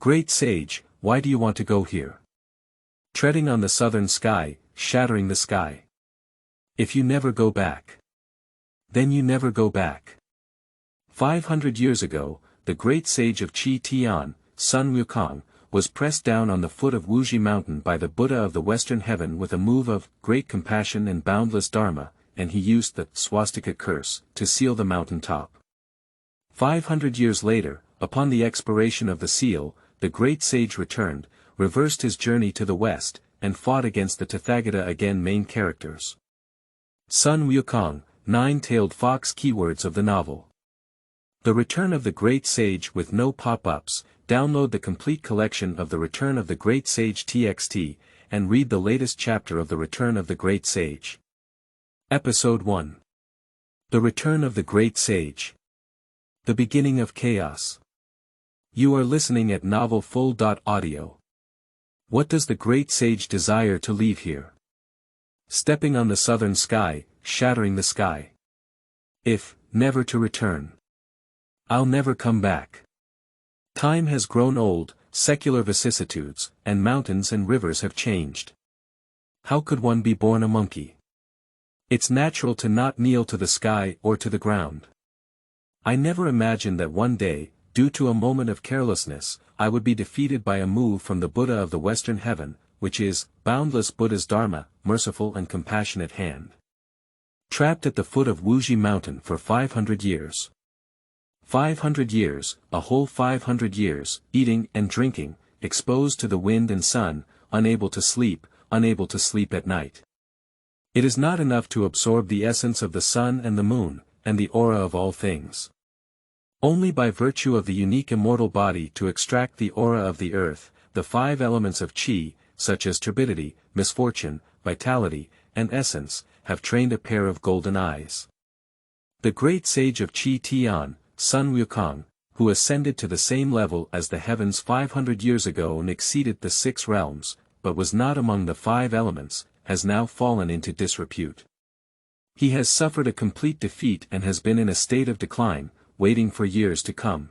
Great sage, why do you want to go here? Treading on the southern sky, shattering the sky. If you never go back, then you never go back. 500 years ago, the great sage of Tian, Sun Wukong, was pressed down on the foot of Wuzhi Mountain by the Buddha of the Western Heaven with a move of great compassion and boundless Dharma, and he used the Swastika Curse to seal the mountain top. 500 years later, upon the expiration of the seal, the great sage returned, reversed his journey to the west, and fought against the Tathagata again. Main characters. Sun Wukong, nine-tailed fox. Keywords of the novel. The Return of the Great Sage with no pop-ups. Download the complete collection of The Return of the Great Sage TXT, and read the latest chapter of The Return of the Great Sage. Episode 1. The Return of the Great Sage. The Beginning of Chaos. You are listening at novelfull.audio. What does the great sage desire to leave here? Stepping on the southern sky, shattering the sky. If, never to return. I'll never come back. Time has grown old, secular vicissitudes, and mountains and rivers have changed. How could one be born a monkey? It's natural to not kneel to the sky or to the ground. I never imagined that one day, due to a moment of carelessness, I would be defeated by a move from the Buddha of the Western Heaven, which is, boundless Buddha's Dharma, merciful and compassionate hand. Trapped at the foot of Wuzhi Mountain for 500 years. 500 years, a whole 500 years, eating and drinking, exposed to the wind and sun, unable to sleep at night. It is not enough to absorb the essence of the sun and the moon, and the aura of all things. Only by virtue of the unique immortal body to extract the aura of the earth, the 5 elements of qi, such as turbidity, misfortune, vitality, and essence, have trained a pair of golden eyes. The great sage of Tian, Sun Wukong, who ascended to the same level as the heavens 500 years ago and exceeded the 6 realms, but was not among the 5 elements, has now fallen into disrepute. He has suffered a complete defeat and has been in a state of decline, waiting for years to come.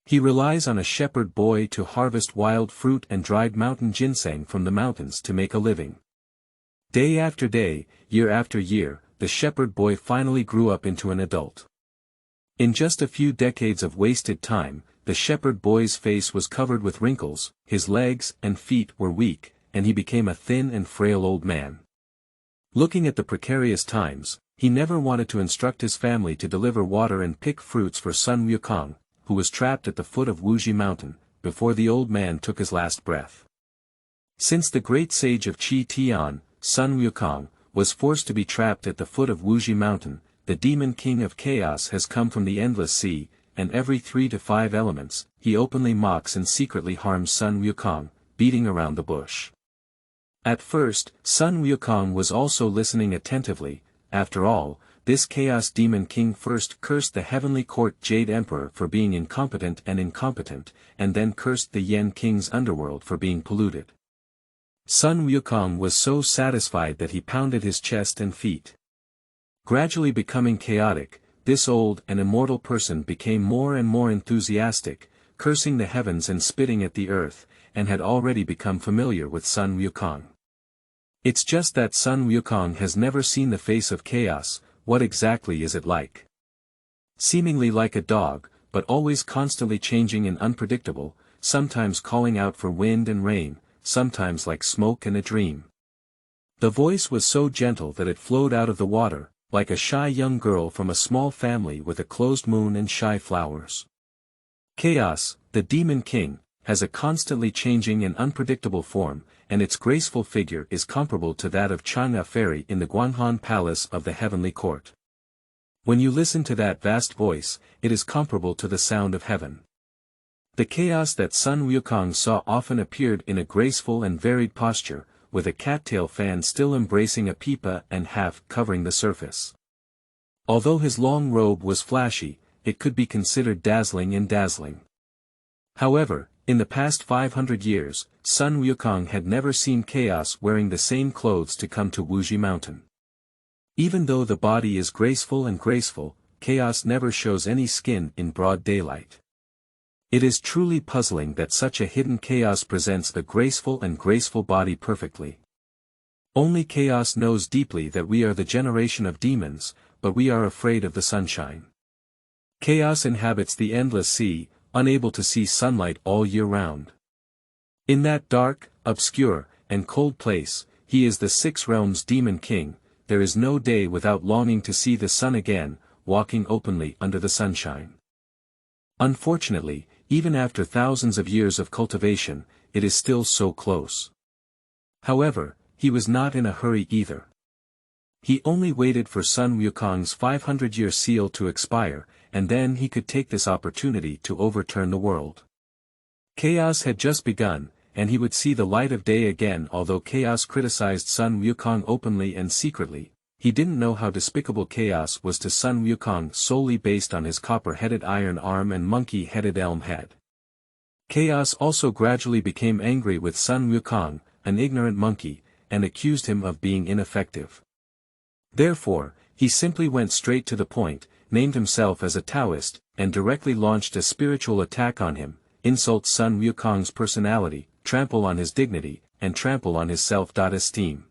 He relies on a shepherd boy to harvest wild fruit and dried mountain ginseng from the mountains to make a living. Day after day, year after year, the shepherd boy finally grew up into an adult. In just a few decades of wasted time, the shepherd boy's face was covered with wrinkles, his legs and feet were weak, and he became a thin and frail old man. Looking at the precarious times, he never wanted to instruct his family to deliver water and pick fruits for Sun Wukong, who was trapped at the foot of Wuzhi Mountain, before the old man took his last breath. Since the great sage of Tian, Sun Wukong, was forced to be trapped at the foot of Wuzhi Mountain, the demon king of chaos has come from the endless sea, and every 3 to 5 elements, he openly mocks and secretly harms Sun Wukong, beating around the bush. At first, Sun Wukong was also listening attentively. After all, this chaos demon king first cursed the heavenly court Jade Emperor for being incompetent, and then cursed the Yen king's underworld for being polluted. Sun Wukong was so satisfied that he pounded his chest and feet. Gradually becoming chaotic, this old and immortal person became more and more enthusiastic, cursing the heavens and spitting at the earth, and had already become familiar with Sun Wukong. It's just that Sun Wukong has never seen the face of chaos. What exactly is it like? Seemingly like a dog, but always constantly changing and unpredictable, sometimes calling out for wind and rain, sometimes like smoke and a dream. The voice was so gentle that it flowed out of the water, like a shy young girl from a small family with a closed moon and shy flowers. Chaos, the demon king, has a constantly changing and unpredictable form, and its graceful figure is comparable to that of Chang'e Fairy in the Guanghan Palace of the Heavenly Court. When you listen to that vast voice, it is comparable to the sound of heaven. The chaos that Sun Wukong saw often appeared in a graceful and varied posture, with a cattail fan still embracing a pipa and half covering the surface. Although his long robe was flashy, it could be considered dazzling and dazzling. However, in the past 500 years, Sun Wukong had never seen chaos wearing the same clothes to come to Wuzhi Mountain. Even though the body is graceful, chaos never shows any skin in broad daylight. It is truly puzzling that such a hidden chaos presents the graceful body perfectly. Only chaos knows deeply that we are the generation of demons, but we are afraid of the sunshine. Chaos inhabits the endless sea, unable to see sunlight all year round. In that dark, obscure, and cold place, he is the six realms' demon king. There is no day without longing to see the sun again, walking openly under the sunshine. Unfortunately, even after thousands of years of cultivation, it is still so close. However, he was not in a hurry either. He only waited for Sun Wukong's 500-year seal to expire, and then he could take this opportunity to overturn the world. Chaos had just begun, and he would see the light of day again. Although Chaos criticized Sun Wukong openly and secretly, he didn't know how despicable Chaos was to Sun Wukong solely based on his copper-headed iron arm and monkey-headed elm head. Chaos also gradually became angry with Sun Wukong, an ignorant monkey, and accused him of being ineffective. Therefore, he simply went straight to the point, named himself as a Taoist, and directly launched a spiritual attack on him, insult Sun Wukong's personality, trample on his dignity, and trample on his self-esteem.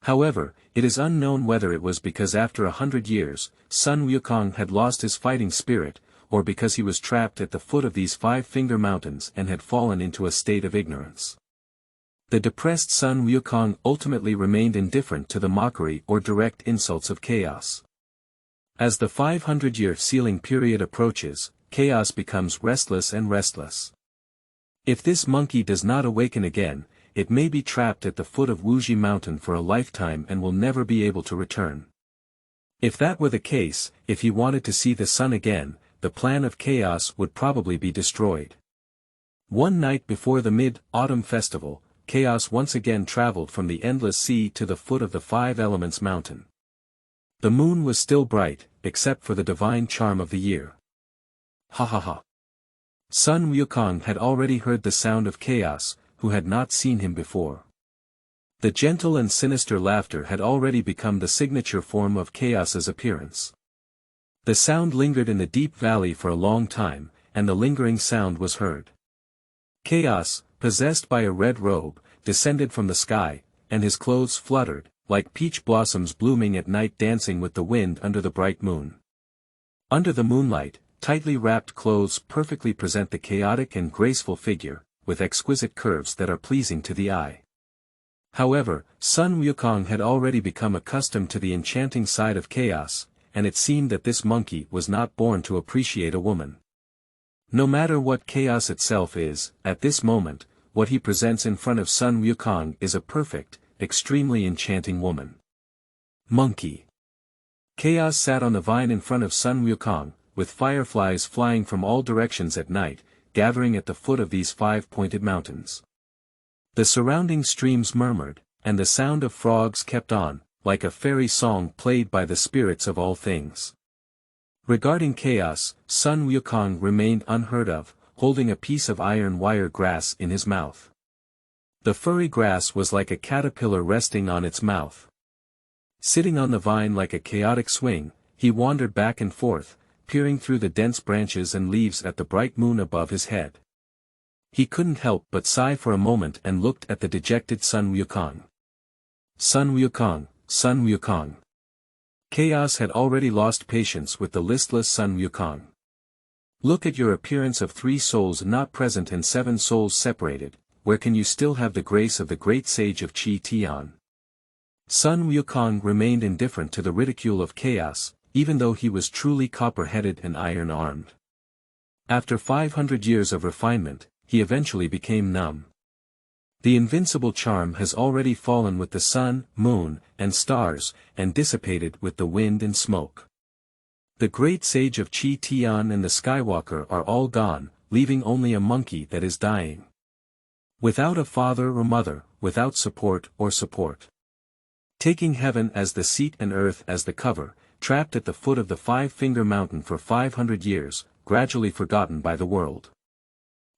However, it is unknown whether it was because after 100 years, Sun Wukong had lost his fighting spirit, or because he was trapped at the foot of these five-finger mountains and had fallen into a state of ignorance. The depressed Sun Wukong ultimately remained indifferent to the mockery or direct insults of Chaos. As the 500-year sealing period approaches, Chaos becomes restless and restless. If this monkey does not awaken again, it may be trapped at the foot of Wuzhi Mountain for a lifetime and will never be able to return. If that were the case, if he wanted to see the sun again, the plan of Chaos would probably be destroyed. One night before the Mid-Autumn Festival, Chaos once again traveled from the endless sea to the foot of the Five Elements Mountain. The moon was still bright, except for the divine charm of the year. Ha ha ha. Sun Wukong had already heard the sound of Chaos, who had not seen him before. The gentle and sinister laughter had already become the signature form of Chaos's appearance. The sound lingered in the deep valley for a long time, and the lingering sound was heard. Chaos, possessed by a red robe, descended from the sky, and his clothes fluttered, like peach blossoms blooming at night dancing with the wind under the bright moon. Under the moonlight, tightly wrapped clothes perfectly present the chaotic and graceful figure, with exquisite curves that are pleasing to the eye. However, Sun Wukong had already become accustomed to the enchanting side of Chaos, and it seemed that this monkey was not born to appreciate a woman. No matter what Chaos itself is, at this moment, what he presents in front of Sun Wukong is a perfect, extremely enchanting woman. Monkey. Chaos sat on the vine in front of Sun Wukong, with fireflies flying from all directions at night, gathering at the foot of these five-pointed mountains. The surrounding streams murmured, and the sound of frogs kept on, like a fairy song played by the spirits of all things. Regarding Chaos, Sun Wukong remained unheard of, holding a piece of iron wire grass in his mouth. The furry grass was like a caterpillar resting on its mouth. Sitting on the vine like a chaotic swing, he wandered back and forth, peering through the dense branches and leaves at the bright moon above his head. He couldn't help but sigh for a moment and looked at the dejected Sun Wukong. Sun Wukong, Sun Wukong. Chaos had already lost patience with the listless Sun Wukong. Look at your appearance of 3 souls not present and 7 souls separated, where can you still have the grace of the great sage of Tian? Sun Wukong remained indifferent to the ridicule of Chaos, even though he was truly copper-headed and iron-armed. After 500 years of refinement, he eventually became numb. The invincible charm has already fallen with the sun, moon, and stars, and dissipated with the wind and smoke. The great sage of Tian and the Skywalker are all gone, leaving only a monkey that is dying. Without a father or mother, without support or support. Taking heaven as the seat and earth as the cover, trapped at the foot of the five-finger mountain for 500 years, gradually forgotten by the world.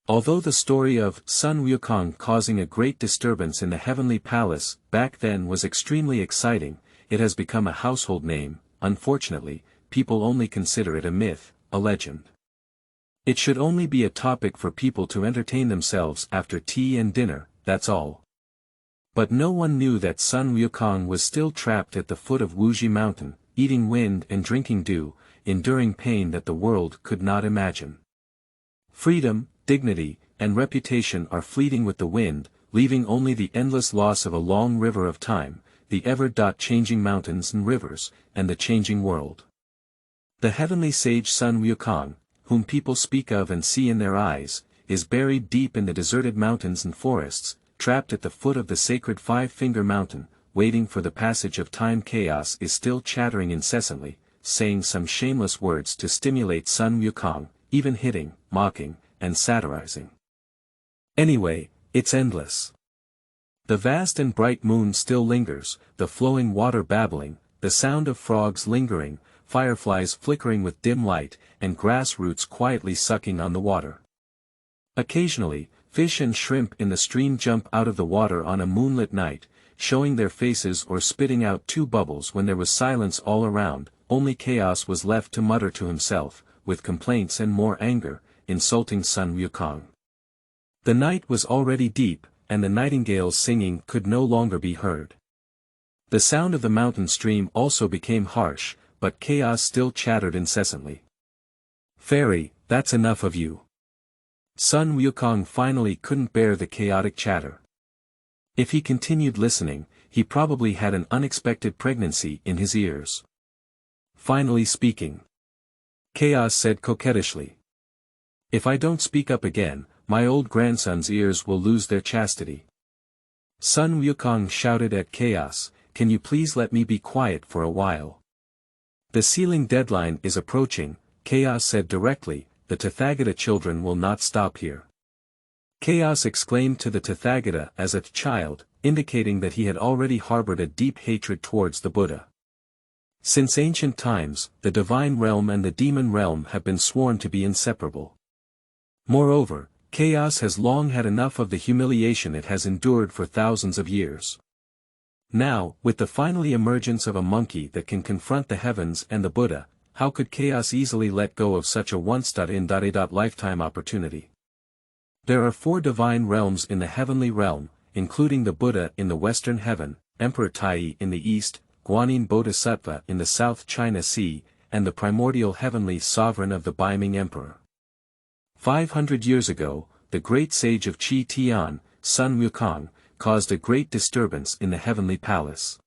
Although the story of Sun Wukong causing a great disturbance in the heavenly palace back then was extremely exciting, it has become a household name. Unfortunately, people only consider it a myth, a legend. It should only be a topic for people to entertain themselves after tea and dinner, that's all. But no one knew that Sun Wukong was still trapped at the foot of Wuzhi Mountain, eating wind and drinking dew, enduring pain that the world could not imagine. Freedom, dignity, and reputation are fleeting with the wind, leaving only the endless loss of a long river of time, the ever-changing mountains and rivers, and the changing world. The heavenly sage Sun Wukong, whom people speak of and see in their eyes, is buried deep in the deserted mountains and forests, trapped at the foot of the sacred Five-Finger Mountain, waiting for the passage of time. Chaos is still chattering incessantly, saying some shameless words to stimulate Sun Wukong, even hitting, mocking, and satirizing. Anyway, it's endless. The vast and bright moon still lingers, the flowing water babbling, the sound of frogs lingering, fireflies flickering with dim light, and grass roots quietly sucking on the water. Occasionally, fish and shrimp in the stream jump out of the water on a moonlit night, showing their faces or spitting out two bubbles when there was silence all around. Only Chaos was left to mutter to himself, with complaints and more anger, insulting Sun Wukong. The night was already deep, and the nightingale's singing could no longer be heard. The sound of the mountain stream also became harsh, but Chaos still chattered incessantly. "Fairy, that's enough of you." Sun Wukong finally couldn't bear the chaotic chatter. If he continued listening, he probably had an unexpected pregnancy in his ears. Finally speaking, Chaos said coquettishly, "If I don't speak up again, my old grandson's ears will lose their chastity." Sun Wukong shouted at Chaos, "Can you please let me be quiet for a while?" "The sealing deadline is approaching," Chaos said directly, "the Tathagata children will not stop here." Chaos exclaimed to the Tathagata as a child, indicating that he had already harbored a deep hatred towards the Buddha. Since ancient times, the divine realm and the demon realm have been sworn to be inseparable. Moreover, Chaos has long had enough of the humiliation it has endured for thousands of years. Now, with the finally emergence of a monkey that can confront the heavens and the Buddha, how could Chaos easily let go of such a once-in-a-lifetime opportunity? There are 4 divine realms in the heavenly realm, including the Buddha in the western heaven, Emperor Tai in the east, Guanyin Bodhisattva in the South China Sea, and the primordial heavenly sovereign of the Beiming Emperor. 500 years ago, the great sage of Qi Tian, Sun Wukong, caused a great disturbance in the heavenly palace,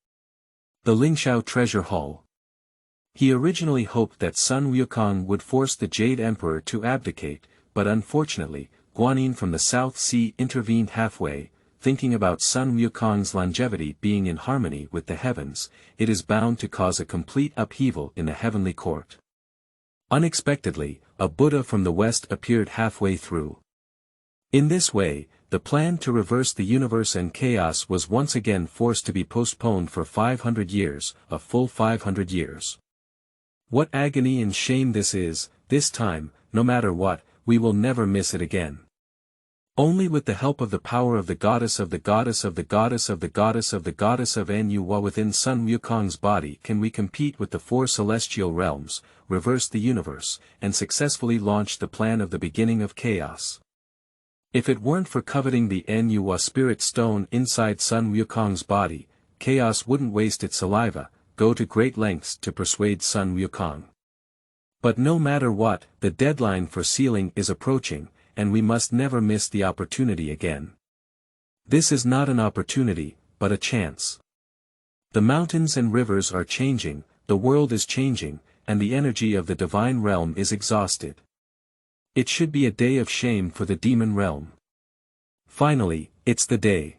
the Lingshao Treasure Hall. He originally hoped that Sun Wukong would force the Jade Emperor to abdicate, but unfortunately, Guanyin from the South Sea intervened halfway. Thinking about Sun Wukong's longevity being in harmony with the heavens, it is bound to cause a complete upheaval in the heavenly court. Unexpectedly, a Buddha from the west appeared halfway through. In this way, the plan to reverse the universe and chaos was once again forced to be postponed for 500 years, a full 500 years. What agony and shame this is. This time, no matter what, we will never miss it again. Only with the help of the power of the goddess of the goddess of the goddess of the goddess of the goddess of Nuwa within Sun Wukong's body can we compete with the 4 celestial realms, reverse the universe, and successfully launch the plan of the beginning of chaos. If it weren't for coveting the Nuwa spirit stone inside Sun Wukong's body, chaos wouldn't waste its saliva, go to great lengths to persuade Sun Wukong. But no matter what, the deadline for sealing is approaching, and we must never miss the opportunity again. This is not an opportunity, but a chance. The mountains and rivers are changing, the world is changing, and the energy of the divine realm is exhausted. It should be a day of shame for the demon realm. Finally, it's the day.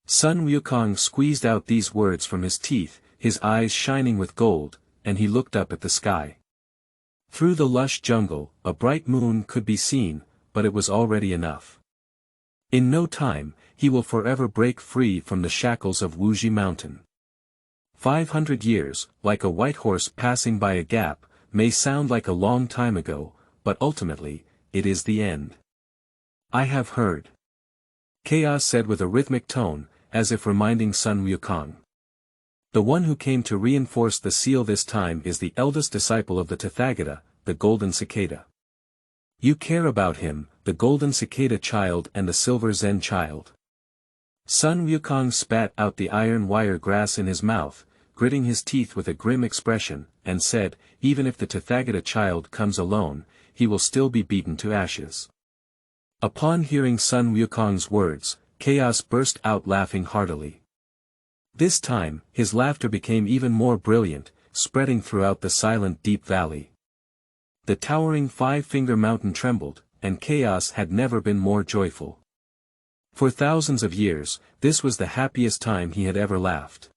Sun Wukong squeezed out these words from his teeth, his eyes shining with gold, and he looked up at the sky. Through the lush jungle, a bright moon could be seen, but it was already enough. In no time, he will forever break free from the shackles of Wuzhi Mountain. 500 years, like a white horse passing by a gap, may sound like a long time ago, but ultimately, it is the end. I have heard. Chaos said with a rhythmic tone, as if reminding Sun Wukong. The one who came to reinforce the seal this time is the eldest disciple of the Tathagata, the golden cicada. You care about him, the golden cicada child and the silver Zen child. Sun Wukong spat out the iron wire grass in his mouth, gritting his teeth with a grim expression, and said, even if the Tathagata child comes alone, he will still be beaten to ashes. Upon hearing Sun Wukong's words, Chaos burst out laughing heartily. This time, his laughter became even more brilliant, spreading throughout the silent deep valley. The towering five-finger mountain trembled, and Chaos had never been more joyful. For thousands of years, this was the happiest time he had ever laughed.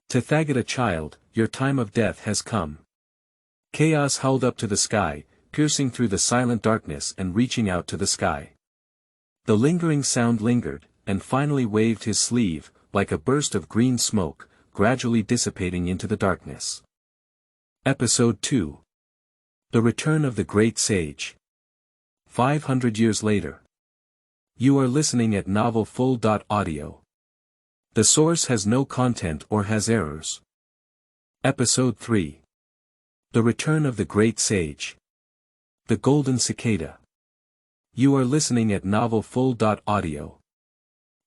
Tathagata child, your time of death has come. Chaos howled up to the sky, piercing through the silent darkness and reaching out to the sky. The lingering sound lingered, and finally waved his sleeve, like a burst of green smoke, gradually dissipating into the darkness. Episode 2. The Return of the Great Sage. 500 years later. You are listening at novelfull.audio. The source has no content or has errors. Episode 3. The Return of the Great Sage. The Golden Cicada. You are listening at novelfull.audio.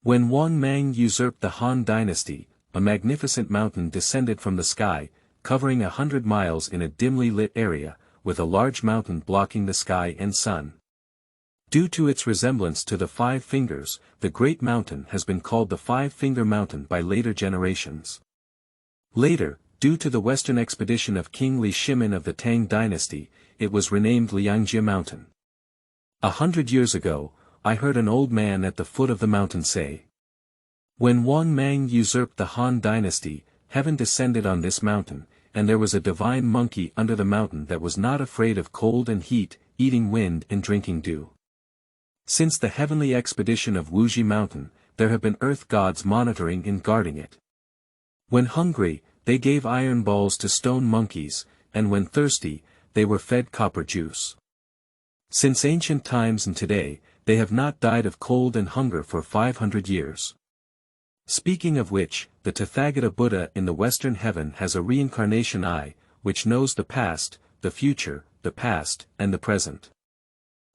When Wang Mang usurped the Han dynasty, a magnificent mountain descended from the sky, covering 100 miles in a dimly lit area, with a large mountain blocking the sky and sun. Due to its resemblance to the five fingers, the Great Mountain has been called the Five-Finger Mountain by later generations. Later, due to the western expedition of King Li Shimin of the Tang dynasty, it was renamed Liangjie Mountain. 100 years ago, I heard an old man at the foot of the mountain say, when Wang Mang usurped the Han dynasty, heaven descended on this mountain, and there was a divine monkey under the mountain that was not afraid of cold and heat, eating wind and drinking dew. Since the heavenly expedition of Wuzhi Mountain, there have been earth gods monitoring and guarding it. When hungry, they gave iron balls to stone monkeys, and when thirsty, they were fed copper juice. Since ancient times and today, they have not died of cold and hunger for 500 years. Speaking of which, the Tathagata Buddha in the Western heaven has a reincarnation eye, which knows the past, the future, the past, and the present.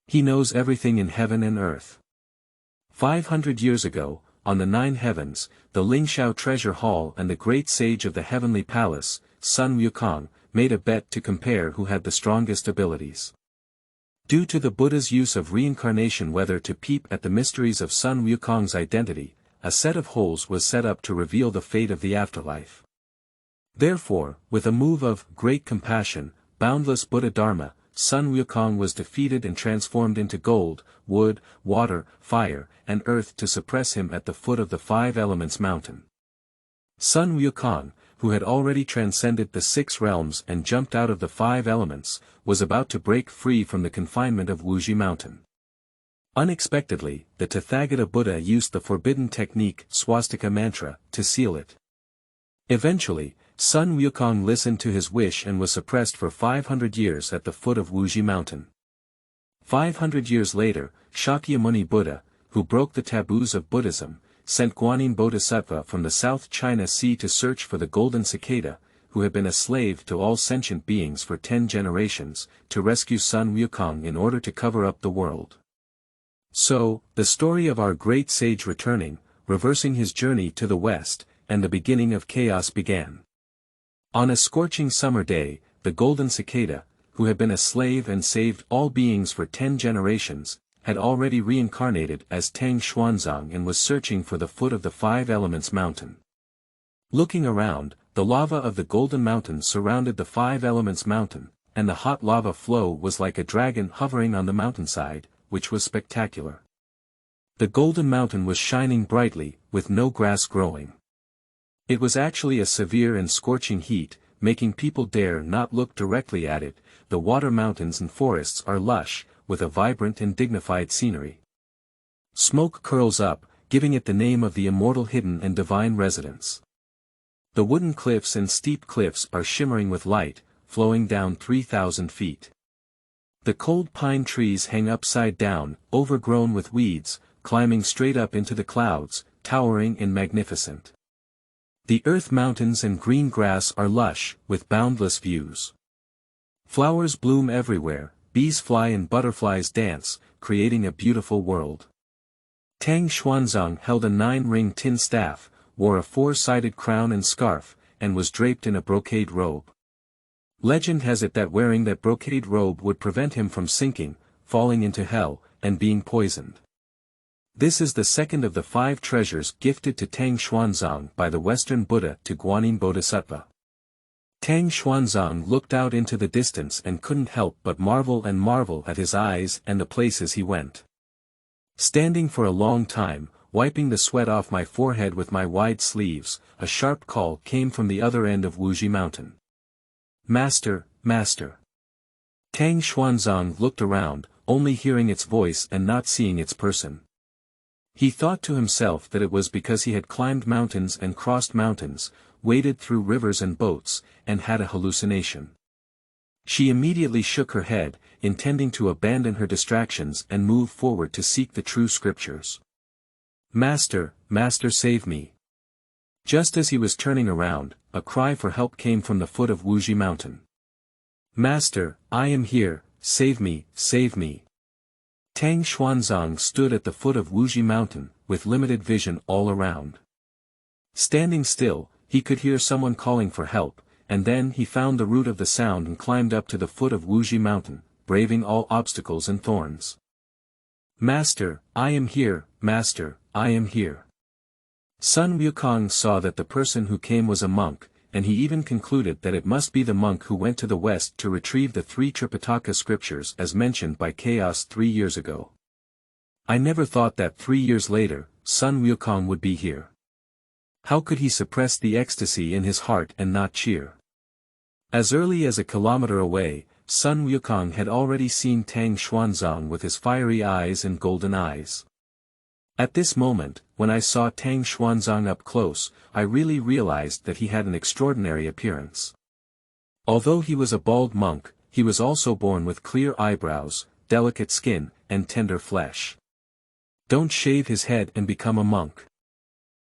He knows everything in heaven and earth. 500 years ago, on the 9 heavens, the Lingshao treasure hall and the great sage of the heavenly palace, Sun Wukong, made a bet to compare who had the strongest abilities. Due to the Buddha's use of reincarnation whether to peep at the mysteries of Sun Wukong's identity, a set of holes was set up to reveal the fate of the afterlife. Therefore, with a move of great compassion, boundless Buddha Dharma, Sun Wukong was defeated and transformed into gold, wood, water, fire, and earth to suppress him at the foot of the Five Elements Mountain. Sun Wukong, who had already transcended the 6 realms and jumped out of the 5 elements, was about to break free from the confinement of Wuzhi Mountain. Unexpectedly, the Tathagata Buddha used the forbidden technique Swastika mantra to seal it. Eventually, Sun Wukong listened to his wish and was suppressed for 500 years at the foot of Wuzhi Mountain. 500 years later, Shakyamuni Buddha, who broke the taboos of Buddhism, sent Guanyin Bodhisattva from the South China Sea to search for the golden cicada, who had been a slave to all sentient beings for 10 generations, to rescue Sun Wukong in order to cover up the world. So, the story of our great sage returning, reversing his journey to the west, and the beginning of chaos began. On a scorching summer day, the golden cicada, who had been a slave and saved all beings for 10 generations, had already reincarnated as Tang Xuanzang and was searching for the foot of the 5 Elements Mountain. Looking around, the lava of the Golden Mountain surrounded the 5 Elements Mountain, and the hot lava flow was like a dragon hovering on the mountainside, which was spectacular. The Golden Mountain was shining brightly, with no grass growing. It was actually a severe and scorching heat, making people dare not look directly at it. The water mountains and forests are lush, with a vibrant and dignified scenery. Smoke curls up, giving it the name of the immortal hidden and divine residence. The wooden cliffs and steep cliffs are shimmering with light, flowing down 3,000 feet. The cold pine trees hang upside down, overgrown with weeds, climbing straight up into the clouds, towering and magnificent. The earth mountains and green grass are lush, with boundless views. Flowers bloom everywhere, bees fly and butterflies dance, creating a beautiful world. Tang Xuanzang held a 9-ring tin staff, wore a 4-sided crown and scarf, and was draped in a brocade robe. Legend has it that wearing that brocade robe would prevent him from sinking, falling into hell, and being poisoned. This is the second of the 5 treasures gifted to Tang Xuanzang by the Western Buddha to Guanyin Bodhisattva. Tang Xuanzang looked out into the distance and couldn't help but marvel at his eyes and the places he went. Standing for a long time, wiping the sweat off my forehead with my wide sleeves, a sharp call came from the other end of Wuzhi Mountain. Master, Master. Tang Xuanzang looked around, only hearing its voice and not seeing its person. He thought to himself that it was because he had climbed mountains and crossed mountains, waded through rivers and boats, and had a hallucination. She immediately shook her head, intending to abandon her distractions and move forward to seek the true scriptures. Master, Master, save me. Just as he was turning around, a cry for help came from the foot of Wuzhi Mountain. Master, I am here, save me, save me. Tang Xuanzang stood at the foot of Wuzhi Mountain, with limited vision all around. Standing still, he could hear someone calling for help, and then he found the root of the sound and climbed up to the foot of Wuzhi Mountain, braving all obstacles and thorns. Master, I am here, Master, I am here. Sun Wukong saw that the person who came was a monk, and he even concluded that it must be the monk who went to the west to retrieve the 3 Tripitaka scriptures as mentioned by Chaos 3 years ago. I never thought that 3 years later, Sun Wukong would be here. How could he suppress the ecstasy in his heart and not cheer? As early as a kilometer away, Sun Wukong had already seen Tang Xuanzang with his fiery eyes and golden eyes. At this moment, when I saw Tang Xuanzang up close, I really realized that he had an extraordinary appearance. Although he was a bald monk, he was also born with clear eyebrows, delicate skin, and tender flesh. Don't shave his head and become a monk.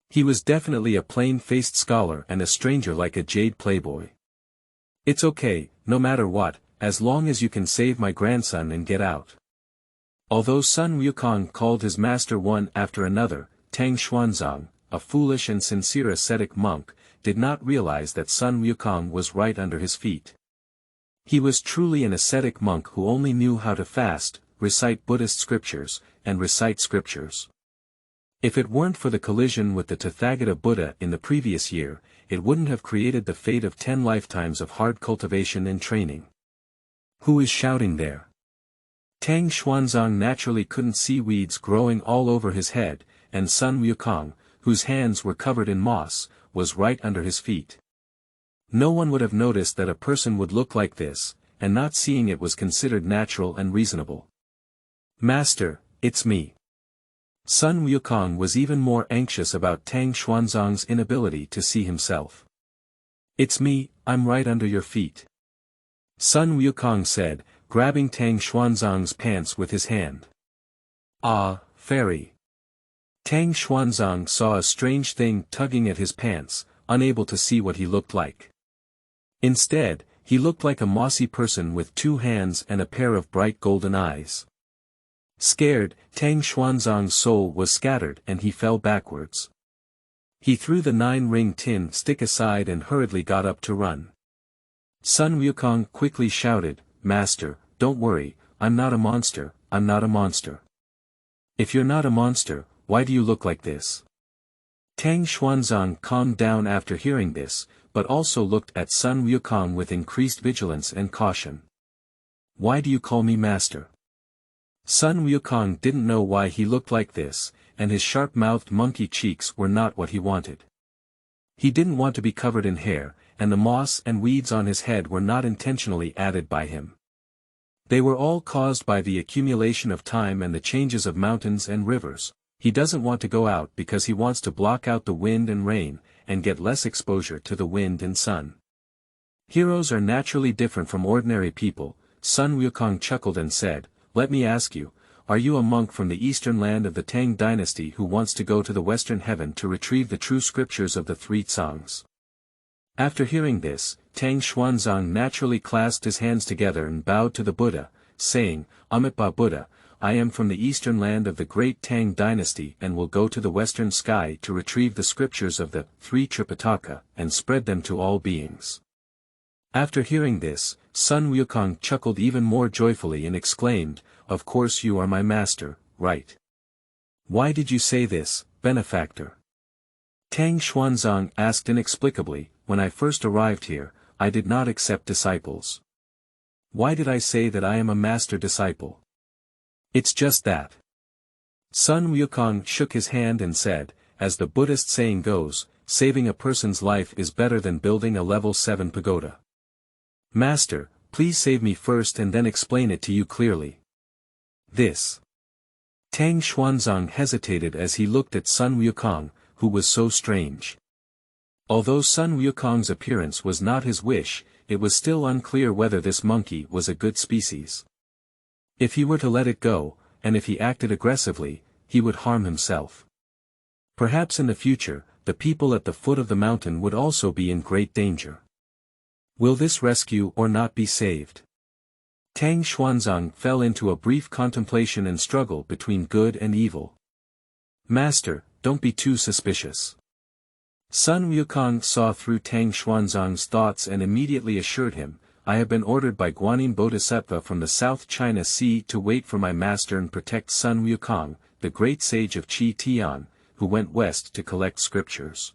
He was definitely a plain-faced scholar and a stranger like a jade playboy. It's okay, no matter what, as long as you can save my grandson and get out. Although Sun Wukong called his master one after another, Tang Xuanzang, a foolish and sincere ascetic monk, did not realize that Sun Wukong was right under his feet. He was truly an ascetic monk who only knew how to fast, recite Buddhist scriptures, and recite scriptures. If it weren't for the collision with the Tathagata Buddha in the previous year, it wouldn't have created the fate of 10 lifetimes of hard cultivation and training. Who is shouting there? Tang Xuanzang naturally couldn't see weeds growing all over his head, and Sun Wukong, whose hands were covered in moss, was right under his feet. No one would have noticed that a person would look like this, and not seeing it was considered natural and reasonable. Master, it's me. Sun Wukong was even more anxious about Tang Xuanzang's inability to see himself. It's me, I'm right under your feet. Sun Wukong said, grabbing Tang Xuanzang's pants with his hand. Ah, fairy. Tang Xuanzang saw a strange thing tugging at his pants, unable to see what he looked like. Instead, he looked like a mossy person with 2 hands and a pair of bright golden eyes. Scared, Tang Xuanzang's soul was scattered and he fell backwards. He threw the 9-ring tin stick aside and hurriedly got up to run. Sun Wukong quickly shouted, Master, don't worry, I'm not a monster, I'm not a monster. If you're not a monster, why do you look like this? Tang Xuanzang calmed down after hearing this, but also looked at Sun Wukong with increased vigilance and caution. Why do you call me master? Sun Wukong didn't know why he looked like this, and his sharp-mouthed monkey cheeks were not what he wanted. He didn't want to be covered in hair, and the moss and weeds on his head were not intentionally added by him. They were all caused by the accumulation of time and the changes of mountains and rivers. He doesn't want to go out because he wants to block out the wind and rain, and get less exposure to the wind and sun. Heroes are naturally different from ordinary people. Sun Wukong chuckled and said, Let me ask you, are you a monk from the eastern land of the Tang dynasty who wants to go to the western heaven to retrieve the true scriptures of the 3 Tsangs? After hearing this, Tang Xuanzang naturally clasped his hands together and bowed to the Buddha, saying, Amitabha Buddha, I am from the eastern land of the great Tang dynasty and will go to the western sky to retrieve the scriptures of the three Tripitaka and spread them to all beings. After hearing this, Sun Wukong chuckled even more joyfully and exclaimed, Of course you are my master, right? Why did you say this, benefactor? Tang Xuanzang asked inexplicably, When I first arrived here, I did not accept disciples. Why did I say that I am a master disciple? It's just that. Sun Wukong shook his hand and said, As the Buddhist saying goes, saving a person's life is better than building a level 7 pagoda. Master, please save me first and then explain it to you clearly. This. Tang Xuanzang hesitated as he looked at Sun Wukong, who was so strange. Although Sun Wukong's appearance was not his wish, it was still unclear whether this monkey was a good species. If he were to let it go, and if he acted aggressively, he would harm himself. Perhaps in the future, the people at the foot of the mountain would also be in great danger. Will this rescue or not be saved? Tang Xuanzang fell into a brief contemplation and struggle between good and evil. Master, don't be too suspicious. Sun Wukong saw through Tang Xuanzang's thoughts and immediately assured him, I have been ordered by Guanyin Bodhisattva from the South China Sea to wait for my master and protect Sun Wukong, the great sage of Tian, who went west to collect scriptures.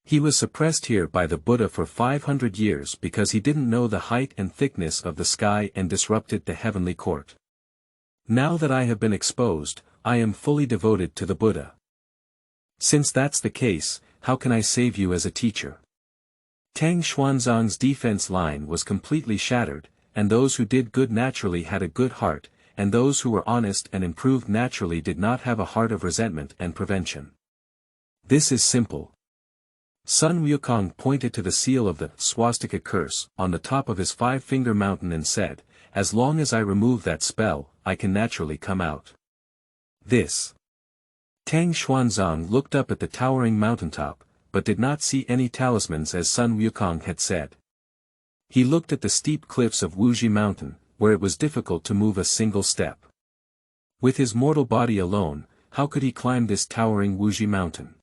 He was suppressed here by the Buddha for 500 years because he didn't know the height and thickness of the sky and disrupted the heavenly court. Now that I have been exposed, I am fully devoted to the Buddha. Since that's the case, how can I save you as a teacher? Tang Xuanzang's defense line was completely shattered, and those who did good naturally had a good heart, and those who were honest and improved naturally did not have a heart of resentment and prevention. This is simple. Sun Wukong pointed to the seal of the Swastika Curse on the top of his 5-finger mountain and said, As long as I remove that spell, I can naturally come out. This. Tang Xuanzang looked up at the towering mountaintop, but did not see any talismans as Sun Wukong had said. He looked at the steep cliffs of Wuzhi Mountain, where it was difficult to move a single step. With his mortal body alone, how could he climb this towering Wuzhi Mountain?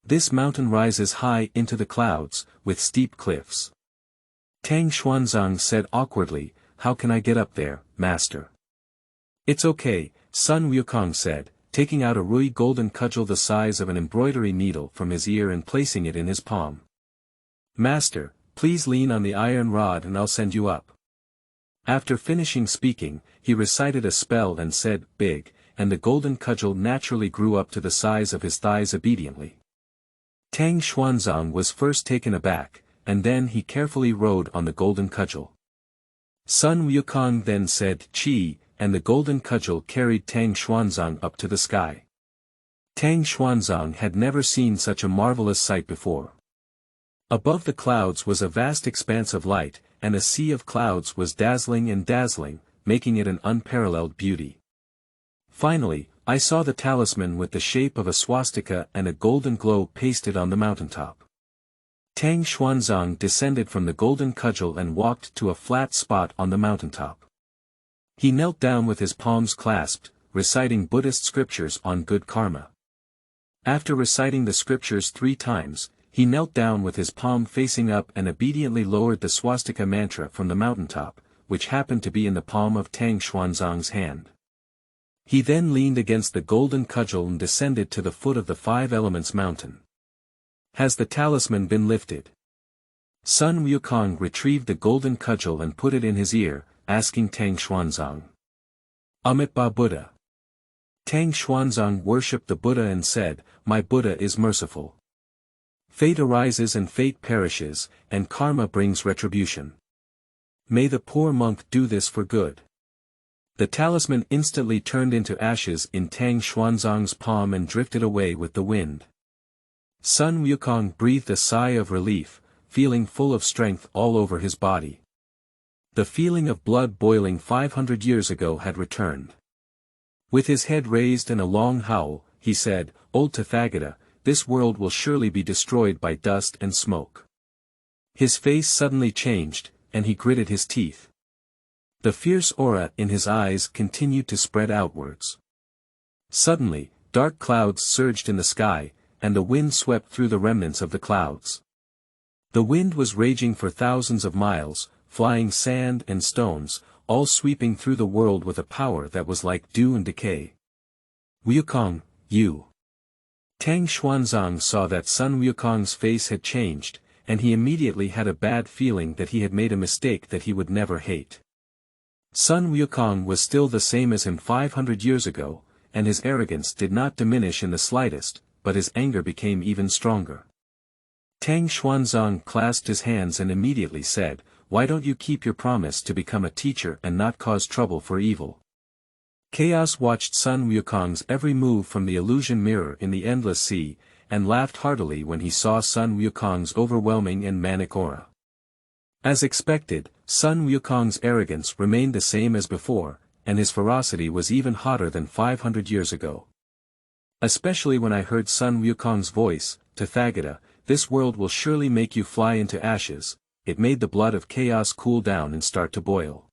This mountain rises high into the clouds, with steep cliffs. Tang Xuanzang said awkwardly, How can I get up there, master? It's okay, Sun Wukong said, taking out a Rui golden cudgel the size of an embroidery needle from his ear and placing it in his palm. Master, please lean on the iron rod and I'll send you up. After finishing speaking, he recited a spell and said, Big, and the golden cudgel naturally grew up to the size of his thighs obediently. Tang Xuanzang was first taken aback, and then he carefully rode on the golden cudgel. Sun Wukong then said, Chi, and the golden cudgel carried Tang Xuanzang up to the sky. Tang Xuanzang had never seen such a marvelous sight before. Above the clouds was a vast expanse of light, and a sea of clouds was dazzling and dazzling, making it an unparalleled beauty. Finally, I saw the talisman with the shape of a swastika and a golden glow pasted on the mountaintop. Tang Xuanzang descended from the golden cudgel and walked to a flat spot on the mountaintop. He knelt down with his palms clasped, reciting Buddhist scriptures on good karma. After reciting the scriptures 3 times, he knelt down with his palm facing up and obediently lowered the swastika mantra from the mountaintop, which happened to be in the palm of Tang Xuanzang's hand. He then leaned against the golden cudgel and descended to the foot of the 5 Elements mountain. Has the talisman been lifted? Sun Wukong retrieved the golden cudgel and put it in his ear, asking Tang Xuanzang. Amitabha Buddha. Tang Xuanzang worshipped the Buddha and said, My Buddha is merciful. Fate arises and fate perishes, and karma brings retribution. May the poor monk do this for good. The talisman instantly turned into ashes in Tang Xuanzang's palm and drifted away with the wind. Sun Wukong breathed a sigh of relief, feeling full of strength all over his body. The feeling of blood boiling 500 years ago had returned. With his head raised and a long howl, he said, Old Tathagata, this world will surely be destroyed by dust and smoke. His face suddenly changed, and he gritted his teeth. The fierce aura in his eyes continued to spread outwards. Suddenly, dark clouds surged in the sky, and the wind swept through the remnants of the clouds. The wind was raging for thousands of miles, flying sand and stones, all sweeping through the world with a power that was like dew and decay. Wukong, you. Tang Xuanzang saw that Sun Wukong's face had changed, and he immediately had a bad feeling that he had made a mistake that he would never hate. Sun Wukong was still the same as him 500 years ago, and his arrogance did not diminish in the slightest, but his anger became even stronger. Tang Xuanzang clasped his hands and immediately said, "Why don't you keep your promise to become a teacher and not cause trouble for evil?" Chaos watched Sun Wukong's every move from the illusion mirror in the endless sea, and laughed heartily when he saw Sun Wukong's overwhelming and manic aura. As expected, Sun Wukong's arrogance remained the same as before, and his ferocity was even hotter than 500 years ago. Especially when I heard Sun Wukong's voice, "Tathagata, this world will surely make you fly into ashes," it made the blood of chaos cool down and start to boil.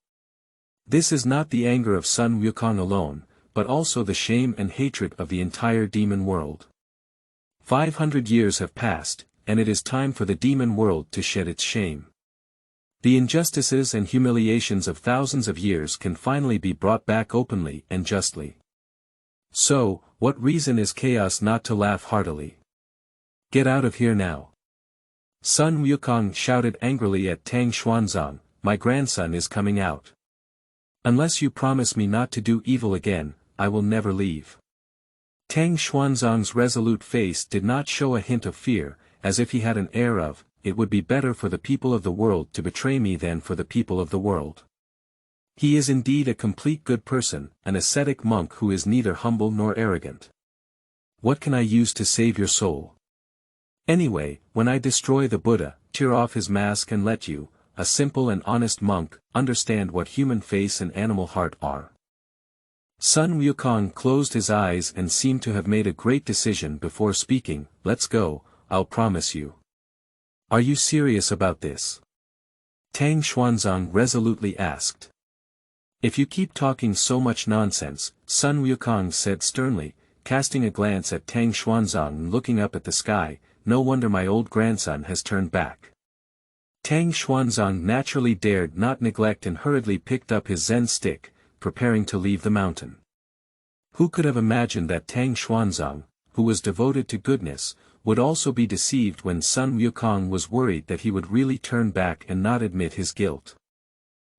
This is not the anger of Sun Wukong alone, but also the shame and hatred of the entire demon world. 500 years have passed, and it is time for the demon world to shed its shame. The injustices and humiliations of thousands of years can finally be brought back openly and justly. So, what reason is chaos not to laugh heartily? Get out of here now. Sun Wukong shouted angrily at Tang Xuanzang, "My grandson is coming out. Unless you promise me not to do evil again, I will never leave." Tang Xuanzang's resolute face did not show a hint of fear, as if he had an air of, "It would be better for the people of the world to betray me than for the people of the world." He is indeed a complete good person, an ascetic monk who is neither humble nor arrogant. What can I use to save your soul? Anyway, when I destroy the Buddha, tear off his mask and let you, a simple and honest monk, understand what human face and animal heart are. Sun Wukong closed his eyes and seemed to have made a great decision before speaking. "Let's go, I'll promise you." "Are you serious about this?" Tang Xuanzang resolutely asked. "If you keep talking so much nonsense," Sun Wukong said sternly, casting a glance at Tang Xuanzang and looking up at the sky, "no wonder my old grandson has turned back." Tang Xuanzang naturally dared not neglect and hurriedly picked up his Zen stick, preparing to leave the mountain. Who could have imagined that Tang Xuanzang, who was devoted to goodness, would also be deceived when Sun Wukong was worried that he would really turn back and not admit his guilt?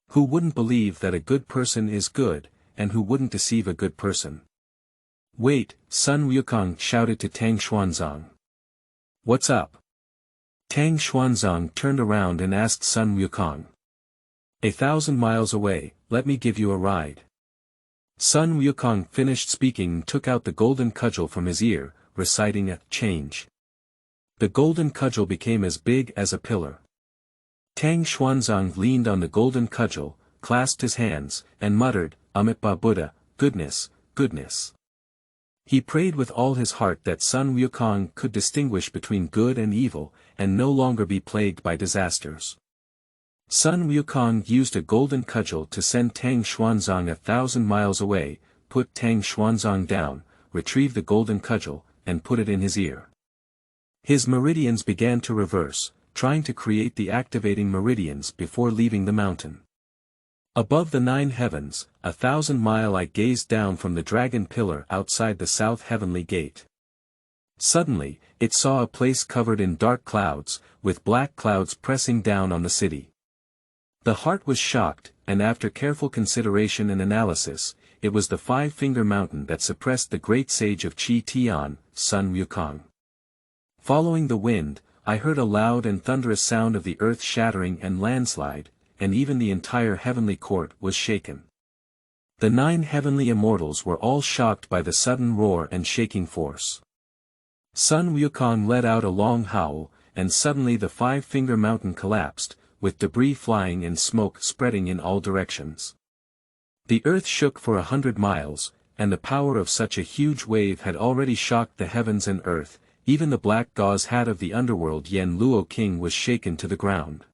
Who wouldn't believe that a good person is good, and who wouldn't deceive a good person? "Wait," Sun Wukong shouted to Tang Xuanzang. "What's up?" Tang Xuanzang turned around and asked Sun Wukong. 1,000 miles away, let me give you a ride." Sun Wukong finished speaking and took out the golden cudgel from his ear, reciting a change. The golden cudgel became as big as a pillar. Tang Xuanzang leaned on the golden cudgel, clasped his hands, and muttered, "Amitabha Buddha, goodness, goodness." He prayed with all his heart that Sun Wukong could distinguish between good and evil, and no longer be plagued by disasters. Sun Wukong used a golden cudgel to send Tang Xuanzang 1,000 miles away, put Tang Xuanzang down, retrieved the golden cudgel, and put it in his ear. His meridians began to reverse, trying to create the activating meridians before leaving the mountain. Above the 9 heavens, 1,000 miles I gazed down from the dragon pillar outside the south heavenly gate. Suddenly, it saw a place covered in dark clouds, with black clouds pressing down on the city. The heart was shocked, and after careful consideration and analysis, it was the 5-finger mountain that suppressed the great sage of Tian, Sun Wukong. Following the wind, I heard a loud and thunderous sound of the earth shattering and landslide, and even the entire heavenly court was shaken. The 9 heavenly immortals were all shocked by the sudden roar and shaking force. Sun Wukong let out a long howl, and suddenly the 5-finger mountain collapsed, with debris flying and smoke spreading in all directions. The earth shook for 100 miles, and the power of such a huge wave had already shocked the heavens and earth. Even the black gauze hat of the underworld Yen Luo King was shaken to the ground.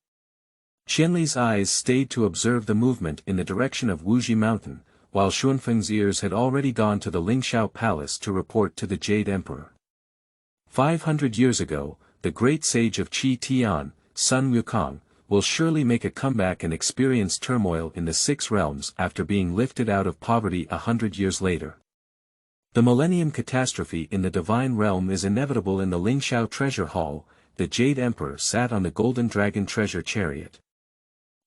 Qianli's eyes stayed to observe the movement in the direction of Wuzhi Mountain, while Xuanfeng's ears had already gone to the Lingxiao Palace to report to the Jade Emperor. 500 years ago, the great sage of Qi Tian, Sun Wukong, will surely make a comeback and experience turmoil in the six realms after being lifted out of poverty 100 years later. The millennium catastrophe in the divine realm is inevitable. In the Lingxiao treasure hall, the Jade Emperor sat on the golden dragon treasure chariot.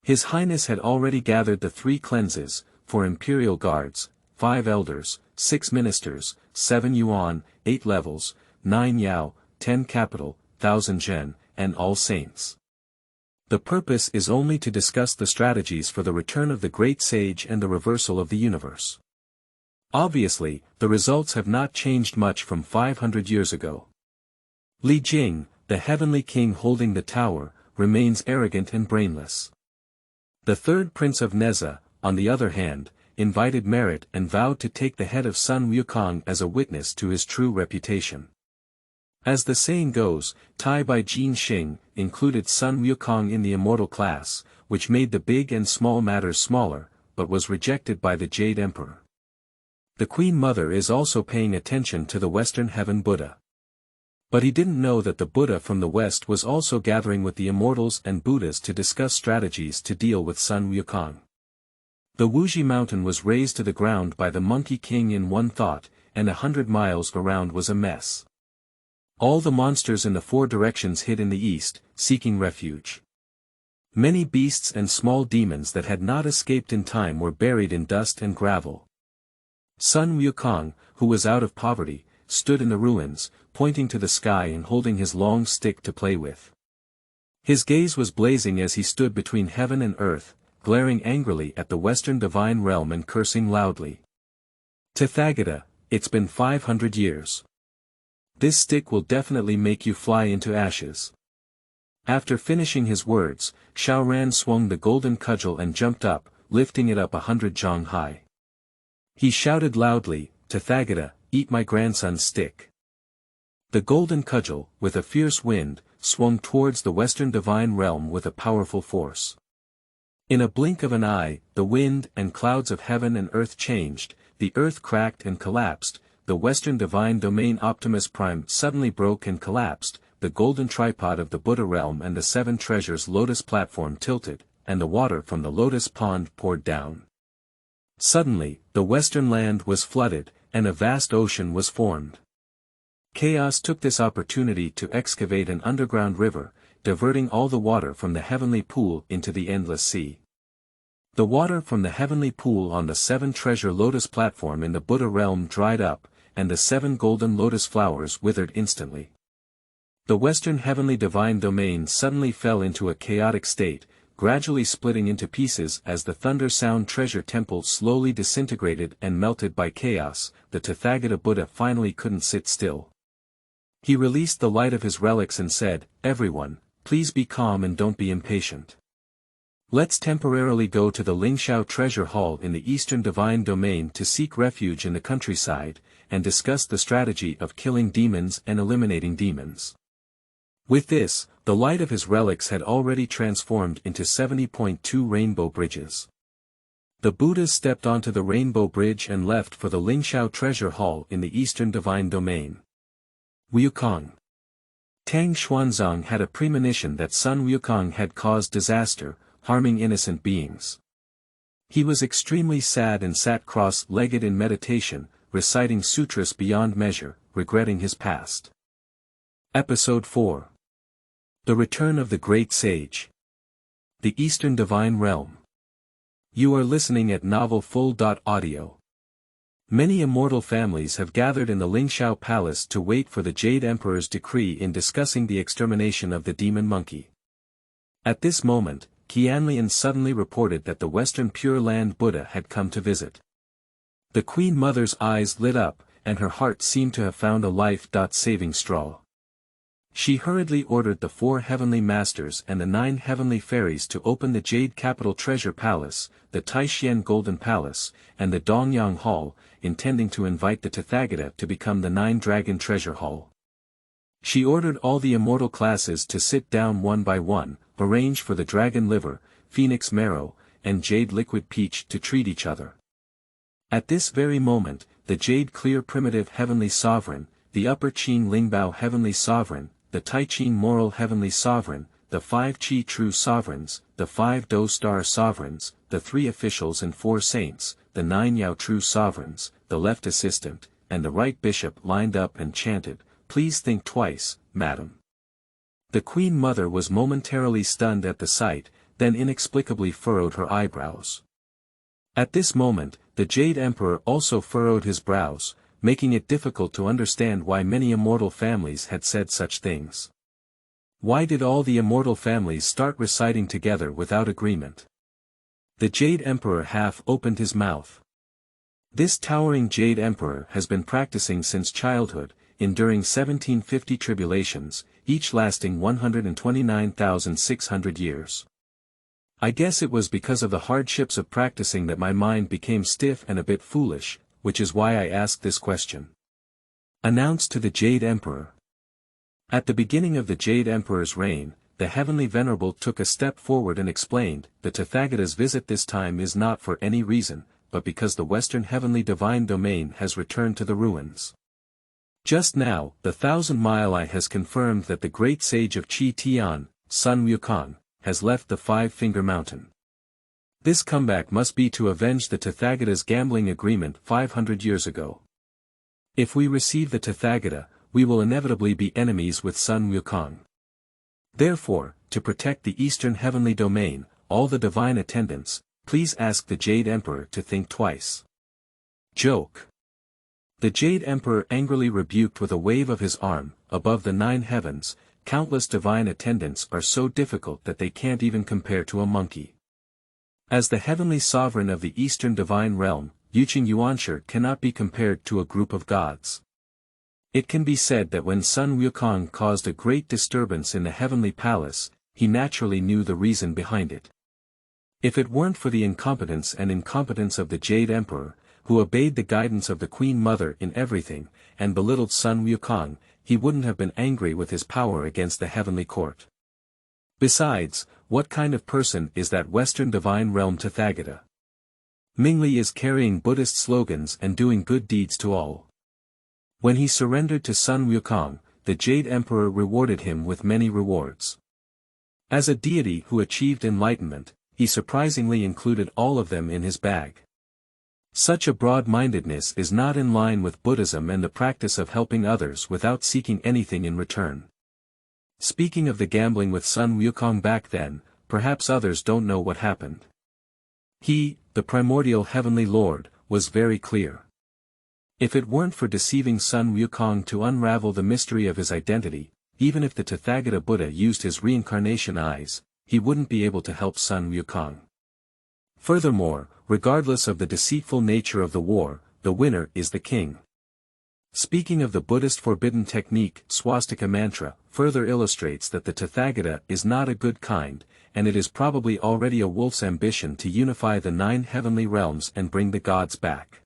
His Highness had already gathered the 3 cleanses, 4 imperial guards, 5 elders, 6 ministers, 7 yuan, 8 levels, 9 yao, 10 capital, 1,000 zhen, and all saints. The purpose is only to discuss the strategies for the return of the great sage and the reversal of the universe. Obviously, the results have not changed much from 500 years ago. Li Jing, the heavenly king holding the tower, remains arrogant and brainless. The third prince of Neza, on the other hand, invited merit and vowed to take the head of Sun Wukong as a witness to his true reputation. As the saying goes, Tai by Jin Xing included Sun Wukong in the immortal class, which made the big and small matters smaller, but was rejected by the Jade Emperor. The Queen Mother is also paying attention to the Western Heaven Buddha. But he didn't know that the Buddha from the West was also gathering with the immortals and Buddhas to discuss strategies to deal with Sun Wukong. The Wuzhi Mountain was razed to the ground by the Monkey King in one thought, and 100 miles around was a mess. All the monsters in the 4 directions hid in the east, seeking refuge. Many beasts and small demons that had not escaped in time were buried in dust and gravel. Sun Wukong, who was out of poverty, stood in the ruins, pointing to the sky and holding his long stick to play with. His gaze was blazing as he stood between heaven and earth, glaring angrily at the western divine realm and cursing loudly. Tathagata, it's been 500 years. This stick will definitely make you fly into ashes. After finishing his words, Xiaoran swung the golden cudgel and jumped up, lifting it up 100 zhang high. He shouted loudly, Tathagata, eat my grandson's stick. The golden cudgel, with a fierce wind, swung towards the western divine realm with a powerful force. In a blink of an eye, the wind and clouds of heaven and earth changed, the earth cracked and collapsed, the western divine domain Optimus Prime suddenly broke and collapsed, the golden tripod of the Buddha realm and the 7 treasures lotus platform tilted, and the water from the lotus pond poured down. Suddenly, the western land was flooded, and a vast ocean was formed. Chaos took this opportunity to excavate an underground river, diverting all the water from the heavenly pool into the endless sea. The water from the heavenly pool on the 7 treasure lotus platform in the Buddha realm dried up, and the 7 golden lotus flowers withered instantly. The western heavenly divine domain suddenly fell into a chaotic state, gradually splitting into pieces as the thunder sound treasure temple slowly disintegrated and melted by chaos. The Tathagata Buddha finally couldn't sit still. He released the light of his relics and said, "Everyone, please be calm and don't be impatient. Let's temporarily go to the Lingxiao treasure hall in the eastern divine domain to seek refuge in the countryside, and discuss the strategy of killing demons and eliminating demons." With this, the light of his relics had already transformed into 70.2 rainbow bridges. The Buddhas stepped onto the rainbow bridge and left for the Lingxiao treasure hall in the eastern divine domain. Wukong. Tang Xuanzang had a premonition that Sun Wukong had caused disaster, harming innocent beings. He was extremely sad and sat cross-legged in meditation, reciting sutras beyond measure, regretting his past. Episode 4. The Return of the Great Sage. The Eastern Divine Realm. You are listening at novelfull.audio. Many immortal families have gathered in the Lingxiao Palace to wait for the Jade Emperor's decree in discussing the extermination of the demon monkey. At this moment, Qianlian suddenly reported that the Western Pure Land Buddha had come to visit. The Queen Mother's eyes lit up, and her heart seemed to have found a life-saving straw. She hurriedly ordered the 4 heavenly masters and the 9 heavenly fairies to open the Jade Capital Treasure Palace, the Taishian Golden Palace, and the Dongyang Hall, intending to invite the Tathagata to become the 9 Dragon Treasure Hall. She ordered all the immortal classes to sit down one by one, arrange for the dragon liver, phoenix marrow, and jade liquid peach to treat each other. At this very moment, the jade clear primitive heavenly sovereign, the upper Qin Lingbao heavenly sovereign, the Tai Qin moral heavenly sovereign, the 5 Qi true sovereigns, the 5 Do star sovereigns, the 3 officials and 4 saints, the 9 Yao true sovereigns, the left assistant, and the right bishop lined up and chanted, "Please think twice, madam." The Queen Mother was momentarily stunned at the sight, then inexplicably furrowed her eyebrows. At this moment, the Jade Emperor also furrowed his brows, making it difficult to understand why many immortal families had said such things. Why did all the immortal families start reciting together without agreement? The Jade Emperor half opened his mouth. This towering Jade Emperor has been practicing since childhood, enduring 1750 tribulations, each lasting 129,600 years. I guess it was because of the hardships of practicing that my mind became stiff and a bit foolish, which is why I asked this question. Announced to the Jade Emperor. At the beginning of the Jade Emperor's reign, the Heavenly Venerable took a step forward and explained, the Tathagata's visit this time is not for any reason, but because the Western Heavenly Divine Domain has returned to the ruins. Just now, the 1,000-mile eye has confirmed that the great sage of Qi Tian, Sun Wukong, has left the Five-Finger Mountain. This comeback must be to avenge the Tathagata's gambling agreement 500 years ago. If we receive the Tathagata, we will inevitably be enemies with Sun Wukong. Therefore, to protect the Eastern Heavenly Domain, all the divine attendants, please ask the Jade Emperor to think twice. Joke. The Jade Emperor angrily rebuked with a wave of his arm, above the 9 heavens, countless divine attendants are so difficult that they can't even compare to a monkey. As the heavenly sovereign of the Eastern Divine Realm, Yuqing Yuanshi cannot be compared to a group of gods. It can be said that when Sun Wukong caused a great disturbance in the heavenly palace, he naturally knew the reason behind it. If it weren't for the incompetence of the Jade Emperor, who obeyed the guidance of the Queen Mother in everything, and belittled Sun Wukong, he wouldn't have been angry with his power against the heavenly court. Besides, what kind of person is that Western Divine Realm Tathagata? Mingli is carrying Buddhist slogans and doing good deeds to all. When he surrendered to Sun Wukong, the Jade Emperor rewarded him with many rewards. As a deity who achieved enlightenment, he surprisingly included all of them in his bag. Such a broad-mindedness is not in line with Buddhism and the practice of helping others without seeking anything in return. Speaking of the gambling with Sun Wukong back then, perhaps others don't know what happened. He, the primordial heavenly lord, was very clear. If it weren't for deceiving Sun Wukong to unravel the mystery of his identity, even if the Tathagata Buddha used his reincarnation eyes, he wouldn't be able to help Sun Wukong. Furthermore, regardless of the deceitful nature of the war, the winner is the king. Speaking of the Buddhist forbidden technique, swastika mantra, further illustrates that the Tathagata is not a good kind, and it is probably already a wolf's ambition to unify the 9 heavenly realms and bring the gods back.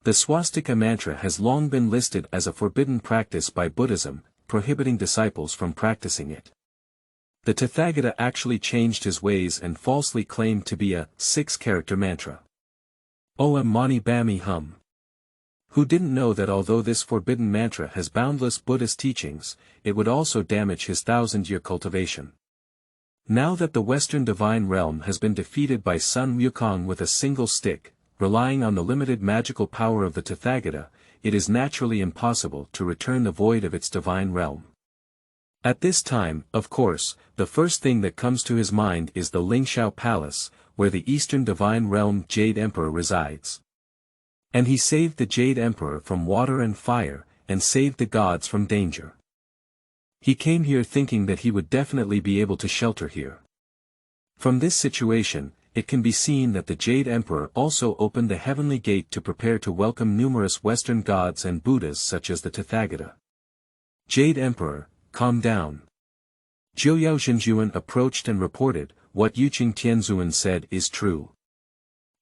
The swastika mantra has long been listed as a forbidden practice by Buddhism, prohibiting disciples from practicing it. The Tathagata actually changed his ways and falsely claimed to be a 6-character mantra. Om Mani Padme Hum. Who didn't know that although this forbidden mantra has boundless Buddhist teachings, it would also damage his 1,000-year cultivation. Now that the Western Divine Realm has been defeated by Sun Wukong with a single stick, relying on the limited magical power of the Tathagata, it is naturally impossible to return the void of its divine realm. At this time, of course, the first thing that comes to his mind is the Lingshao Palace, where the Eastern Divine Realm Jade Emperor resides. And he saved the Jade Emperor from water and fire, and saved the gods from danger. He came here thinking that he would definitely be able to shelter here. From this situation, it can be seen that the Jade Emperor also opened the heavenly gate to prepare to welcome numerous Western gods and Buddhas such as the Tathagata. Jade Emperor, calm down. Jiuyao Zhenjuan approached and reported, what Yuqing Tianzuan said is true.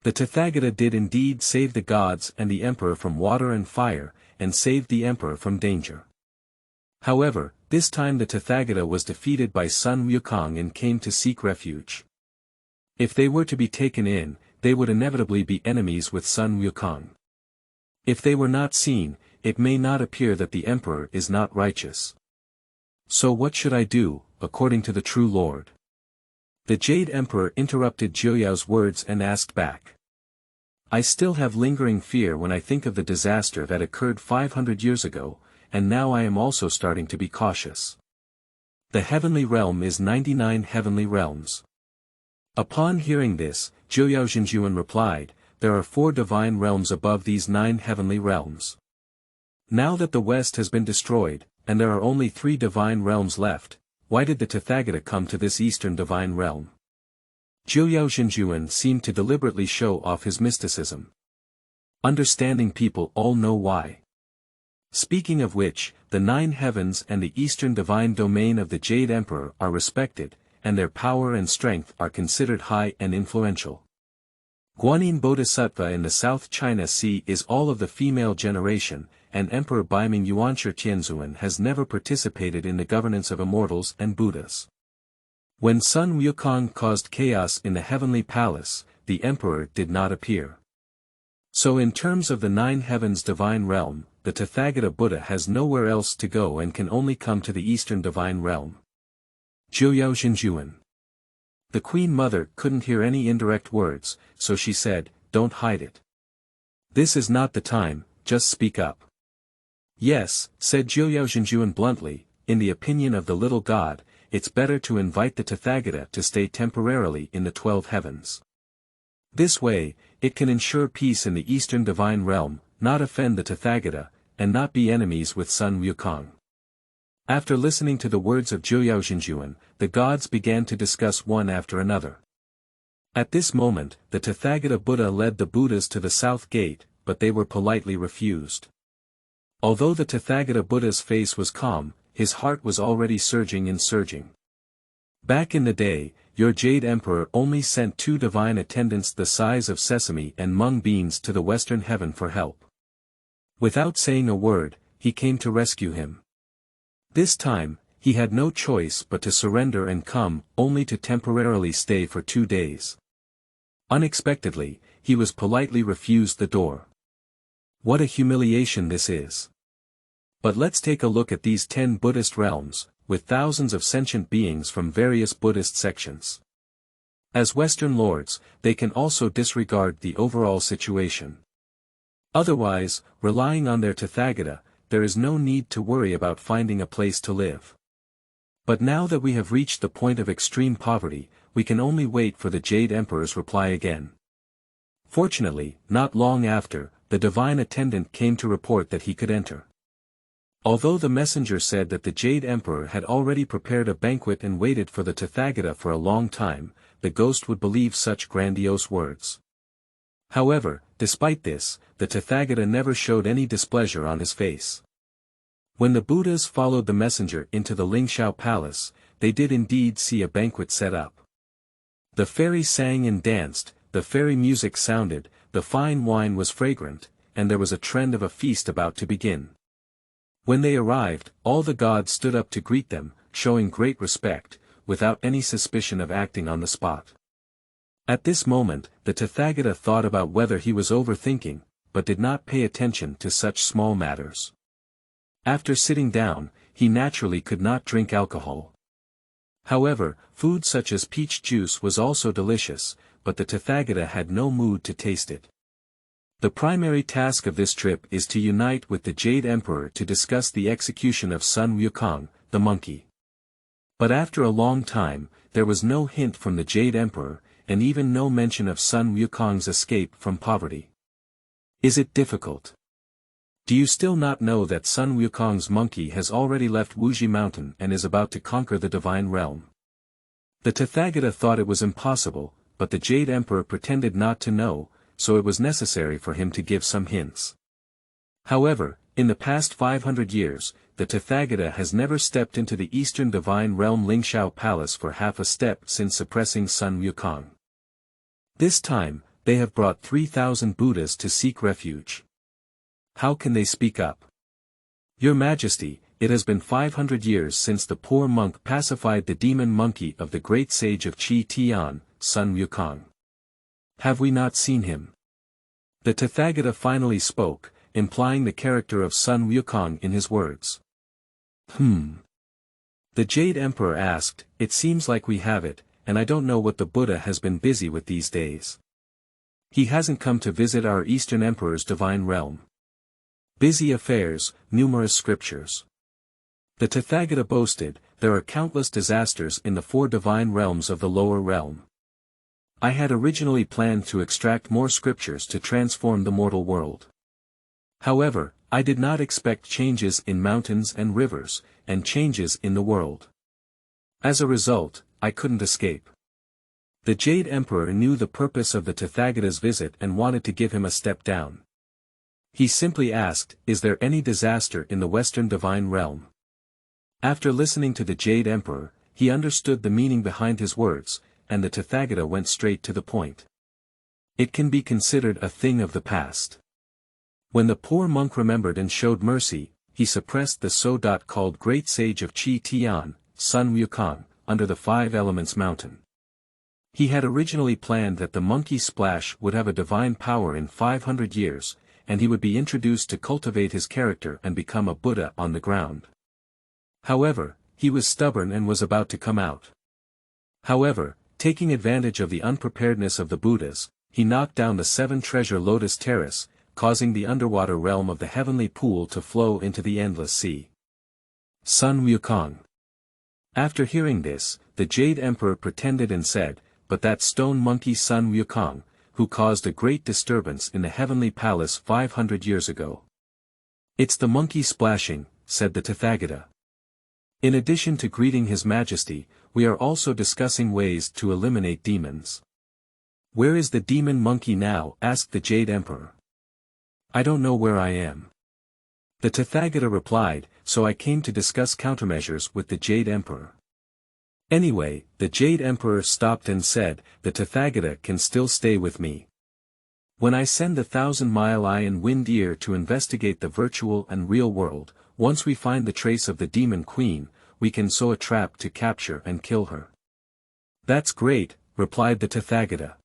The Tathagata did indeed save the gods and the emperor from water and fire, and saved the emperor from danger. However, this time the Tathagata was defeated by Sun Wukong and came to seek refuge. If they were to be taken in, they would inevitably be enemies with Sun Wukong. If they were not seen, it may not appear that the emperor is not righteous. So what should I do, according to the true Lord? The Jade Emperor interrupted Jiuyao's words and asked back. I still have lingering fear when I think of the disaster that occurred 500 years ago, and now I am also starting to be cautious. The heavenly realm is 99 heavenly realms. Upon hearing this, Jiuyao Xinjuan replied, there are 4 divine realms above these 9 heavenly realms. Now that the West has been destroyed, and there are only 3 divine realms left, why did the Tathagata come to this eastern divine realm? Jiuyao Xinjuan seemed to deliberately show off his mysticism. Understanding people all know why. Speaking of which, the 9 heavens and the eastern divine domain of the Jade Emperor are respected, and their power and strength are considered high and influential. Guanyin Bodhisattva in the South China Sea is all of the female generation, and Emperor Baiming Yuanshi Tianzuan has never participated in the governance of immortals and Buddhas. When Sun Wukong caused chaos in the heavenly palace, the emperor did not appear. So in terms of the 9 heavens divine realm, the Tathagata Buddha has nowhere else to go and can only come to the eastern divine realm. Jiuyao Xinjuan. The Queen Mother couldn't hear any indirect words, so she said, don't hide it. This is not the time, just speak up. Yes, said Jiuyao Xinjuan bluntly, in the opinion of the little god, it's better to invite the Tathagata to stay temporarily in the 12 heavens. This way, it can ensure peace in the eastern divine realm, not offend the Tathagata, and not be enemies with Sun Wukong. After listening to the words of Jiuyao Xinjuan, the gods began to discuss one after another. At this moment, the Tathagata Buddha led the Buddhas to the south gate, but they were politely refused. Although the Tathagata Buddha's face was calm, his heart was already surging and surging. Back in the day, your Jade Emperor only sent 2 divine attendants the size of sesame and mung beans to the western heaven for help. Without saying a word, he came to rescue him. This time, he had no choice but to surrender and come, only to temporarily stay for 2 days. Unexpectedly, he was politely refused the door. What a humiliation this is. But let's take a look at these 10 Buddhist realms, with thousands of sentient beings from various Buddhist sections. As Western lords, they can also disregard the overall situation. Otherwise, relying on their Tathagata, there is no need to worry about finding a place to live. But now that we have reached the point of extreme poverty, we can only wait for the Jade Emperor's reply again. Fortunately, not long after, the divine attendant came to report that he could enter. Although the messenger said that the Jade Emperor had already prepared a banquet and waited for the Tathagata for a long time, the ghost would believe such grandiose words. However, despite this, the Tathagata never showed any displeasure on his face. When the Buddhas followed the messenger into the Lingxiao palace, they did indeed see a banquet set up. The fairies sang and danced, the fairy music sounded, the fine wine was fragrant, and there was a trend of a feast about to begin. When they arrived, all the gods stood up to greet them, showing great respect, without any suspicion of acting on the spot. At this moment, the Tathagata thought about whether he was overthinking, but did not pay attention to such small matters. After sitting down, he naturally could not drink alcohol. However, food such as peach juice was also delicious, but the Tathagata had no mood to taste it. The primary task of this trip is to unite with the Jade Emperor to discuss the execution of Sun Wukong, the monkey. But after a long time, there was no hint from the Jade Emperor, and even no mention of Sun Wukong's escape from poverty. Is it difficult? Do you still not know that Sun Wukong's monkey has already left Wuzhi Mountain and is about to conquer the divine realm? The Tathagata thought it was impossible, but the Jade Emperor pretended not to know, so it was necessary for him to give some hints. However, in the past 500 years, the Tathagata has never stepped into the eastern divine realm Lingxiao Palace for half a step since suppressing Sun Wukong. This time, they have brought 3,000 Buddhas to seek refuge. How can they speak up? Your Majesty, it has been 500 years since the poor monk pacified the demon monkey of the great sage of Tian, son Wukong. Have we not seen him? The Tathagata finally spoke, implying the character of son Wukong in his words. The Jade Emperor asked, it seems like we have it, and I don't know what the Buddha has been busy with these days. He hasn't come to visit our Eastern Emperor's divine realm. Busy affairs, numerous scriptures. The Tathagata boasted, there are countless disasters in the 4 divine realms of the lower realm. I had originally planned to extract more scriptures to transform the mortal world. However, I did not expect changes in mountains and rivers, and changes in the world. As a result, I couldn't escape. The Jade Emperor knew the purpose of the Tathagata's visit and wanted to give him a step down. He simply asked, is there any disaster in the Western divine realm? After listening to the Jade Emperor, he understood the meaning behind his words, and the Tathagata went straight to the point. It can be considered a thing of the past. When the poor monk remembered and showed mercy, he suppressed the so-called great sage of Tian, son Wukong, under the 5 Elements mountain. He had originally planned that the monkey Splash would have a divine power in 500 years, and he would be introduced to cultivate his character and become a Buddha on the ground. However, he was stubborn and was about to come out. However, taking advantage of the unpreparedness of the Buddhas, he knocked down the 7-treasure lotus terrace, causing the underwater realm of the heavenly pool to flow into the endless sea. Son Wukong. After hearing this, the Jade Emperor pretended and said, but that stone monkey son Wukong, who caused a great disturbance in the heavenly palace 500 years ago. It's the monkey splashing, said the Tathagata. In addition to greeting His Majesty, we are also discussing ways to eliminate demons. Where is the demon monkey now? Asked the Jade Emperor. I don't know where I am. The Tathagata replied, so I came to discuss countermeasures with the Jade Emperor. Anyway, the Jade Emperor stopped and said, the Tathagata can still stay with me. When I send the 1,000-mile eye and wind ear to investigate the virtual and real world, once we find the trace of the demon queen, we can sow a trap to capture and kill her. That's great, replied the Tathagata.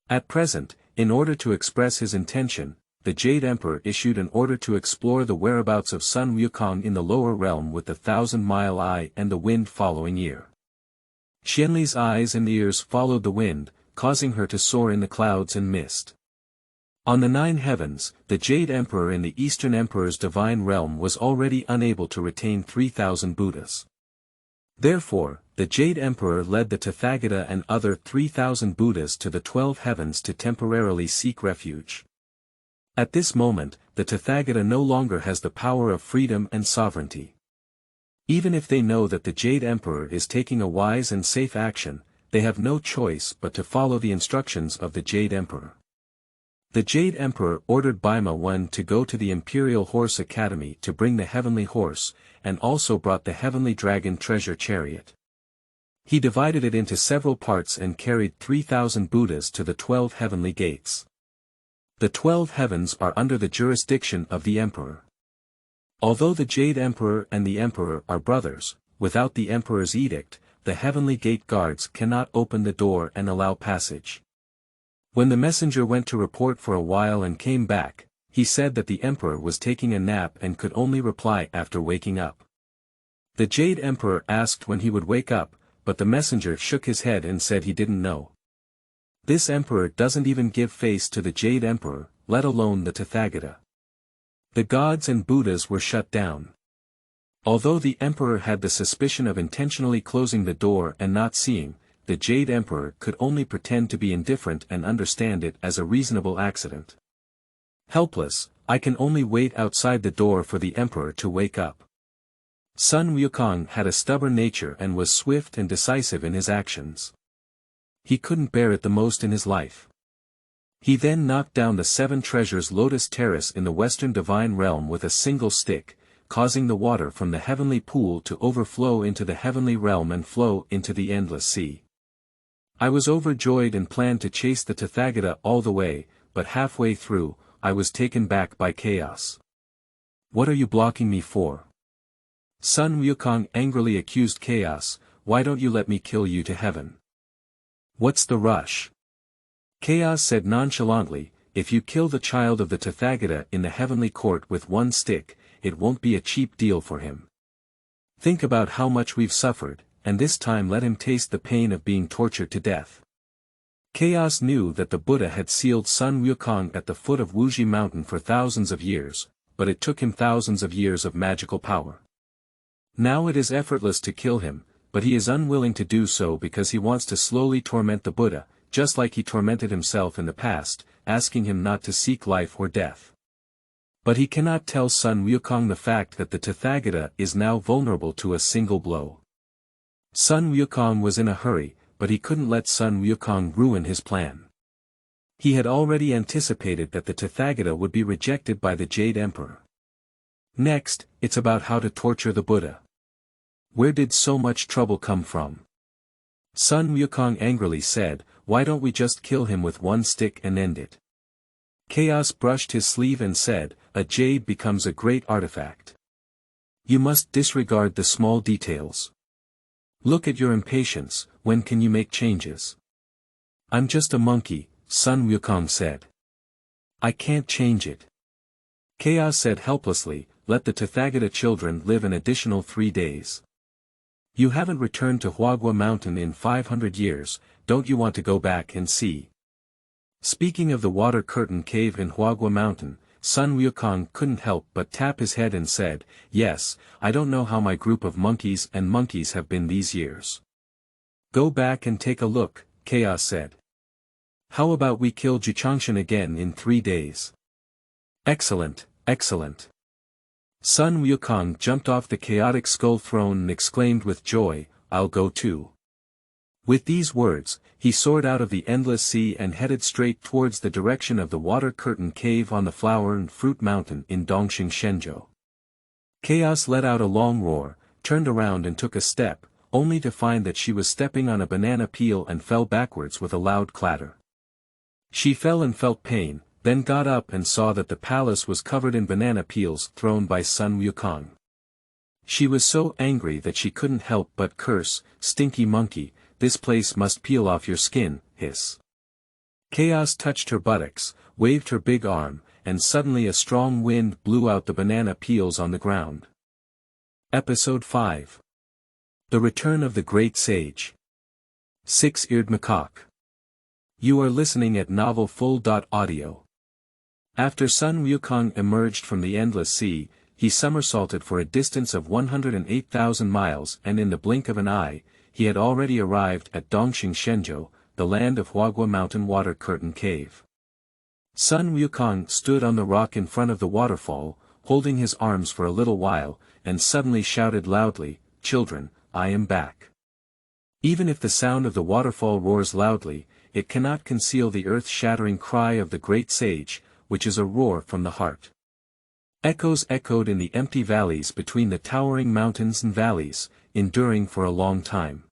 At present, in order to express his intention, the Jade Emperor issued an order to explore the whereabouts of son Wukong in the lower realm with the 1,000-mile eye and the wind following ear. Qianli's eyes and ears followed the wind, causing her to soar in the clouds and mist. On the 9 heavens, the Jade Emperor in the Eastern Emperor's divine realm was already unable to retain 3,000 Buddhas. Therefore, the Jade Emperor led the Tathagata and other 3,000 Buddhas to the 12 heavens to temporarily seek refuge. At this moment, the Tathagata no longer has the power of freedom and sovereignty. Even if they know that the Jade Emperor is taking a wise and safe action, they have no choice but to follow the instructions of the Jade Emperor. The Jade Emperor ordered Baima 1 to go to the Imperial Horse Academy to bring the Heavenly Horse, and also brought the Heavenly Dragon treasure chariot. He divided it into several parts and carried 3,000 Buddhas to the 12 heavenly gates. The 12 heavens are under the jurisdiction of the Emperor. Although the Jade Emperor and the Emperor are brothers, without the Emperor's edict, the heavenly gate guards cannot open the door and allow passage. When the messenger went to report for a while and came back, he said that the Emperor was taking a nap and could only reply after waking up. The Jade Emperor asked when he would wake up, but the messenger shook his head and said he didn't know. This Emperor doesn't even give face to the Jade Emperor, let alone the Tathagata. The gods and Buddhas were shut down. Although the Emperor had the suspicion of intentionally closing the door and not seeing, the Jade Emperor could only pretend to be indifferent and understand it as a reasonable accident. Helpless, I can only wait outside the door for the Emperor to wake up. Son Wukong had a stubborn nature and was swift and decisive in his actions. He couldn't bear it the most in his life. He then knocked down the 7 treasures lotus terrace in the western divine realm with a single stick, causing the water from the heavenly pool to overflow into the heavenly realm and flow into the endless sea. I was overjoyed and planned to chase the Tathagata all the way, but halfway through, I was taken back by chaos. What are you blocking me for? Son Wukong angrily accused chaos, why don't you let me kill you to heaven? What's the rush? Chaos said nonchalantly, if you kill the child of the Tathagata in the heavenly court with one stick, it won't be a cheap deal for him. Think about how much we've suffered, and this time let him taste the pain of being tortured to death. Chaos knew that the Buddha had sealed Sun Wukong at the foot of Wuzhi Mountain for thousands of years, but it took him thousands of years of magical power. Now it is effortless to kill him, but he is unwilling to do so because he wants to slowly torment the Buddha, just like he tormented himself in the past, asking him not to seek life or death. But he cannot tell Sun Wukong the fact that the Tathagata is now vulnerable to a single blow. Sun Wukong was in a hurry, but he couldn't let Sun Wukong ruin his plan. He had already anticipated that the Tathagata would be rejected by the Jade Emperor. Next, it's about how to torture the Buddha. Where did so much trouble come from? Sun Wukong angrily said, why don't we just kill him with one stick and end it? Chaos brushed his sleeve and said, a jade becomes a great artifact. You must disregard the small details. Look at your impatience, when can you make changes? I'm just a monkey, Sun Wukong said. I can't change it. Chaos said helplessly, let the Tathagata children live an additional 3 days. You haven't returned to Wuzhi Mountain in 500 years, don't you want to go back and see? Speaking of the water curtain cave in Wuzhi Mountain, Sun Wukong couldn't help but tap his head and said, yes, I don't know how my group of monkeys have been these years. Go back and take a look, Chaos said. How about we kill Jichangshan again in 3 days? Excellent, excellent. Sun Wukong jumped off the chaotic skull throne and exclaimed with joy, I'll go too. With these words, he soared out of the endless sea and headed straight towards the direction of the water curtain cave on the flower and fruit mountain in Dongxing Shenzhou. Chaos let out a long roar, turned around and took a step, only to find that she was stepping on a banana peel and fell backwards with a loud clatter. She fell and felt pain, then got up and saw that the palace was covered in banana peels thrown by Sun Wukong. She was so angry that she couldn't help but curse, stinky monkey, this place must peel off your skin, hiss. Chaos touched her buttocks, waved her big arm, and suddenly a strong wind blew out the banana peels on the ground. Episode 5. The Return of the Great Sage. Six-Eared Macaque. You are listening at novelfull.audio. After Sun Wukong emerged from the endless sea, he somersaulted for a distance of 108,000 miles and in the blink of an eye, he had already arrived at Dongxing Shenzhou, the land of Wuzhi Mountain Water Curtain Cave. Sun Wukong stood on the rock in front of the waterfall, holding his arms for a little while, and suddenly shouted loudly, children, I am back. Even if the sound of the waterfall roars loudly, it cannot conceal the earth-shattering cry of the great sage, which is a roar from the heart. Echoes echoed in the empty valleys between the towering mountains and valleys, enduring for a long time.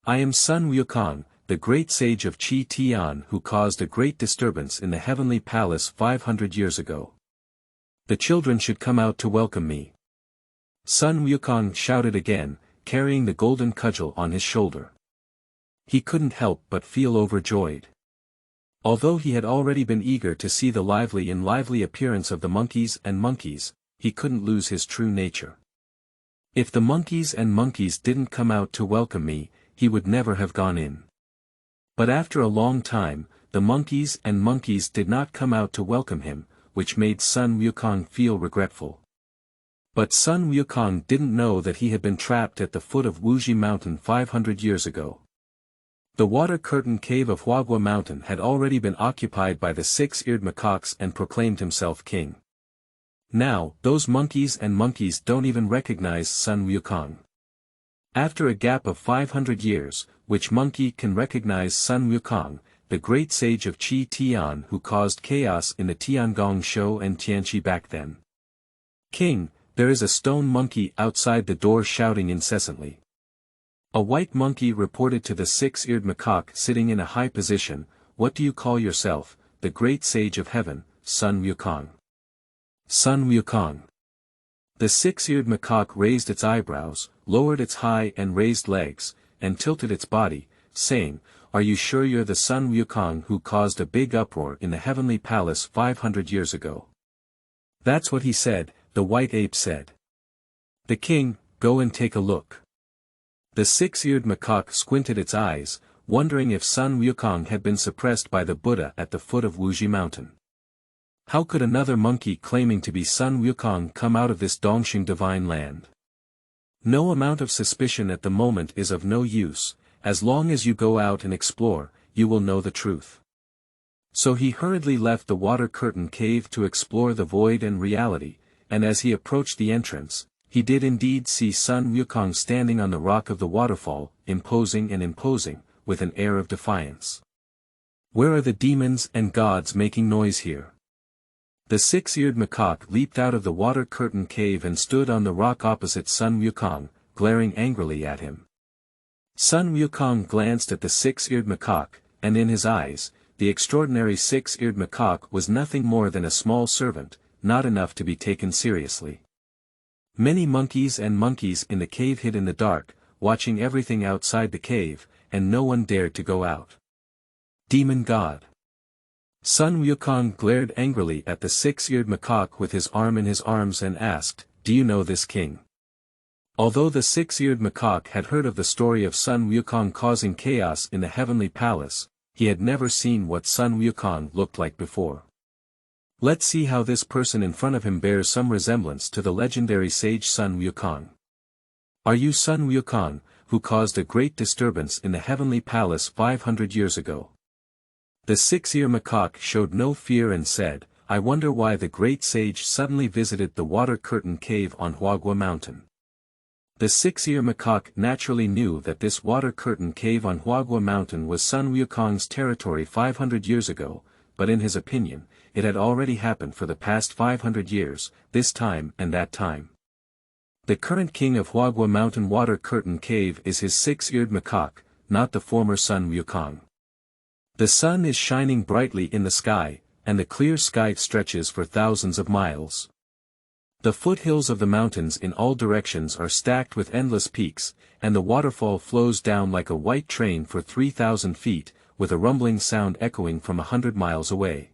I am Sun Wukong, the great sage of Tian who caused a great disturbance in the heavenly palace 500 years ago. The children should come out to welcome me. Sun Wukong shouted again, carrying the golden cudgel on his shoulder. He couldn't help but feel overjoyed. Although he had already been eager to see the lively appearance of the monkeys, he couldn't lose his true nature. If the monkeys didn't come out to welcome me, he would never have gone in. But after a long time, the monkeys did not come out to welcome him, which made Sun Wukong feel regretful. But Sun Wukong didn't know that he had been trapped at the foot of Wuzhi Mountain 500 years ago. The water curtain cave of Wuzhi Mountain had already been occupied by the six-eared macaques and proclaimed himself king. Now, those monkeys don't even recognize Sun Wukong. After a gap of 500 years, which monkey can recognize Sun Wukong, the great sage of Tian who caused chaos in the Tiangong Show and Tianqi back then? King, there is a stone monkey outside the door shouting incessantly. A white monkey reported to the six-eared macaque sitting in a high position, what do you call yourself, the great sage of heaven, Sun Wukong? Sun Wukong. The six-eared macaque raised its eyebrows, lowered its high and raised legs, and tilted its body, saying, "Are you sure you're the son Wukong who caused a big uproar in the heavenly palace 500 years ago?" "That's what he said," the white ape said. "The king, go and take a look." The six-eared macaque squinted its eyes, wondering if Sun Wukong had been suppressed by the Buddha at the foot of Wuzhi Mountain. How could another monkey claiming to be Sun Wukong come out of this Dongxing divine land? No amount of suspicion at the moment is of no use. As long as you go out and explore, you will know the truth. So he hurriedly left the water curtain cave to explore the void and reality, and as he approached the entrance, he did indeed see Sun Wukong standing on the rock of the waterfall, imposing, with an air of defiance. "Where are the demons and gods making noise here?" The six-eared macaque leaped out of the water curtain cave and stood on the rock opposite Sun Wukong, glaring angrily at him. Sun Wukong glanced at the six-eared macaque, and in his eyes, the extraordinary six-eared macaque was nothing more than a small servant, not enough to be taken seriously. Many monkeys in the cave hid in the dark, watching everything outside the cave, and no one dared to go out. Demon God. Sun Wukong glared angrily at the six-eared macaque with his arm in his arms and asked, "Do you know this king?" Although the six-eared macaque had heard of the story of Sun Wukong causing chaos in the heavenly palace, he had never seen what Sun Wukong looked like before. Let's see how this person in front of him bears some resemblance to the legendary sage Sun Wukong. "Are you Sun Wukong, who caused a great disturbance in the heavenly palace 500 years ago?" The six-eared macaque showed no fear and said, "I wonder why the great sage suddenly visited the water curtain cave on Wuzhi Mountain." The six-eared macaque naturally knew that this water curtain cave on Wuzhi Mountain was Sun Wukong's territory 500 years ago, but in his opinion, it had already happened for the past 500 years, this time and that time. The current king of Wuzhi Mountain water curtain cave is his six-eared macaque, not the former Sun Wukong. The sun is shining brightly in the sky, and the clear sky stretches for thousands of miles. The foothills of the mountains in all directions are stacked with endless peaks, and the waterfall flows down like a white train for 3,000 feet, with a rumbling sound echoing from 100 miles away.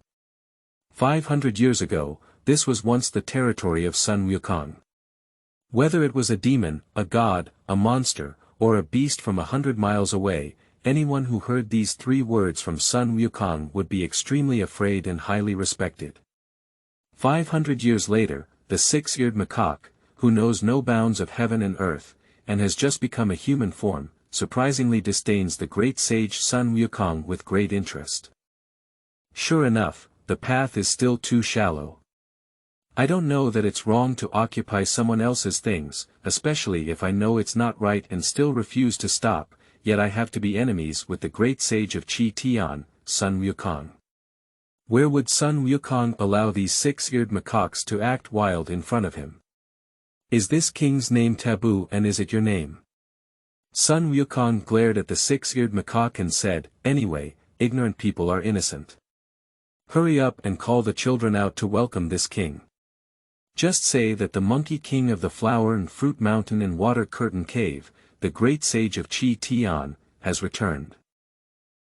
500 years ago, this was once the territory of Sun Wukong. Whether it was a demon, a god, a monster, or a beast from 100 miles away, anyone who heard these three words from Sun Wukong would be extremely afraid and highly respected. 500 years later, the six-eared macaque, who knows no bounds of heaven and earth, and has just become a human form, surprisingly disdains the great sage Sun Wukong with great interest. Sure enough, the path is still too shallow. I don't know that it's wrong to occupy someone else's things, especially if I know it's not right and still refuse to stop, yet I have to be enemies with the great sage of Tian, Sun Wukong. Where would Sun Wukong allow these six-eared macaques to act wild in front of him? Is this king's name taboo, and is it your name? Sun Wukong glared at the six-eared macaque and said, "Anyway, ignorant people are innocent. Hurry up and call the children out to welcome this king. Just say that the monkey king of the flower and fruit mountain and water curtain cave, the great sage of Tian, has returned."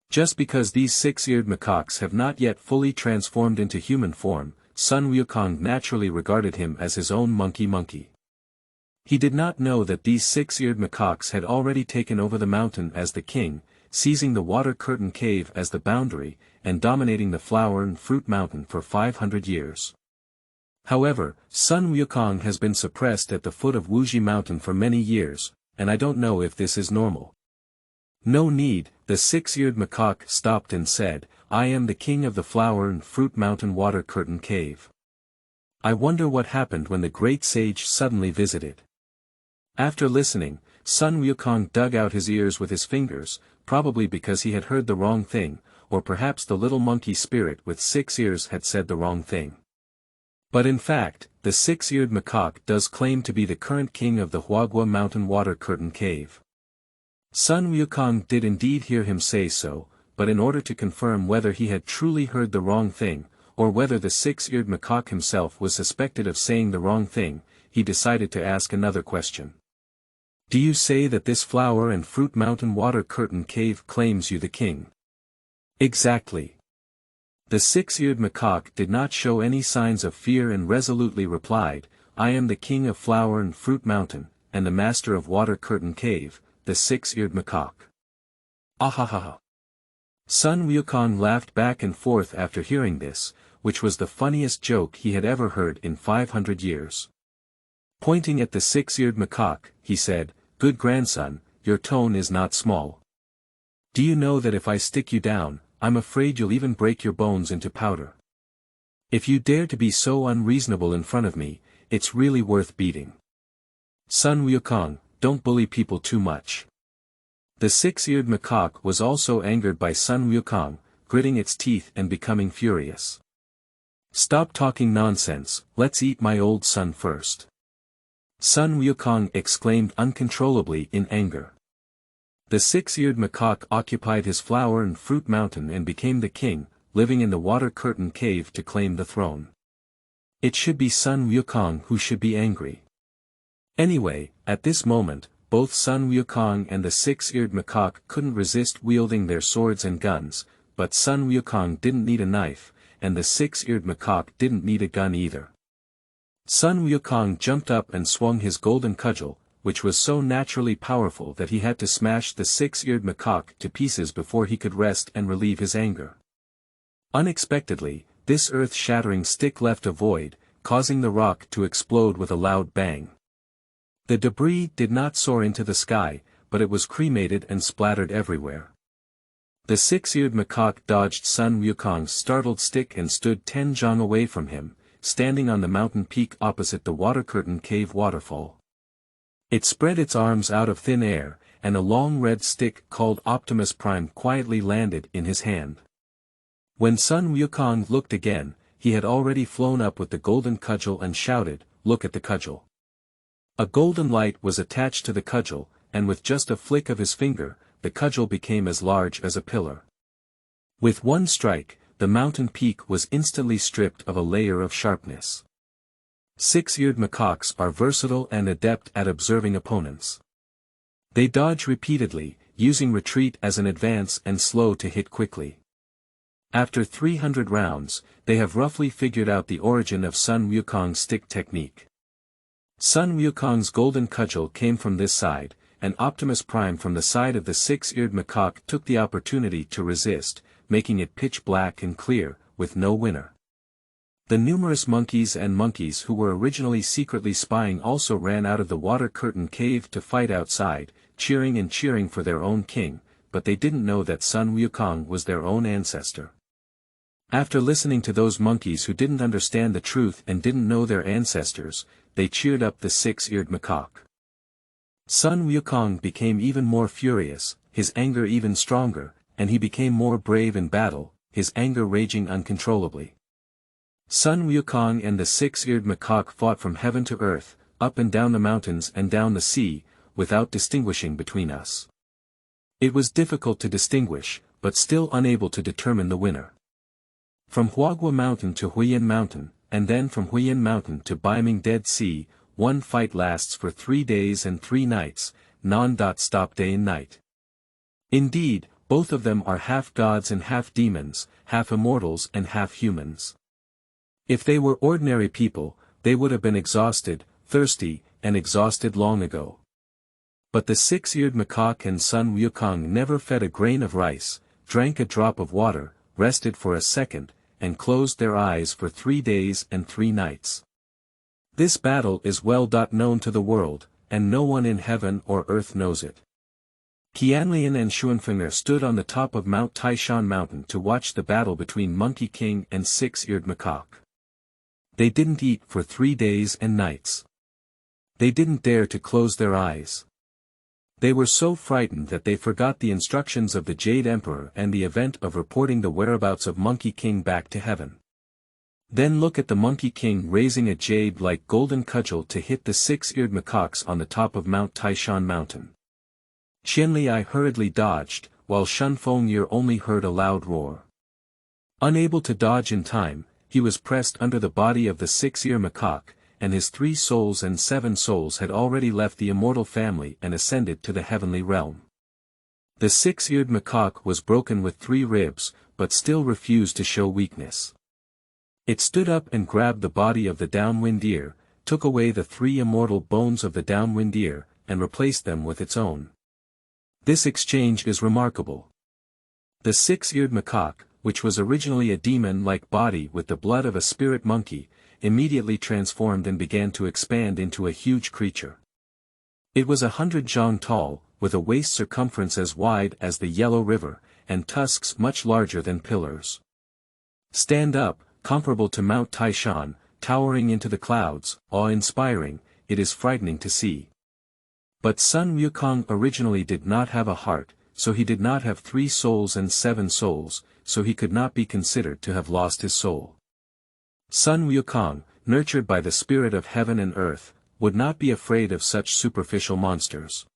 Just because these six-eared macaques have not yet fully transformed into human form, Sun Wukong naturally regarded him as his own monkey. He did not know that these six-eared macaques had already taken over the mountain as the king, seizing the water curtain cave as the boundary, and dominating the flower and fruit mountain for 500 years. However, Sun Wukong has been suppressed at the foot of Wuzhi Mountain for many years, and I don't know if this is normal. "No need," the six-eared macaque stopped and said, "I am the king of the flower and fruit mountain water curtain cave. I wonder what happened when the great sage suddenly visited." After listening, Sun Wukong dug out his ears with his fingers, probably because he had heard the wrong thing, or perhaps the little monkey spirit with 6 ears had said the wrong thing. But in fact, the six-eared macaque does claim to be the current king of the Wuzhi Mountain water curtain cave. Sun Wukong did indeed hear him say so, but in order to confirm whether he had truly heard the wrong thing, or whether the six-eared macaque himself was suspected of saying the wrong thing, he decided to ask another question. Do you say that this flower and fruit mountain water curtain cave claims you the king? Exactly. The six-eared macaque did not show any signs of fear and resolutely replied, I am the king of flower and fruit mountain, and the master of water curtain cave, the six-eared macaque. Ahahaha. Sun Wukong laughed back and forth after hearing this, which was the funniest joke he had ever heard in 500 years. Pointing at the six-eared macaque, he said, Good grandson, your tone is not small. Do you know that if I stick you down, I'm afraid you'll even break your bones into powder. If you dare to be so unreasonable in front of me, it's really worth beating. Sun Wukong, don't bully people too much. The six-eared macaque was also angered by Sun Wukong, gritting its teeth and becoming furious. Stop talking nonsense, let's eat my old son first. Sun Wukong exclaimed uncontrollably in anger. The six-eared macaque occupied his flower and fruit mountain and became the king, living in the water curtain cave to claim the throne. It should be Sun Wukong who should be angry. Anyway, at this moment, both Sun Wukong and the six-eared macaque couldn't resist wielding their swords and guns, but Sun Wukong didn't need a knife, and the six-eared macaque didn't need a gun either. Sun Wukong jumped up and swung his golden cudgel, which was so naturally powerful that he had to smash the six-eared macaque to pieces before he could rest and relieve his anger. Unexpectedly, this earth-shattering stick left a void, causing the rock to explode with a loud bang. The debris did not soar into the sky, but it was cremated and splattered everywhere. The six-eared macaque dodged Sun Wukong's startled stick and stood 10 zhang away from him, standing on the mountain peak opposite the water curtain cave waterfall. It spread its arms out of thin air, and a long red stick called Optimus Prime quietly landed in his hand. When Sun Wukong looked again, he had already flown up with the golden cudgel and shouted, Look at the cudgel. A golden light was attached to the cudgel, and with just a flick of his finger, the cudgel became as large as a pillar. With one strike, the mountain peak was instantly stripped of a layer of sharpness. Six-eared macaques are versatile and adept at observing opponents. They dodge repeatedly, using retreat as an advance and slow to hit quickly. After 300 rounds, they have roughly figured out the origin of Sun Wukong's stick technique. Sun Wukong's golden cudgel came from this side, and Optimus Prime from the side of the six-eared macaque took the opportunity to resist, making it pitch black and clear, with no winner. The numerous monkeys who were originally secretly spying also ran out of the water curtain cave to fight outside, cheering for their own king, but they didn't know that Sun Wukong was their own ancestor. After listening to those monkeys who didn't understand the truth and didn't know their ancestors, they cheered up the six-eared macaque. Sun Wukong became even more furious, his anger even stronger, and he became more brave in battle, his anger raging uncontrollably. Sun Wukong and the six-eared macaque fought from heaven to earth, up and down the mountains and down the sea, without distinguishing between us. It was difficult to distinguish, but still unable to determine the winner. From Wuzhi Mountain to Jiuyao Mountain, and then from Jiuyao Mountain to Baiming Dead Sea, one fight lasts for 3 days and 3 nights, non-stop day and night. Indeed, both of them are half gods and half demons, half immortals and half humans. If they were ordinary people, they would have been exhausted, thirsty, and exhausted long ago. But the six-eared macaque and Sun Wukong never fed a grain of rice, drank a drop of water, rested for a second, and closed their eyes for 3 days and 3 nights. This battle is well known to the world, and no one in heaven or earth knows it. Qianlian and Xuanfeng'er stood on the top of Mount Taishan Mountain to watch the battle between Monkey King and six-eared macaque. They didn't eat for 3 days and nights. They didn't dare to close their eyes. They were so frightened that they forgot the instructions of the Jade Emperor and the event of reporting the whereabouts of Monkey King back to heaven. Then look at the Monkey King raising a jade-like golden cudgel to hit the six-eared macaques on the top of Mount Taishan Mountain. Qianli hurriedly dodged, while Shunfeng'er only heard a loud roar. Unable to dodge in time, he was pressed under the body of the six-eared macaque, and his 3 souls and 7 souls had already left the immortal family and ascended to the heavenly realm. The 6-eared macaque was broken with 3 ribs, but still refused to show weakness. It stood up and grabbed the body of the downwind ear, took away the 3 immortal bones of the downwind ear, and replaced them with its own. This exchange is remarkable. The 6-eared macaque, which was originally a demon-like body with the blood of a spirit monkey, immediately transformed and began to expand into a huge creature. It was 100 zhang tall, with a waist circumference as wide as the Yellow River, and tusks much larger than pillars. Stand up, comparable to Mount Taishan, towering into the clouds, awe-inspiring, it is frightening to see. But Sun Wukong originally did not have a heart, so he did not have 3 souls and 7 souls, so he could not be considered to have lost his soul. Sun Wukong, nurtured by the spirit of heaven and earth, would not be afraid of such superficial monsters.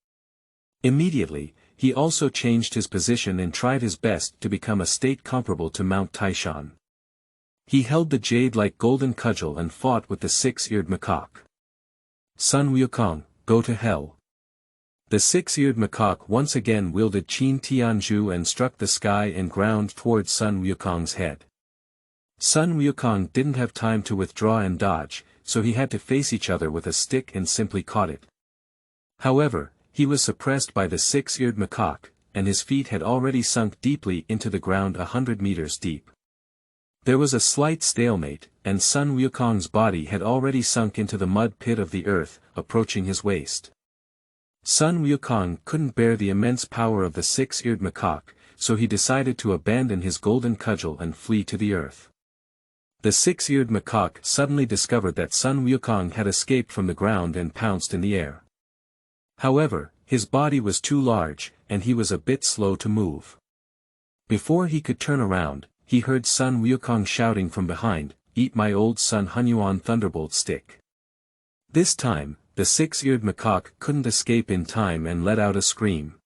Immediately, he also changed his position and tried his best to become a state comparable to Mount Taishan. He held the jade-like golden cudgel and fought with the 6-eared macaque. Sun Wukong, go to hell. The 6-eared macaque once again wielded Qin Tianzhu and struck the sky and ground towards Sun Wukong's head. Sun Wukong didn't have time to withdraw and dodge, so he had to face each other with a stick and simply caught it. However, he was suppressed by the 6-eared macaque, and his feet had already sunk deeply into the ground 100 meters deep. There was a slight stalemate, and Sun Wukong's body had already sunk into the mud pit of the earth, approaching his waist. Sun Wukong couldn't bear the immense power of the 6-eared macaque, so he decided to abandon his golden cudgel and flee to the earth. The 6-eared macaque suddenly discovered that Sun Wukong had escaped from the ground and pounced in the air. However, his body was too large, and he was a bit slow to move. Before he could turn around, he heard Sun Wukong shouting from behind, "Eat my old Sun Hunyuan Thunderbolt stick." This time, the 6-eared macaque couldn't escape in time and let out a scream.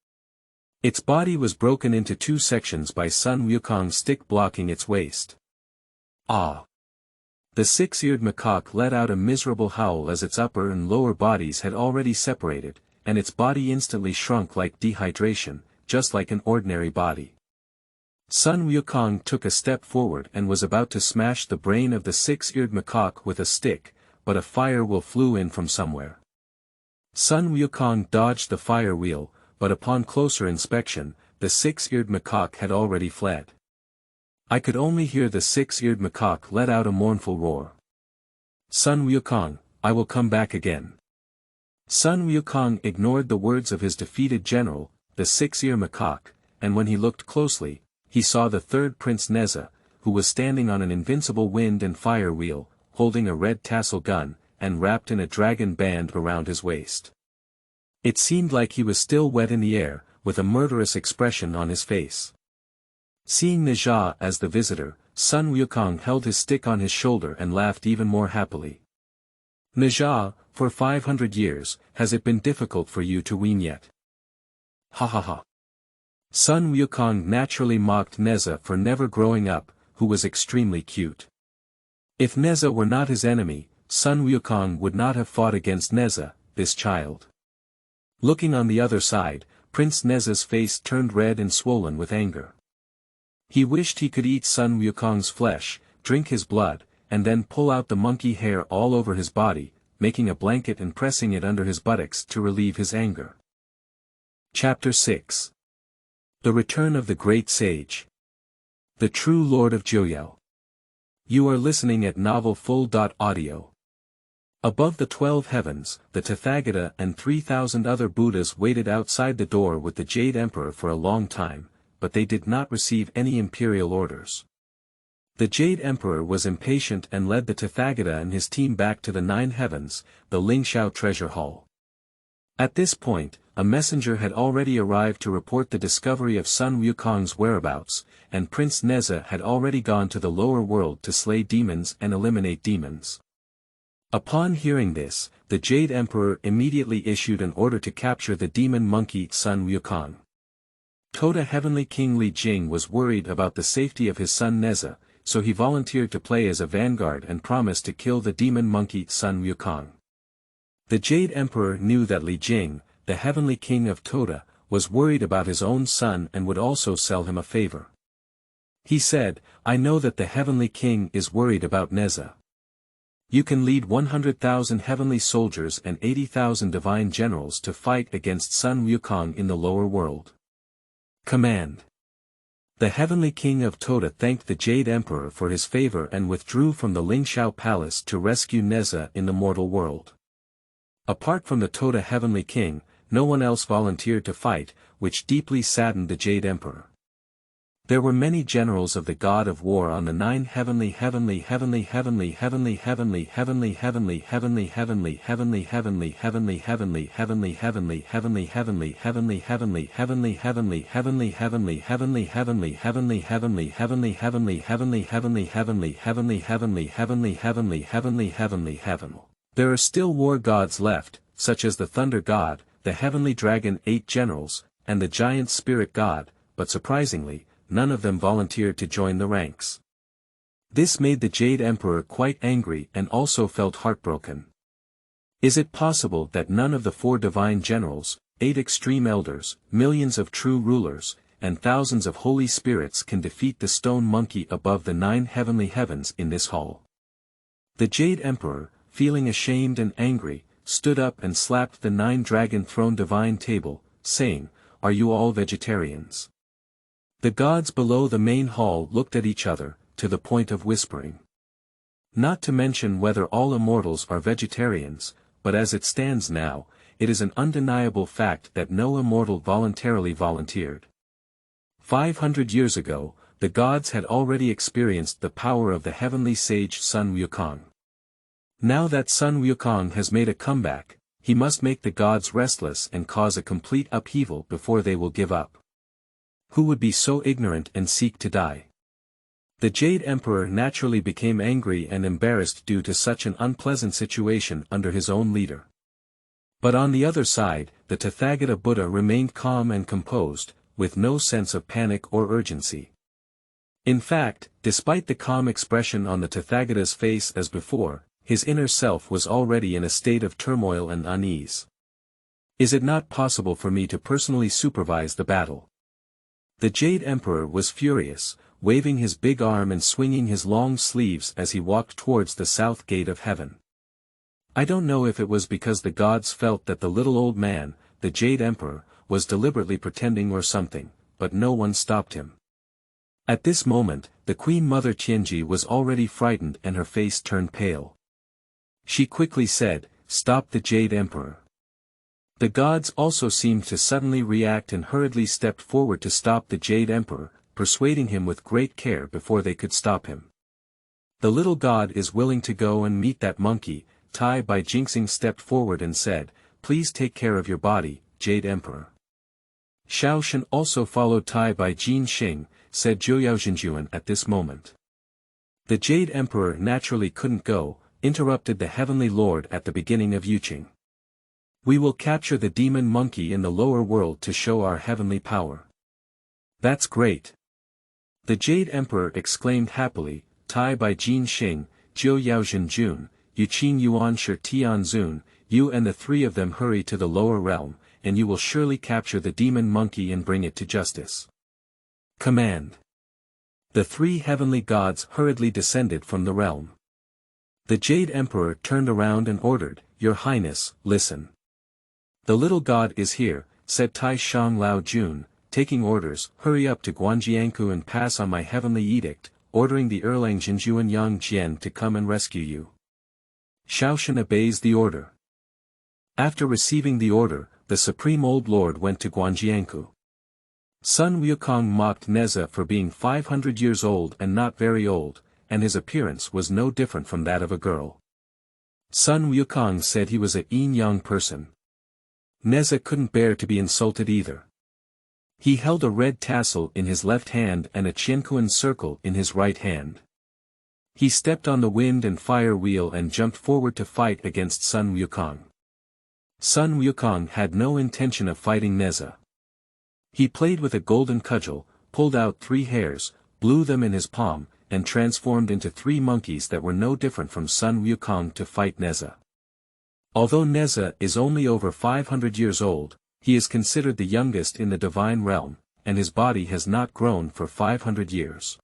Its body was broken into 2 sections by Sun Wukong's stick blocking its waist. Ah! The 6-eared macaque let out a miserable howl as its upper and lower bodies had already separated, and its body instantly shrunk like dehydration, just like an ordinary body. Sun Wukong took a step forward and was about to smash the brain of the 6-eared macaque with a stick, but a fire wheel flew in from somewhere. Sun Wukong dodged the fire wheel, but upon closer inspection, the 6-eared macaque had already fled. I could only hear the 6-eared macaque let out a mournful roar. Sun Wukong, I will come back again. Sun Wukong ignored the words of his defeated general, the 6-eared macaque, and when he looked closely, he saw the 3rd Prince Neza, who was standing on an invincible wind and fire wheel, holding a red tassel gun, and wrapped in a dragon band around his waist. It seemed like he was still wet in the air, with a murderous expression on his face. Seeing Neza as the visitor, Sun Wukong held his stick on his shoulder and laughed even more happily. Neza, for 500 years, has it been difficult for you to wean yet? Ha ha ha. Sun Wukong naturally mocked Neza for never growing up, who was extremely cute. If Neza were not his enemy, Sun Wukong would not have fought against Neza, this child. Looking on the other side, Prince Neza's face turned red and swollen with anger. He wished he could eat Sun Wukong's flesh, drink his blood, and then pull out the monkey hair all over his body, making a blanket and pressing it under his buttocks to relieve his anger. Chapter 6. The Return of the Great Sage. The True Lord of Jiuyao. You are listening at novelfull.audio. Above the 12 heavens, the Tathagata and 3,000 other Buddhas waited outside the door with the Jade Emperor for a long time, but they did not receive any imperial orders. The Jade Emperor was impatient and led the Tathagata and his team back to the 9 heavens, the Lingxiao treasure hall. At this point, a messenger had already arrived to report the discovery of Sun Wukong's whereabouts, and Prince Neza had already gone to the lower world to slay demons and eliminate demons. Upon hearing this, the Jade Emperor immediately issued an order to capture the demon monkey Sun Wukong. Toda Heavenly King Li Jing was worried about the safety of his son Neza, so he volunteered to play as a vanguard and promised to kill the demon monkey Sun Wukong. The Jade Emperor knew that Li Jing, the heavenly king of Toda, was worried about his own son and would also sell him a favor. He said, "I know that the heavenly king is worried about Neza. You can lead 100,000 heavenly soldiers and 80,000 divine generals to fight against Sun Wukong in the lower world. Command." The heavenly king of Toda thanked the Jade Emperor for his favor and withdrew from the Lingxiao palace to rescue Neza in the mortal world. Apart from the Toda heavenly king, no one else volunteered to fight, which deeply saddened the Jade Emperor. There were many generals of the god of war on the 9 heavenly There are still war gods left, such as the Thunder God, the Heavenly Dragon 8 generals, and the Giant Spirit God, but surprisingly, none of them volunteered to join the ranks. This made the Jade Emperor quite angry and also felt heartbroken. Is it possible that none of the 4 divine generals, 8 extreme elders, millions of true rulers, and thousands of holy spirits can defeat the stone monkey above the 9 heavenly heavens in this hall? The Jade Emperor, feeling ashamed and angry, stood up and slapped the 9 dragon throne divine table, saying, "Are you all vegetarians?" The gods below the main hall looked at each other, to the point of whispering. Not to mention whether all immortals are vegetarians, but as it stands now, it is an undeniable fact that no immortal voluntarily volunteered. 500 years ago, the gods had already experienced the power of the heavenly sage Sun Wukong. Now that Sun Wukong has made a comeback, he must make the gods restless and cause a complete upheaval before they will give up. Who would be so ignorant and seek to die? The Jade Emperor naturally became angry and embarrassed due to such an unpleasant situation under his own leader. But on the other side, the Tathagata Buddha remained calm and composed, with no sense of panic or urgency. In fact, despite the calm expression on the Tathagata's face as before, his inner self was already in a state of turmoil and unease. Is it not possible for me to personally supervise the battle? The Jade Emperor was furious, waving his big arm and swinging his long sleeves as he walked towards the south gate of heaven. I don't know if it was because the gods felt that the little old man, the Jade Emperor, was deliberately pretending or something, but no one stopped him. At this moment, the Queen Mother Tianji was already frightened and her face turned pale. She quickly said, "Stop the Jade Emperor." The gods also seemed to suddenly react and hurriedly stepped forward to stop the Jade Emperor, persuading him with great care before they could stop him. "The little god is willing to go and meet that monkey," Tai Bai Jinxing stepped forward and said, "Please take care of your body, Jade Emperor." Xiao Shen also followed Tai Bai Jinxing, said Jiuyao Zhenjuan at this moment. The Jade Emperor naturally couldn't go, interrupted the Heavenly Lord at the beginning of Yuqing. "We will capture the demon monkey in the lower world to show our heavenly power." "That's great!" The Jade Emperor exclaimed happily. Tai Bai Jinxing, Jiuyao Zhenjun, Yuqing Yuan Shi Tian Zun, you and the 3 of them hurry to the lower realm, and you will surely capture the demon monkey and bring it to justice. Command. The 3 heavenly gods hurriedly descended from the realm. The Jade Emperor turned around and ordered, "Your Highness, listen. The little god is here," said Tai Shang Lao Jun, taking orders, "Hurry up to Guanjianku and pass on my heavenly edict, ordering the Erlang Zhenjuan Yang Jian to come and rescue you." Xiao Shen obeys the order. After receiving the order, the Supreme Old Lord went to Guanjianku. Sun Wukong mocked Neza for being 500 years old and not very old, and his appearance was no different from that of a girl. Sun Wukong said he was a yin-yang person. Neza couldn't bear to be insulted either. He held a red tassel in his left hand and a Qiankuan circle in his right hand. He stepped on the wind and fire wheel and jumped forward to fight against Sun Wukong. Sun Wukong had no intention of fighting Neza. He played with a golden cudgel, pulled out 3 hairs, blew them in his palm, and transformed into 3 monkeys that were no different from Sun Wukong to fight Neza. Although Neza is only over 500 years old, he is considered the youngest in the divine realm, and his body has not grown for 500 years.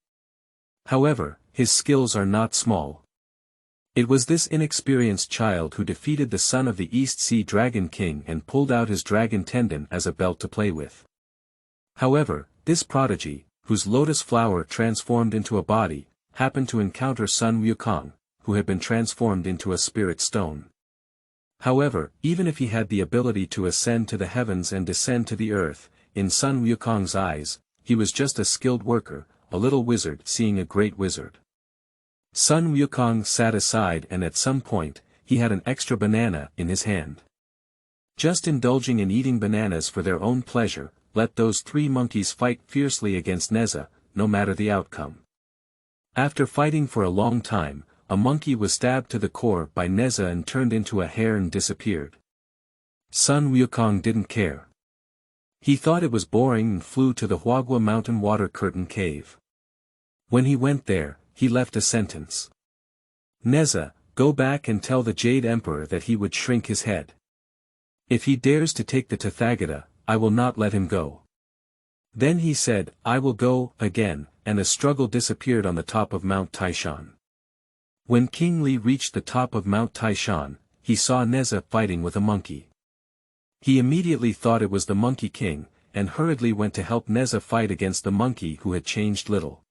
However, his skills are not small. It was this inexperienced child who defeated the son of the East Sea Dragon King and pulled out his dragon tendon as a belt to play with. However, this prodigy, whose lotus flower transformed into a body, happened to encounter Sun Wukong, who had been transformed into a spirit stone. However, even if he had the ability to ascend to the heavens and descend to the earth, in Sun Wukong's eyes, he was just a skilled worker, a little wizard seeing a great wizard. Sun Wukong sat aside and at some point, he had an extra banana in his hand. Just indulging in eating bananas for their own pleasure, let those 3 monkeys fight fiercely against Neza, no matter the outcome. After fighting for a long time, a monkey was stabbed to the core by Neza and turned into a hare and disappeared. Sun Wukong didn't care. He thought it was boring and flew to the Wuzhi Mountain water curtain cave. When he went there, he left a sentence. Neza, go back and tell the Jade Emperor that he would shrink his head. If he dares to take the Tathagata, I will not let him go. Then he said, I will go, again, and a struggle disappeared on the top of Mount Taishan. When King Li reached the top of Mount Taishan, he saw Neza fighting with a monkey. He immediately thought it was the Monkey King, and hurriedly went to help Neza fight against the monkey who had changed little.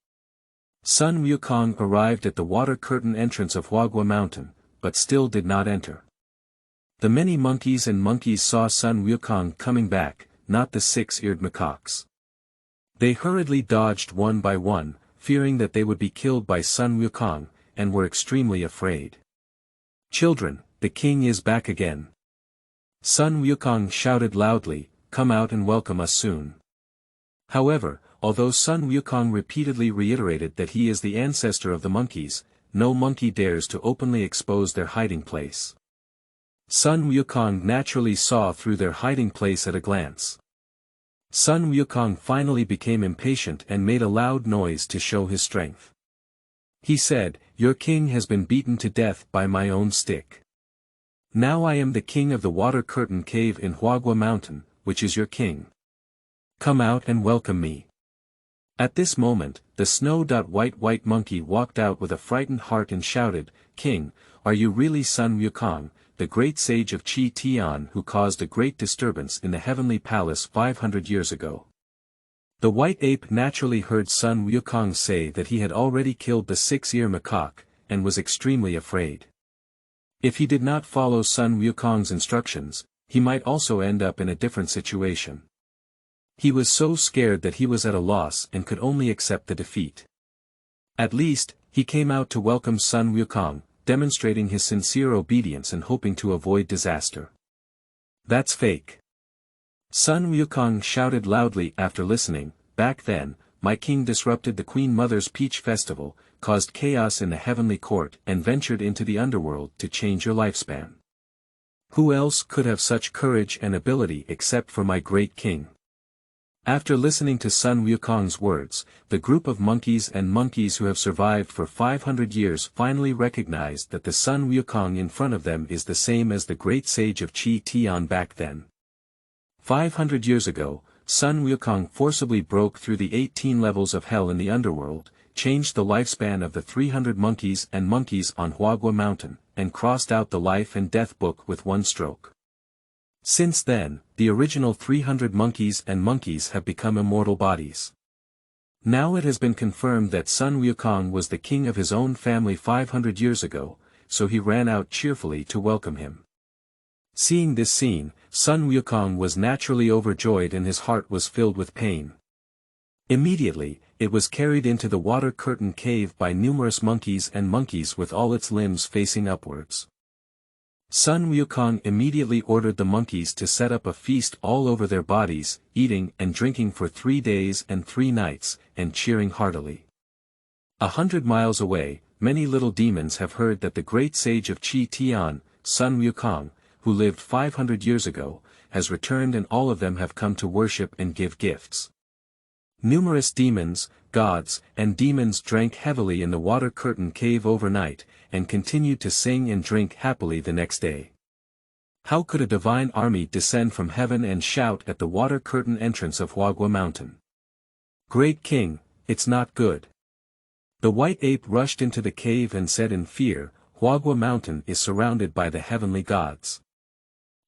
Sun Wukong arrived at the water curtain entrance of Wuzhi Mountain, but still did not enter. The many monkeys saw Sun Wukong coming back, not the 6-eared macaques. They hurriedly dodged one by one, fearing that they would be killed by Sun Wukong, and were extremely afraid. Children, the king is back again. Sun Wukong shouted loudly, come out and welcome us soon. However, although Sun Wukong repeatedly reiterated that he is the ancestor of the monkeys, no monkey dares to openly expose their hiding place. Sun Wukong naturally saw through their hiding place at a glance. Sun Wukong finally became impatient and made a loud noise to show his strength. He said, your king has been beaten to death by my own stick. Now I am the king of the water curtain cave in Wuzhi Mountain, which is your king. Come out and welcome me. At this moment, the snow-white monkey walked out with a frightened heart and shouted, King, are you really Sun Wukong, the great sage of Tian who caused a great disturbance in the heavenly palace 500 years ago? The white ape naturally heard Sun Wukong say that he had already killed the 6-eared macaque, and was extremely afraid. If he did not follow Sun Wukong's instructions, he might also end up in a different situation. He was so scared that he was at a loss and could only accept the defeat. At least, he came out to welcome Sun Wukong, demonstrating his sincere obedience and hoping to avoid disaster. That's fake. Sun Wukong shouted loudly after listening, back then, my king disrupted the Queen Mother's Peach Festival, caused chaos in the heavenly court and ventured into the underworld to change your lifespan. Who else could have such courage and ability except for my great king? After listening to Sun Wukong's words, the group of monkeys who have survived for 500 years finally recognized that the Sun Wukong in front of them is the same as the great sage of Tian back then. 500 years ago, Sun Wukong forcibly broke through the 18 levels of hell in the underworld, changed the lifespan of the 300 monkeys on Wuzhi Mountain, and crossed out the life and death book with one stroke. Since then, the original 300 monkeys have become immortal bodies. Now it has been confirmed that Sun Wukong was the king of his own family 500 years ago, so he ran out cheerfully to welcome him. Seeing this scene, Sun Wukong was naturally overjoyed and his heart was filled with pain. Immediately, it was carried into the water curtain cave by numerous monkeys with all its limbs facing upwards. Sun Wukong immediately ordered the monkeys to set up a feast all over their bodies, eating and drinking for 3 days and 3 nights, and cheering heartily. 100 miles away, many little demons have heard that the great sage of Tian, Sun Wukong, who lived 500 years ago, has returned and all of them have come to worship and give gifts. Numerous demons, gods, and demons drank heavily in the water curtain cave overnight, and continued to sing and drink happily the next day. How could a divine army descend from heaven and shout at the water curtain entrance of Wuzhi Mountain? Great King, it's not good. The white ape rushed into the cave and said in fear, Wuzhi Mountain is surrounded by the heavenly gods.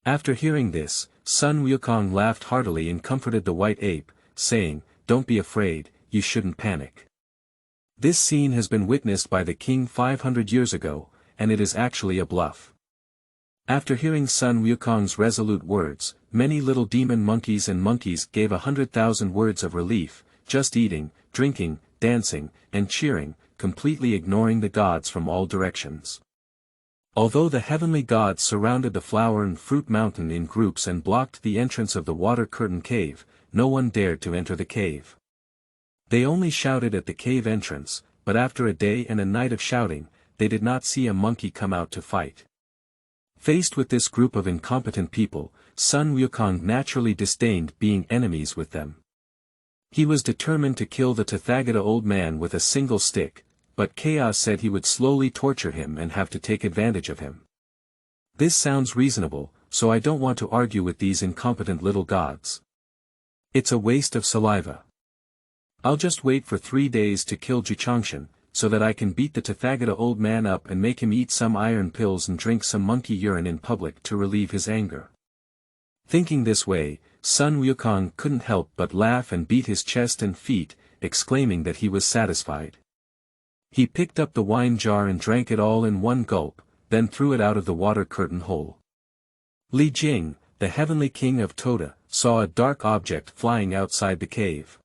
After hearing this, Sun Wukong laughed heartily and comforted the white ape, saying, Don't be afraid, you shouldn't panic. This scene has been witnessed by the king 500 years ago, and it is actually a bluff. After hearing Sun Wukong's resolute words, many little demon monkeys and monkeys gave 100,000 words of relief, just eating, drinking, dancing, and cheering, completely ignoring the gods from all directions. Although the heavenly gods surrounded the flower and fruit mountain in groups and blocked the entrance of the water curtain cave, no one dared to enter the cave. They only shouted at the cave entrance, but after a day and a night of shouting, they did not see a monkey come out to fight. Faced with this group of incompetent people, Sun Wukong naturally disdained being enemies with them. He was determined to kill the Tathagata old man with a single stick, but Chaos said he would slowly torture him and have to take advantage of him. This sounds reasonable, so I don't want to argue with these incompetent little gods. It's a waste of saliva. I'll just wait for 3 days to kill Jichangshan, so that I can beat the Tathagata old man up and make him eat some iron pills and drink some monkey urine in public to relieve his anger. Thinking this way, Sun Wukong couldn't help but laugh and beat his chest and feet, exclaiming that he was satisfied. He picked up the wine jar and drank it all in one gulp, then threw it out of the water curtain hole. Li Jing, the heavenly king of Toda, saw a dark object flying outside the cave.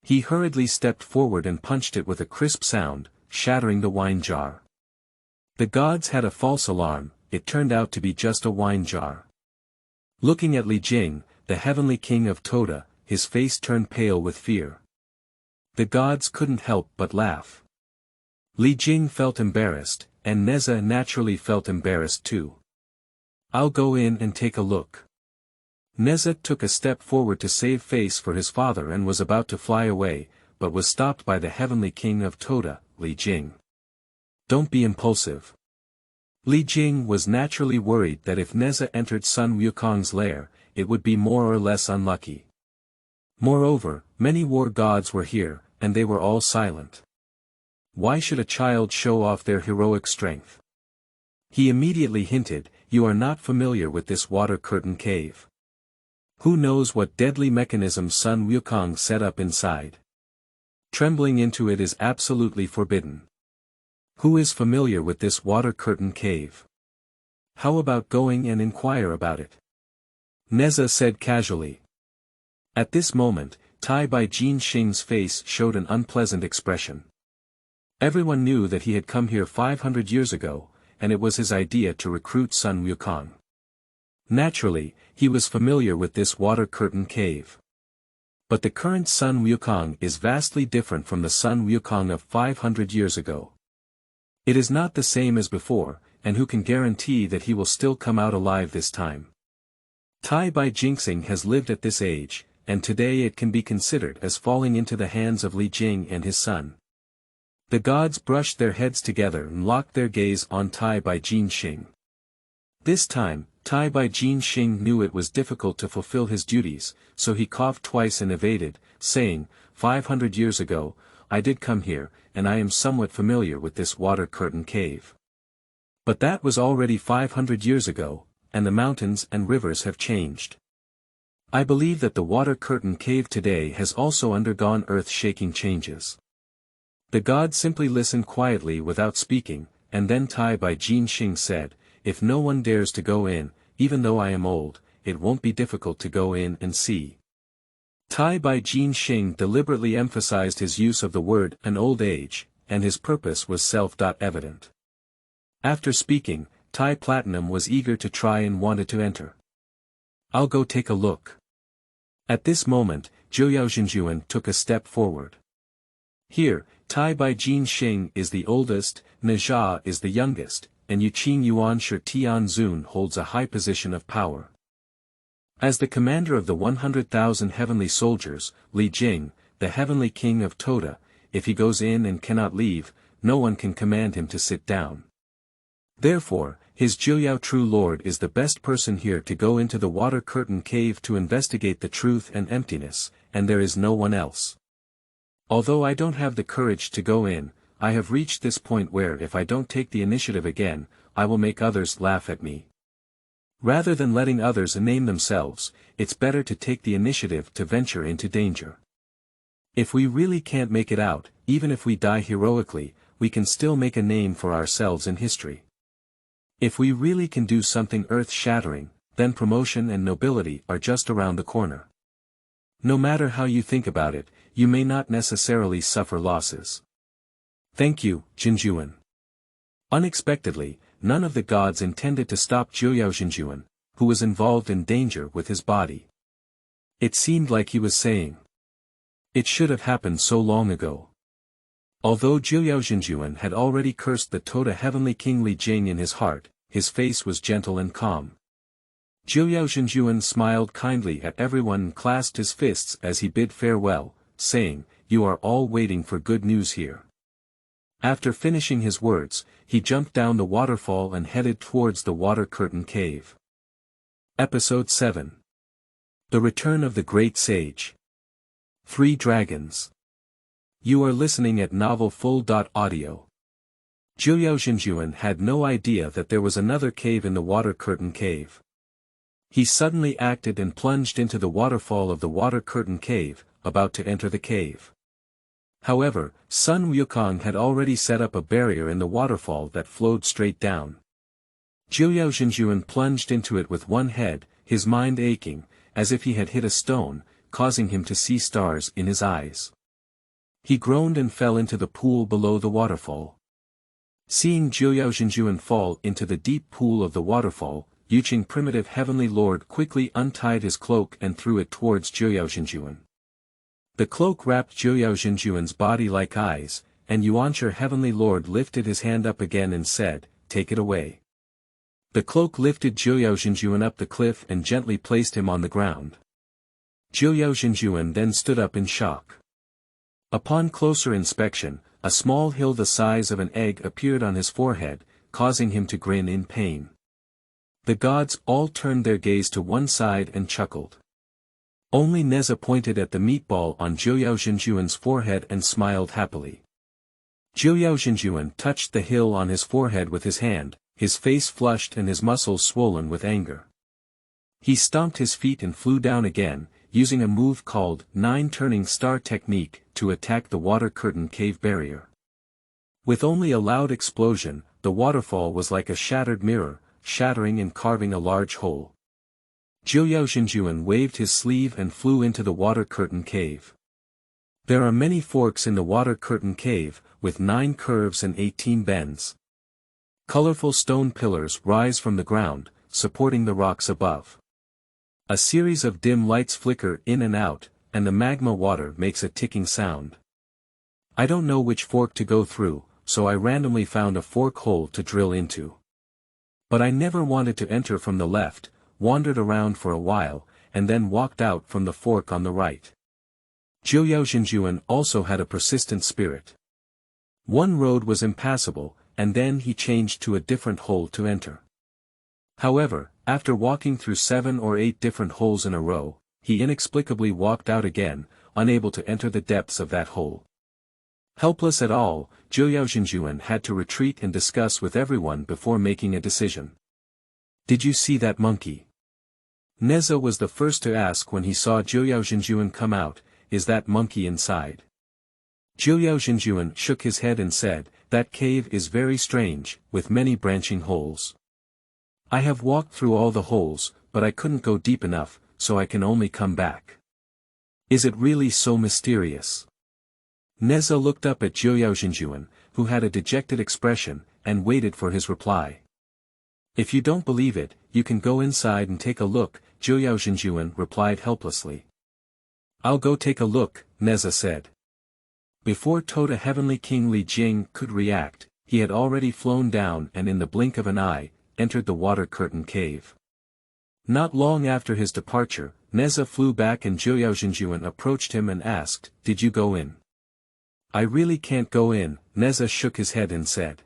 He hurriedly stepped forward and punched it with a crisp sound, shattering the wine jar. The gods had a false alarm, it turned out to be just a wine jar. Looking at Li Jing, the heavenly king of Toda, his face turned pale with fear. The gods couldn't help but laugh. Li Jing felt embarrassed, and Neza naturally felt embarrassed too. I'll go in and take a look. Neza took a step forward to save face for his father and was about to fly away, but was stopped by the heavenly king of Toda, Li Jing. Don't be impulsive. Li Jing was naturally worried that if Neza entered Sun Wukong's lair, it would be more or less unlucky. Moreover, many war gods were here, and they were all silent. Why should a child show off their heroic strength? He immediately hinted, You are not familiar with this water curtain cave. Who knows what deadly mechanism Sun Wukong set up inside? Trembling into it is absolutely forbidden. Who is familiar with this water curtain cave? How about going and inquire about it? Neza said casually. At this moment, Tai Bai Jin Xing's face showed an unpleasant expression. Everyone knew that he had come here 500 years ago, and it was his idea to recruit Sun Wukong. Naturally, he was familiar with this water curtain cave. But the current Sun Wukong is vastly different from the Sun Wukong of 500 years ago. It is not the same as before, and who can guarantee that he will still come out alive this time? Tai Bai Jinxing has lived at this age, and today it can be considered as falling into the hands of Li Jing and his son. The gods brushed their heads together and locked their gaze on Tai Bai Jin Xing. This time, Tai Bai Jin Xing knew it was difficult to fulfill his duties, so he coughed twice and evaded, saying, 500 years ago, I did come here, and I am somewhat familiar with this water curtain cave. But that was already 500 years ago, and the mountains and rivers have changed. I believe that the water curtain cave today has also undergone earth-shaking changes. The gods simply listened quietly without speaking, and then Tai Bai Jin Xing said, If no one dares to go in, even though I am old, it won't be difficult to go in and see. Tai Bai Jin Xing deliberately emphasized his use of the word an old age, and his purpose was self-evident. After speaking, Tai Platinum was eager to try and wanted to enter. I'll go take a look. At this moment, Jiuyao Xinjuan took a step forward. Here, Tai Bai Jin Xing is the oldest, Nejia is the youngest, and Yuqing Yuan Shi Tian Zun holds a high position of power. As the commander of the 100,000 heavenly soldiers, Li Jing, the heavenly king of Toda, if he goes in and cannot leave, no one can command him to sit down. Therefore, his Jiuyao true lord is the best person here to go into the water curtain cave to investigate the truth and emptiness, and there is no one else. Although I don't have the courage to go in, I have reached this point where if I don't take the initiative again, I will make others laugh at me. Rather than letting others name themselves, it's better to take the initiative to venture into danger. If we really can't make it out, even if we die heroically, we can still make a name for ourselves in history. If we really can do something earth-shattering, then promotion and nobility are just around the corner. No matter how you think about it, you may not necessarily suffer losses. Thank you, Jinjuan. Unexpectedly, none of the gods intended to stop Jiuyao Jinjuan, who was involved in danger with his body. It seemed like he was saying, "It should have happened so long ago." Although Jiuyao Jinjuan had already cursed the Toda heavenly king Li Jing in his heart, his face was gentle and calm. Jiuyao Jinjuan smiled kindly at everyone and clasped his fists as he bid farewell, saying, "You are all waiting for good news here." After finishing his words, he jumped down the waterfall and headed towards the water curtain cave. Episode 7. The Return of the Great Sage. 3 Dragons. You are listening at novelfull.audio. Jiuyao Jinjuan had no idea that there was another cave in the water curtain cave. He suddenly acted and plunged into the waterfall of the water curtain cave, about to enter the cave. However, Sun Wukong had already set up a barrier in the waterfall that flowed straight down. Jiuyao Jinjuan plunged into it with one head, his mind aching, as if he had hit a stone, causing him to see stars in his eyes. He groaned and fell into the pool below the waterfall. Seeing Jiuyao Jinjuan fall into the deep pool of the waterfall, Yuqing primitive heavenly lord quickly untied his cloak and threw it towards Jiuyao Jinjuan. The cloak wrapped Jiuyao Jinjuan's body like eyes, and Yuancher heavenly lord lifted his hand up again and said, "Take it away." The cloak lifted Jiuyao Jinjuan up the cliff and gently placed him on the ground. Jiuyao Jinjuan then stood up in shock. Upon closer inspection, a small hill the size of an egg appeared on his forehead, causing him to grin in pain. The gods all turned their gaze to one side and chuckled. Only Neza pointed at the meatball on Jiuyao Jinjuan's forehead and smiled happily. Jiuyao Jinjuan touched the hill on his forehead with his hand, his face flushed and his muscles swollen with anger. He stomped his feet and flew down again, using a move called 9 turning star technique to attack the water curtain cave barrier. With only a loud explosion, the waterfall was like a shattered mirror, shattering and carving a large hole. Jiuyao Jinjuan waved his sleeve and flew into the water curtain cave. There are many forks in the water curtain cave, with 9 curves and 18 bends. Colorful stone pillars rise from the ground, supporting the rocks above. A series of dim lights flicker in and out, and the magma water makes a ticking sound. I don't know which fork to go through, so I randomly found a fork hole to drill into. But I never wanted to enter from the left, wandered around for a while, and then walked out from the fork on the right. Jiuyao Jinjuan also had a persistent spirit. One road was impassable, and then he changed to a different hole to enter. However, after walking through 7 or 8 different holes in a row, he inexplicably walked out again, unable to enter the depths of that hole. Helpless at all, Jiuyao Jinjuan had to retreat and discuss with everyone before making a decision. "Did you see that monkey?" Neza was the first to ask when he saw Jiuyao Jinjuan come out, "Is that monkey inside?" Jiuyao Jinjuan shook his head and said, "That cave is very strange, with many branching holes. I have walked through all the holes, but I couldn't go deep enough, so I can only come back. Is it really so mysterious?" Neza looked up at Jiuyao Jinjuan, who had a dejected expression, and waited for his reply. "If you don't believe it, you can go inside and take a look," Jiuyao Jinjuan replied helplessly. "I'll go take a look," Neza said. Before Toda Heavenly King Li Jing could react, he had already flown down and in the blink of an eye, entered the water curtain cave. Not long after his departure, Neza flew back and Jiuyao approached him and asked, "Did you go in?" "I really can't go in," Neza shook his head and said.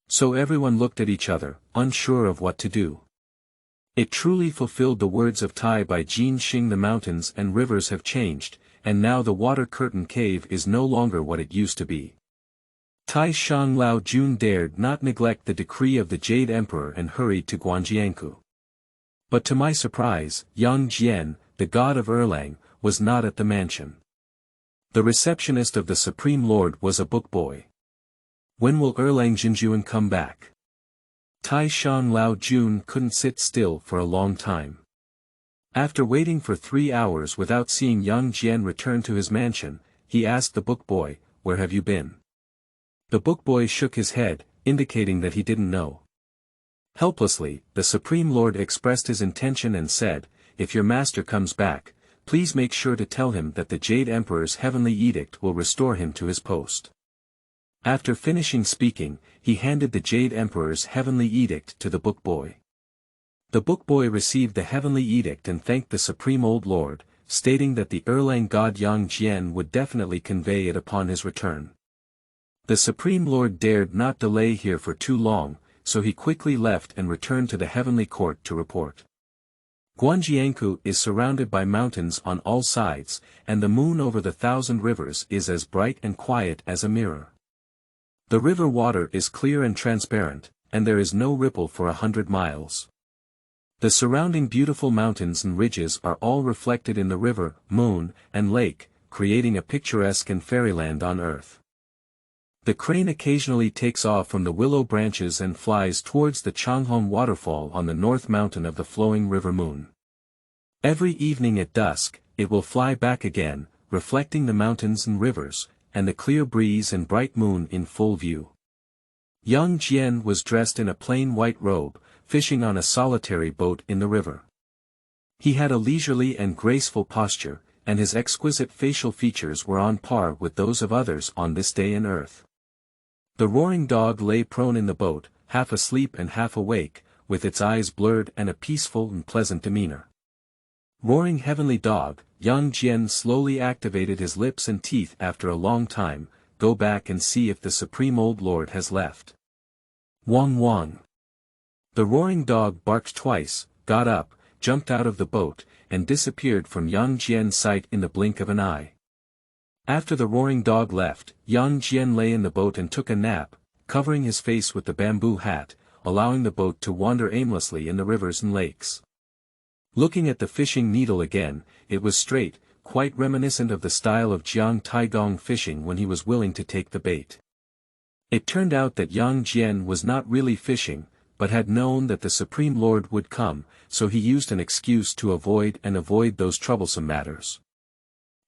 So everyone looked at each other, unsure of what to do. It truly fulfilled the words of Tai by Jin Xing: the mountains and rivers have changed, and now the water curtain cave is no longer what it used to be. Tai Shang Lao Jun dared not neglect the decree of the Jade Emperor and hurried to Guanjianku. But to my surprise, Yang Jian, the god of Erlang, was not at the mansion. The receptionist of the Supreme Lord was a book boy. "When will Erlang Jinjuan come back?" Tai Shang Lao Jun couldn't sit still for a long time. After waiting for 3 hours without seeing Yang Jian return to his mansion, he asked the book boy, "Where have you been?" The book boy shook his head, indicating that he didn't know. Helplessly, the Supreme Lord expressed his intention and said, "If your master comes back, please make sure to tell him that the Jade Emperor's heavenly edict will restore him to his post." After finishing speaking, he handed the Jade Emperor's heavenly edict to the book boy. The book boy received the heavenly edict and thanked the Supreme Old Lord, stating that the Erlang god Yang Jian would definitely convey it upon his return. The Supreme Lord dared not delay here for too long, so he quickly left and returned to the heavenly court to report. Guanjianku is surrounded by mountains on all sides, and the moon over the 1,000 rivers is as bright and quiet as a mirror. The river water is clear and transparent, and there is no ripple for 100 miles. The surrounding beautiful mountains and ridges are all reflected in the river, moon, and lake, creating a picturesque and fairyland on earth. The crane occasionally takes off from the willow branches and flies towards the Changhong waterfall on the north mountain of the flowing river Moon. Every evening at dusk, it will fly back again, reflecting the mountains and rivers, and the clear breeze and bright moon in full view. Yang Jian was dressed in a plain white robe, fishing on a solitary boat in the river. He had a leisurely and graceful posture, and his exquisite facial features were on par with those of others on this day in earth. The roaring dog lay prone in the boat, half asleep and half awake, with its eyes blurred and a peaceful and pleasant demeanor. Roaring heavenly dog, Yang Jian slowly activated his lips and teeth after a long time. "Go back and see if the Supreme Old Lord has left." Wong Wong. The roaring dog barked twice, got up, jumped out of the boat, and disappeared from Yang Jian's sight in the blink of an eye. After the roaring dog left, Yang Jian lay in the boat and took a nap, covering his face with the bamboo hat, allowing the boat to wander aimlessly in the rivers and lakes. Looking at the fishing needle again, it was straight, quite reminiscent of the style of Jiang Taigong fishing when he was willing to take the bait. It turned out that Yang Jian was not really fishing, but had known that the Supreme Lord would come, so he used an excuse to avoid those troublesome matters.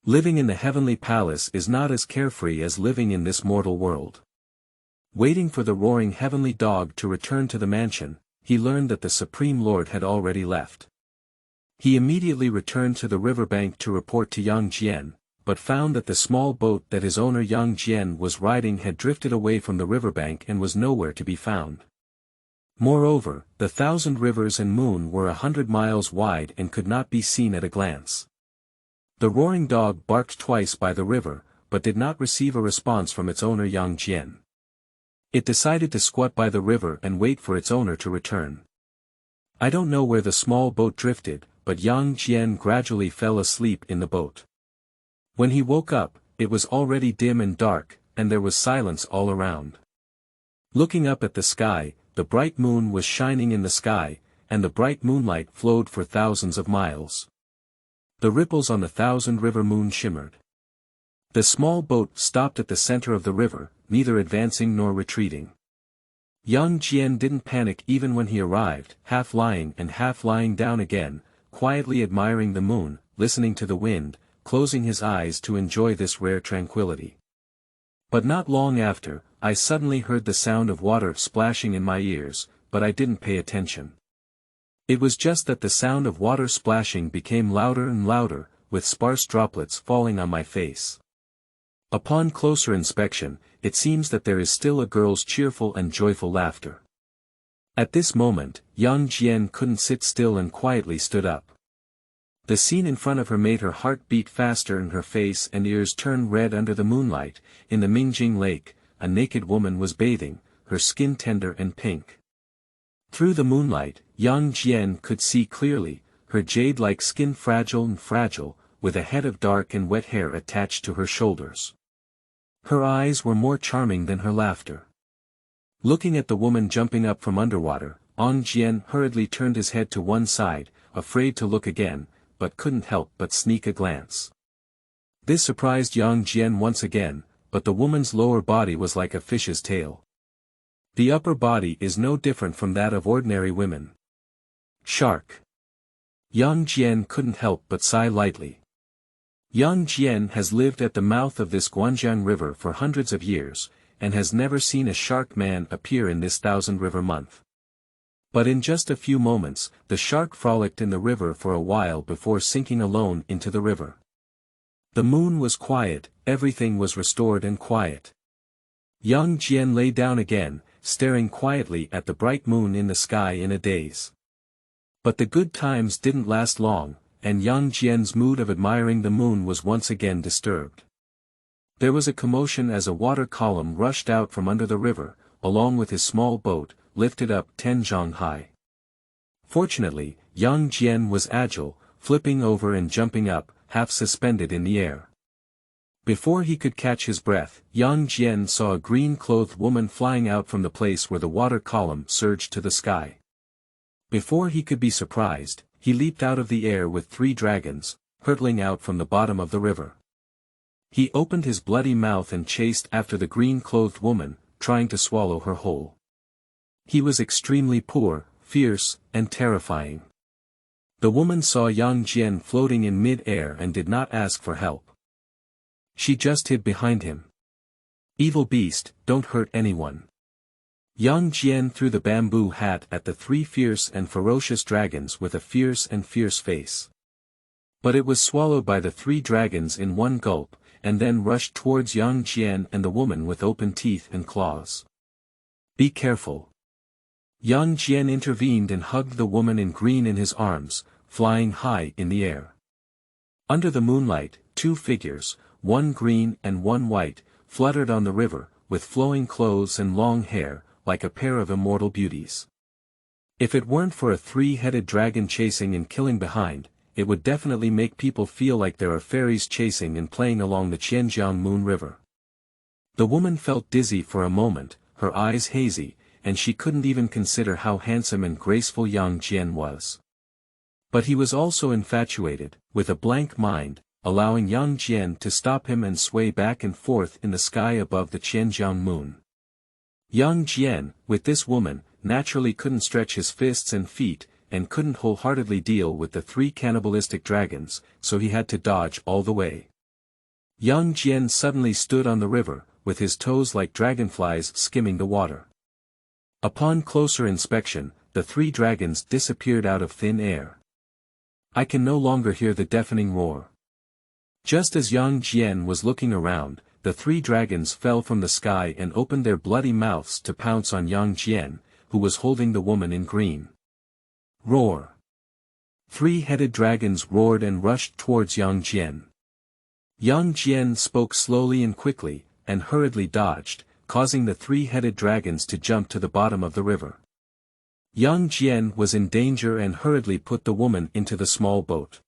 Living in the heavenly palace is not as carefree as living in this mortal world. Waiting for the roaring heavenly dog to return to the mansion, he learned that the Supreme Lord had already left. He immediately returned to the riverbank to report to Yang Jian, but found that the small boat that his owner Yang Jian was riding had drifted away from the riverbank and was nowhere to be found. Moreover, the 1,000 rivers and moon were 100 miles wide and could not be seen at a glance. The roaring dog barked twice by the river, but did not receive a response from its owner Yang Jian. It decided to squat by the river and wait for its owner to return. I don't know where the small boat drifted, but Yang Jian gradually fell asleep in the boat. When he woke up, it was already dim and dark, and there was silence all around. Looking up at the sky, the bright moon was shining in the sky, and the bright moonlight flowed for thousands of miles. The ripples on the 1,000 river moon shimmered. The small boat stopped at the center of the river, neither advancing nor retreating. Yang Jian didn't panic even when he arrived, half lying and half lying down again, quietly admiring the moon, listening to the wind, closing his eyes to enjoy this rare tranquility. But not long after, I suddenly heard the sound of water splashing in my ears, but I didn't pay attention. It was just that the sound of water splashing became louder and louder, with sparse droplets falling on my face. Upon closer inspection, it seems that there is still a girl's cheerful and joyful laughter. At this moment, Yang Jian couldn't sit still and quietly stood up. The scene in front of her made her heart beat faster and her face and ears turn red under the moonlight. In the Mingjing Lake, a naked woman was bathing, her skin tender and pink. Through the moonlight, Yang Jian could see clearly, her jade-like skin fragile, with a head of dark and wet hair attached to her shoulders. Her eyes were more charming than her laughter. Looking at the woman jumping up from underwater, Yang Jian hurriedly turned his head to one side, afraid to look again, but couldn't help but sneak a glance. This surprised Yang Jian once again, but the woman's lower body was like a fish's tail. The upper body is no different from that of ordinary women. Shark. Yang Jian couldn't help but sigh lightly. Yang Jian has lived at the mouth of this Guanjiang River for hundreds of years, and has never seen a shark man appear in this Thousand River month. But in just a few moments, the shark frolicked in the river for a while before sinking alone into the river. The moon was quiet, everything was restored and quiet. Yang Jian lay down again, staring quietly at the bright moon in the sky in a daze. But the good times didn't last long, and Yang Jian's mood of admiring the moon was once again disturbed. There was a commotion as a water column rushed out from under the river, along with his small boat, lifted up 10 zhang high. Fortunately, Yang Jian was agile, flipping over and jumping up, half suspended in the air. Before he could catch his breath, Yang Jian saw a green-clothed woman flying out from the place where the water column surged to the sky. Before he could be surprised, he leaped out of the air with 3 dragons, hurtling out from the bottom of the river. He opened his bloody mouth and chased after the green-clothed woman, trying to swallow her whole. He was extremely poor, fierce, and terrifying. The woman saw Yang Jian floating in mid-air and did not ask for help. She just hid behind him. Evil beast, don't hurt anyone. Yang Jian threw the bamboo hat at the 3 fierce and ferocious dragons with a fierce face. But it was swallowed by the 3 dragons in one gulp, and then rushed towards Yang Jian and the woman with open teeth and claws. Be careful. Yang Jian intervened and hugged the woman in green in his arms, flying high in the air. Under the moonlight, 2 figures, one green and one white, fluttered on the river, with flowing clothes and long hair, like a pair of immortal beauties. If it weren't for a 3-headed dragon chasing and killing behind, it would definitely make people feel like there are fairies chasing and playing along the Qianjiang Moon River. The woman felt dizzy for a moment, her eyes hazy, and she couldn't even consider how handsome and graceful Yang Jian was. But he was also infatuated, with a blank mind, allowing Yang Jian to stop him and sway back and forth in the sky above the Qianjiang moon. Yang Jian, with this woman, naturally couldn't stretch his fists and feet, and couldn't wholeheartedly deal with the 3 cannibalistic dragons, so he had to dodge all the way. Yang Jian suddenly stood on the river, with his toes like dragonflies skimming the water. Upon closer inspection, the 3 dragons disappeared out of thin air. I can no longer hear the deafening roar. Just as Yang Jian was looking around, the 3 dragons fell from the sky and opened their bloody mouths to pounce on Yang Jian, who was holding the woman in green. Roar! 3-headed dragons roared and rushed towards Yang Jian. Yang Jian spoke slowly and quickly, and hurriedly dodged, causing the 3-headed dragons to jump to the bottom of the river. Yang Jian was in danger and hurriedly put the woman into the small boat.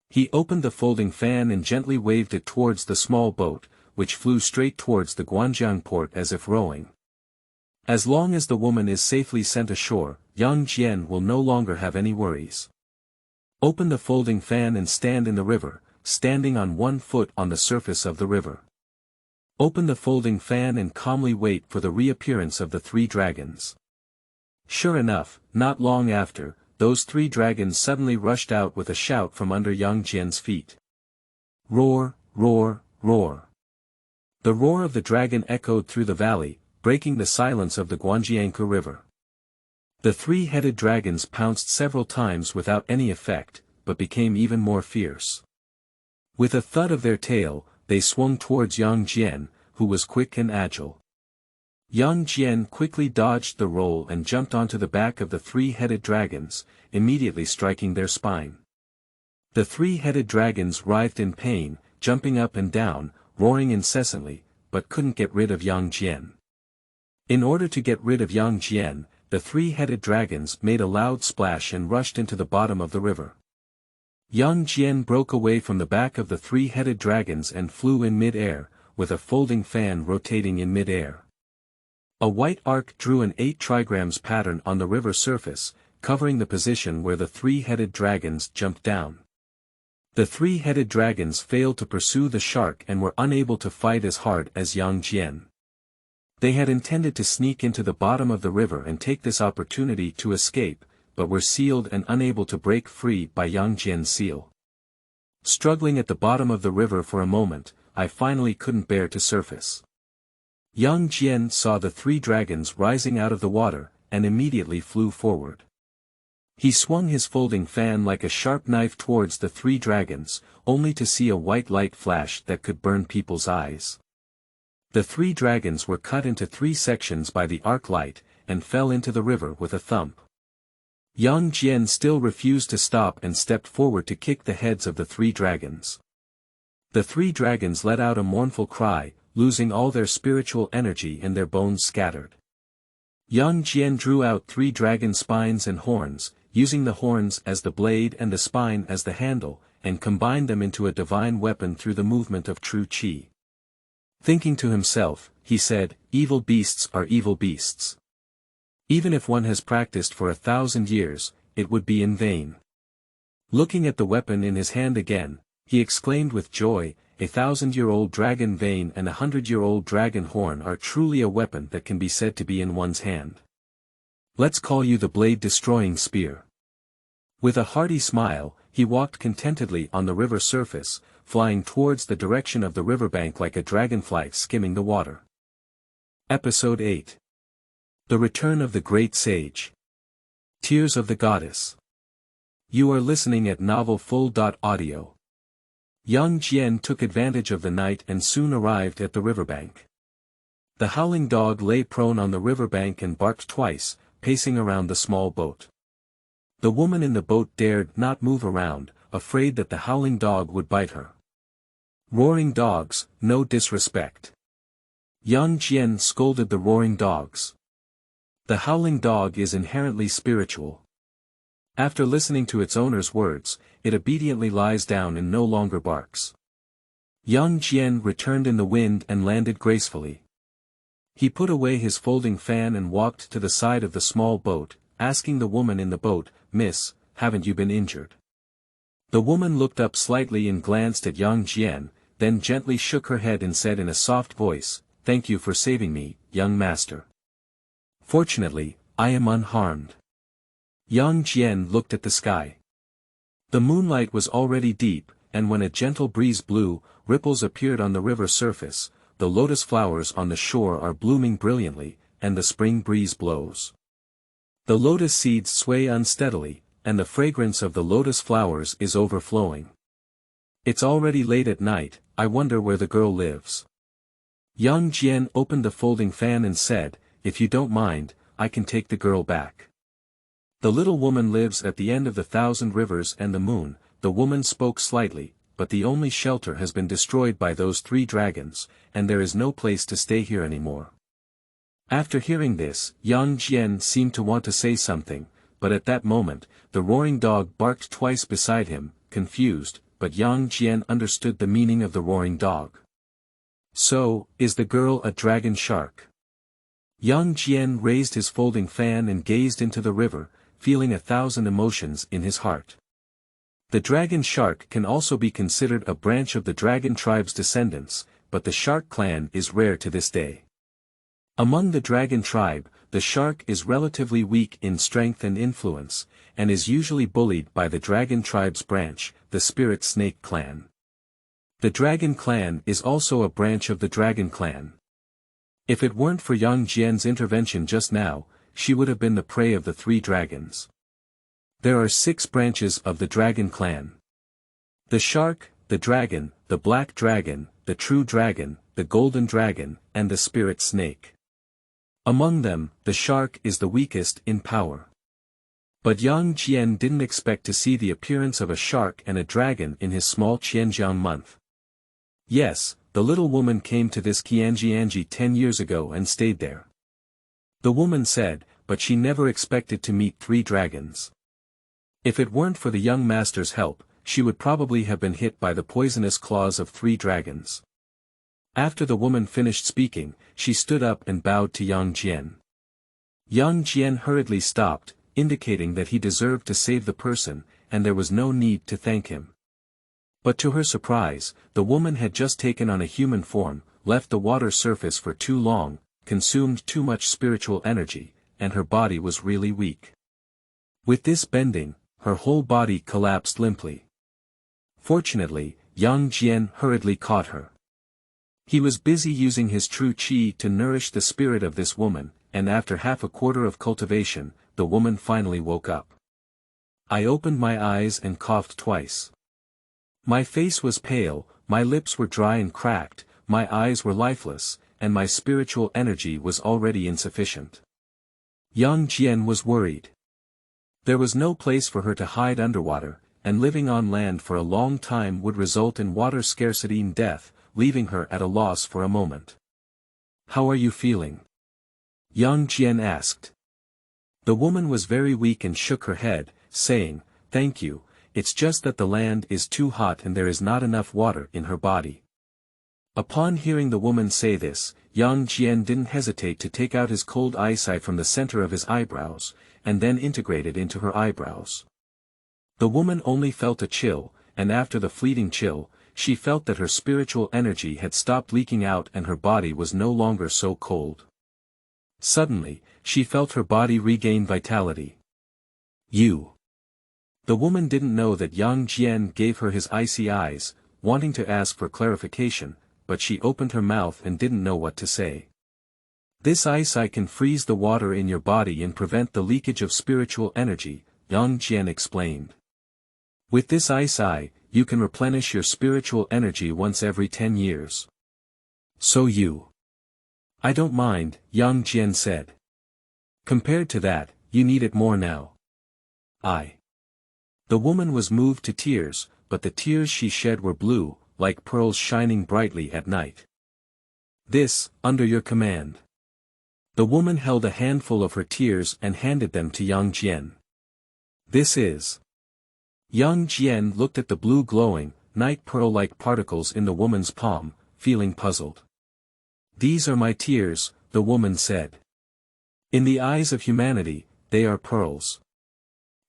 He opened the folding fan and gently waved it towards the small boat, which flew straight towards the Guanjiang port as if rowing. As long as the woman is safely sent ashore, Yang Jian will no longer have any worries. Open the folding fan and stand in the river, standing on one foot on the surface of the river. Open the folding fan and calmly wait for the reappearance of the 3 dragons. Sure enough, not long after, those 3 dragons suddenly rushed out with a shout from under Yang Jian's feet. Roar, roar, roar. The roar of the dragon echoed through the valley, breaking the silence of the Guanjiangku River. The 3-headed dragons pounced several times without any effect, but became even more fierce. With a thud of their tail, they swung towards Yang Jian, who was quick and agile. Yang Jian quickly dodged the roll and jumped onto the back of the three-headed dragons, immediately striking their spine. The three-headed dragons writhed in pain, jumping up and down, roaring incessantly, but couldn't get rid of Yang Jian. In order to get rid of Yang Jian, the three-headed dragons made a loud splash and rushed into the bottom of the river. Yang Jian broke away from the back of the three-headed dragons and flew in mid-air, with a folding fan rotating in mid-air. A white arc drew an 8 trigrams pattern on the river surface, covering the position where the three-headed dragons jumped down. The three-headed dragons failed to pursue the shark and were unable to fight as hard as Yang Jian. They had intended to sneak into the bottom of the river and take this opportunity to escape, but were sealed and unable to break free by Yang Jian's seal. Struggling at the bottom of the river for a moment, I finally couldn't bear to surface. Yang Jian saw the 3 dragons rising out of the water, and immediately flew forward. He swung his folding fan like a sharp knife towards the 3 dragons, only to see a white light flash that could burn people's eyes. The 3 dragons were cut into 3 sections by the arc light, and fell into the river with a thump. Yang Jian still refused to stop and stepped forward to kick the heads of the 3 dragons. The 3 dragons let out a mournful cry, losing all their spiritual energy and their bones scattered. Yang Jian drew out 3 dragon spines and horns, using the horns as the blade and the spine as the handle, and combined them into a divine weapon through the movement of true qi. Thinking to himself, he said, "Evil beasts are evil beasts. Even if one has practiced for 1,000 years, it would be in vain." Looking at the weapon in his hand again, he exclaimed with joy, "A 1,000-year-old dragon vein and 100-year-old dragon horn are truly a weapon that can be said to be in one's hand. Let's call you the blade-destroying spear." With a hearty smile, he walked contentedly on the river surface, flying towards the direction of the riverbank like a dragonfly skimming the water. Episode 8. The Return of the Great Sage. Tears of the Goddess. You are listening at novelfull.audio. Yang Jian took advantage of the night and soon arrived at the riverbank. The howling dog lay prone on the riverbank and barked twice, pacing around the small boat. The woman in the boat dared not move around, afraid that the howling dog would bite her. Roaring dogs, no disrespect. Yang Jian scolded the roaring dogs. The howling dog is inherently spiritual. After listening to its owner's words, it obediently lies down and no longer barks. Yang Jian returned in the wind and landed gracefully. He put away his folding fan and walked to the side of the small boat, asking the woman in the boat, "Miss, haven't you been injured?" The woman looked up slightly and glanced at Yang Jian, then gently shook her head and said in a soft voice, "Thank you for saving me, young master. Fortunately, I am unharmed." Yang Jian looked at the sky. The moonlight was already deep, and when a gentle breeze blew, ripples appeared on the river surface, the lotus flowers on the shore are blooming brilliantly, and the spring breeze blows. The lotus seeds sway unsteadily, and the fragrance of the lotus flowers is overflowing. It's already late at night, I wonder where the girl lives. Yang Jian opened the folding fan and said, "If you don't mind, I can take the girl back. The little woman lives at the end of the 1,000 rivers and the moon." The woman spoke slightly, "But the only shelter has been destroyed by those 3 dragons, and there is no place to stay here anymore." After hearing this, Yang Jian seemed to want to say something, but at that moment, the roaring dog barked twice beside him, confused, but Yang Jian understood the meaning of the roaring dog. "So, is the girl a dragon shark?" Yang Jian raised his folding fan and gazed into the river, feeling 1,000 emotions in his heart. The dragon shark can also be considered a branch of the dragon tribe's descendants, but the shark clan is rare to this day. Among the dragon tribe, the shark is relatively weak in strength and influence, and is usually bullied by the dragon tribe's branch, the spirit snake clan. The dragon clan is also a branch of the dragon clan. If it weren't for Yang Jian's intervention just now, she would have been the prey of the 3 dragons. There are 6 branches of the dragon clan. The shark, the dragon, the black dragon, the true dragon, the golden dragon, and the spirit snake. Among them, the shark is the weakest in power. But Yang Jian didn't expect to see the appearance of a shark and a dragon in his small Qianjiang month. Yes, the little woman came to this Qianjianji 10 years ago and stayed there. The woman said, but she never expected to meet 3 dragons. If it weren't for the young master's help, she would probably have been hit by the poisonous claws of 3 dragons. After the woman finished speaking, she stood up and bowed to Yang Jian. Yang Jian hurriedly stopped, indicating that he deserved to save the person, and there was no need to thank him. But to her surprise, the woman had just taken on a human form, left the water surface for too long, consumed too much spiritual energy, and her body was really weak. With this bending, her whole body collapsed limply. Fortunately, Yang Jian hurriedly caught her. He was busy using his true qi to nourish the spirit of this woman, and after half a quarter of cultivation, the woman finally woke up. I opened my eyes and coughed twice. My face was pale, my lips were dry and cracked, my eyes were lifeless, and my spiritual energy was already insufficient. Yang Jian was worried. There was no place for her to hide underwater, and living on land for a long time would result in water scarcity and death, leaving her at a loss for a moment. "How are you feeling?" Yang Jian asked. The woman was very weak and shook her head, saying, "Thank you, it's just that the land is too hot and there is not enough water in her body." Upon hearing the woman say this, Yang Jian didn't hesitate to take out his cold eyesight from the center of his eyebrows, and then integrate it into her eyebrows. The woman only felt a chill, and after the fleeting chill, she felt that her spiritual energy had stopped leaking out and her body was no longer so cold. Suddenly, she felt her body regain vitality. "You." The woman didn't know that Yang Jian gave her his icy eyes, wanting to ask for clarification, but she opened her mouth and didn't know what to say. "This ice can freeze the water in your body and prevent the leakage of spiritual energy," Yang Jian explained. "With this ice you can replenish your spiritual energy once every 10 years. So you." "I don't mind," Yang Jian said. "Compared to that, you need it more now." The woman was moved to tears, but the tears she shed were blue, like pearls shining brightly at night. "This, under your command." The woman held a handful of her tears and handed them to Yang Jian. "This is." Yang Jian looked at the blue glowing, night pearl-like particles in the woman's palm, feeling puzzled. "These are my tears," the woman said. "In the eyes of humanity, they are pearls.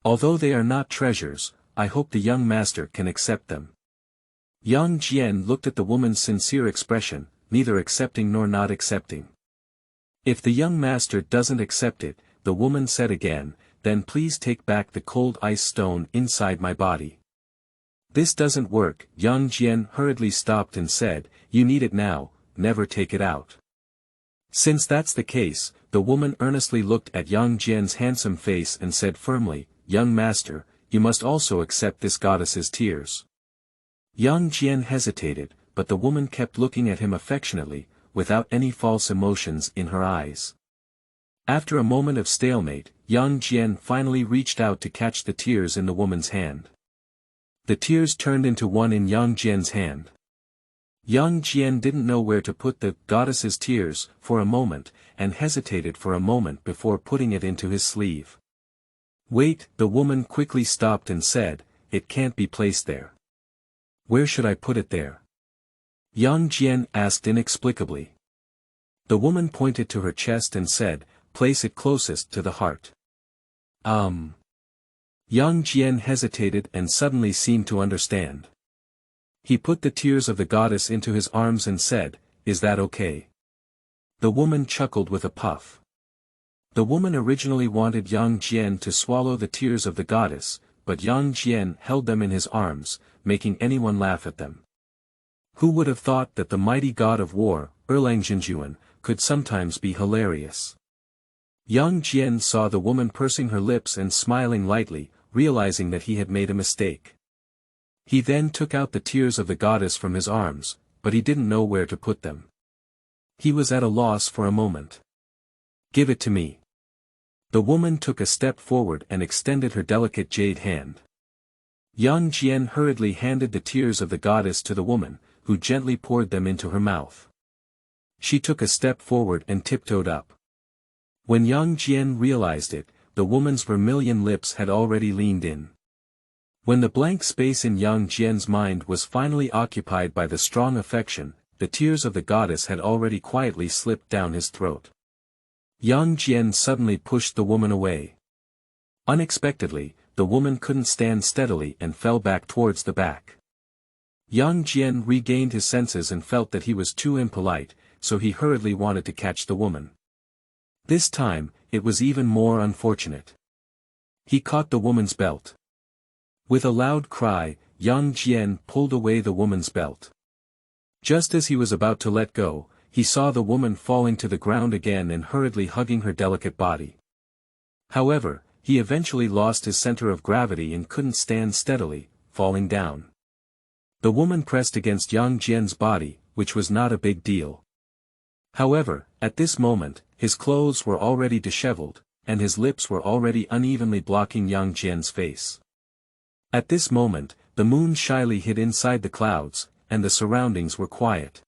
Although they are not treasures, I hope the young master can accept them." Yang Jian looked at the woman's sincere expression, neither accepting nor not accepting. "If the young master doesn't accept it," the woman said again, "then please take back the cold ice stone inside my body." "This doesn't work," Yang Jian hurriedly stopped and said, "You need it now, never take it out." Since that's the case, the woman earnestly looked at Yang Jian's handsome face and said firmly, "Young master, you must also accept this goddess's tears." Yang Jian hesitated, but the woman kept looking at him affectionately, without any false emotions in her eyes. After a moment of stalemate, Yang Jian finally reached out to catch the tears in the woman's hand. The tears turned into one in Yang Jian's hand. Yang Jian didn't know where to put the goddess's tears for a moment, and hesitated for a moment before putting it into his sleeve. "Wait," the woman quickly stopped and said, "It can't be placed there." "Where should I put it there?" Yang Jian asked inexplicably. The woman pointed to her chest and said, "Place it closest to the heart." Yang Jian hesitated and suddenly seemed to understand. He put the tears of the goddess into his arms and said, "Is that okay?" The woman chuckled with a puff. The woman originally wanted Yang Jian to swallow the tears of the goddess, but Yang Jian held them in his arms, making anyone laugh at them. Who would have thought that the mighty god of war, Erlangjinjuan, could sometimes be hilarious? Yang Jian saw the woman pursing her lips and smiling lightly, realizing that he had made a mistake. He then took out the tears of the goddess from his arms, but he didn't know where to put them. He was at a loss for a moment. Give it to me. The woman took a step forward and extended her delicate jade hand. Yang Jian hurriedly handed the tears of the goddess to the woman, who gently poured them into her mouth. She took a step forward and tiptoed up. When Yang Jian realized it, the woman's vermilion lips had already leaned in. When the blank space in Yang Jian's mind was finally occupied by the strong affection, the tears of the goddess had already quietly slipped down his throat. Yang Jian suddenly pushed the woman away. Unexpectedly, the woman couldn't stand steadily and fell back towards the back. Yang Jian regained his senses and felt that he was too impolite, so he hurriedly wanted to catch the woman. This time, it was even more unfortunate. He caught the woman's belt. With a loud cry, Yang Jian pulled away the woman's belt. Just as he was about to let go, he saw the woman falling to the ground again and hurriedly hugging her delicate body. However, he eventually lost his center of gravity and couldn't stand steadily, falling down. The woman pressed against Yang Jian's body, which was not a big deal. However, at this moment, his clothes were already disheveled, and his lips were already unevenly blocking Yang Jian's face. At this moment, the moon shyly hid inside the clouds, and the surroundings were quiet.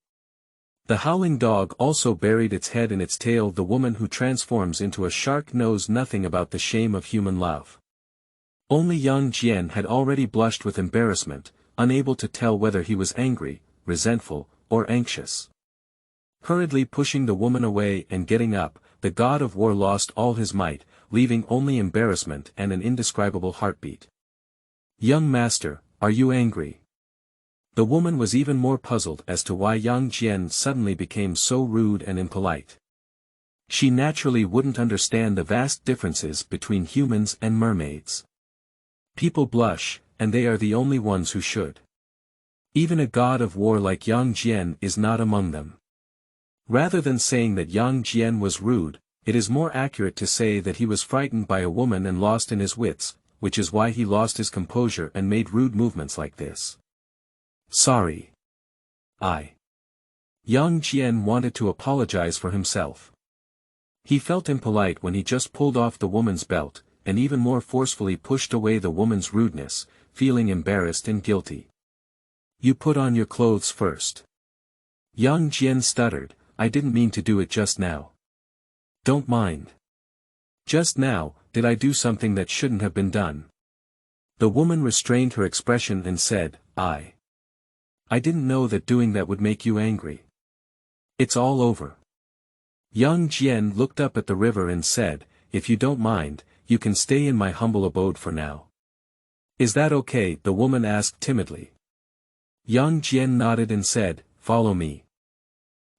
The howling dog also buried its head in its tail. The woman who transforms into a shark knows nothing about the shame of human love. Only Yang Jian had already blushed with embarrassment, unable to tell whether he was angry, resentful, or anxious. Hurriedly pushing the woman away and getting up, the god of war lost all his might, leaving only embarrassment and an indescribable heartbeat. "Young master, are you angry?" The woman was even more puzzled as to why Yang Jian suddenly became so rude and impolite. She naturally wouldn't understand the vast differences between humans and mermaids. People blush, and they are the only ones who should. Even a god of war like Yang Jian is not among them. Rather than saying that Yang Jian was rude, it is more accurate to say that he was frightened by a woman and lost in his wits, which is why he lost his composure and made rude movements like this. "Sorry. Yang Jian wanted to apologize for himself. He felt impolite when he just pulled off the woman's belt, and even more forcefully pushed away the woman's rudeness, feeling embarrassed and guilty. "You put on your clothes first." Yang Jian stuttered, "I didn't mean to do it just now." "Don't mind. Just now, did I do something that shouldn't have been done?" The woman restrained her expression and said, I didn't know that doing that would make you angry. It's all over." Yang Jian looked up at the river and said, "If you don't mind, you can stay in my humble abode for now." "Is that okay?" the woman asked timidly. Yang Jian nodded and said, "Follow me."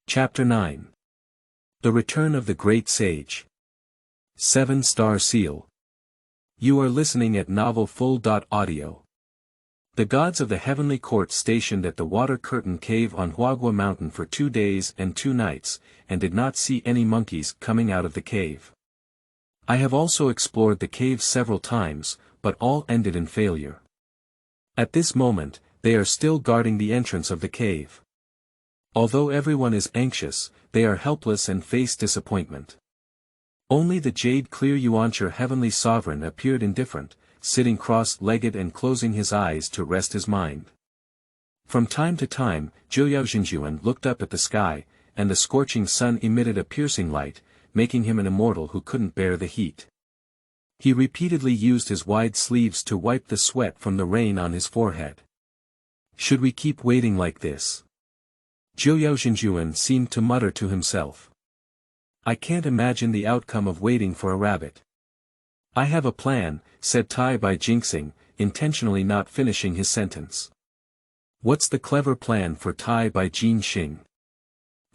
Chapter 9. The Return of the Great Sage. 7-star seal. You are listening at novelfull.audio. The gods of the heavenly court stationed at the water curtain cave on Wuzhi Mountain for 2 days and 2 nights, and did not see any monkeys coming out of the cave. I have also explored the cave several times, but all ended in failure. At this moment, they are still guarding the entrance of the cave. Although everyone is anxious, they are helpless and face disappointment. Only the jade-clear Yuancher heavenly sovereign appeared indifferent, sitting cross-legged and closing his eyes to rest his mind. From time to time, Jiuyao looked up at the sky, and the scorching sun emitted a piercing light, making him an immortal who couldn't bear the heat. He repeatedly used his wide sleeves to wipe the sweat from the rain on his forehead. "Should we keep waiting like this?" Jiuyao seemed to mutter to himself. "I can't imagine the outcome of waiting for a rabbit." "I have a plan," said Tai by jinxing, intentionally not finishing his sentence. "What's the clever plan for Tai by Jin Xing?"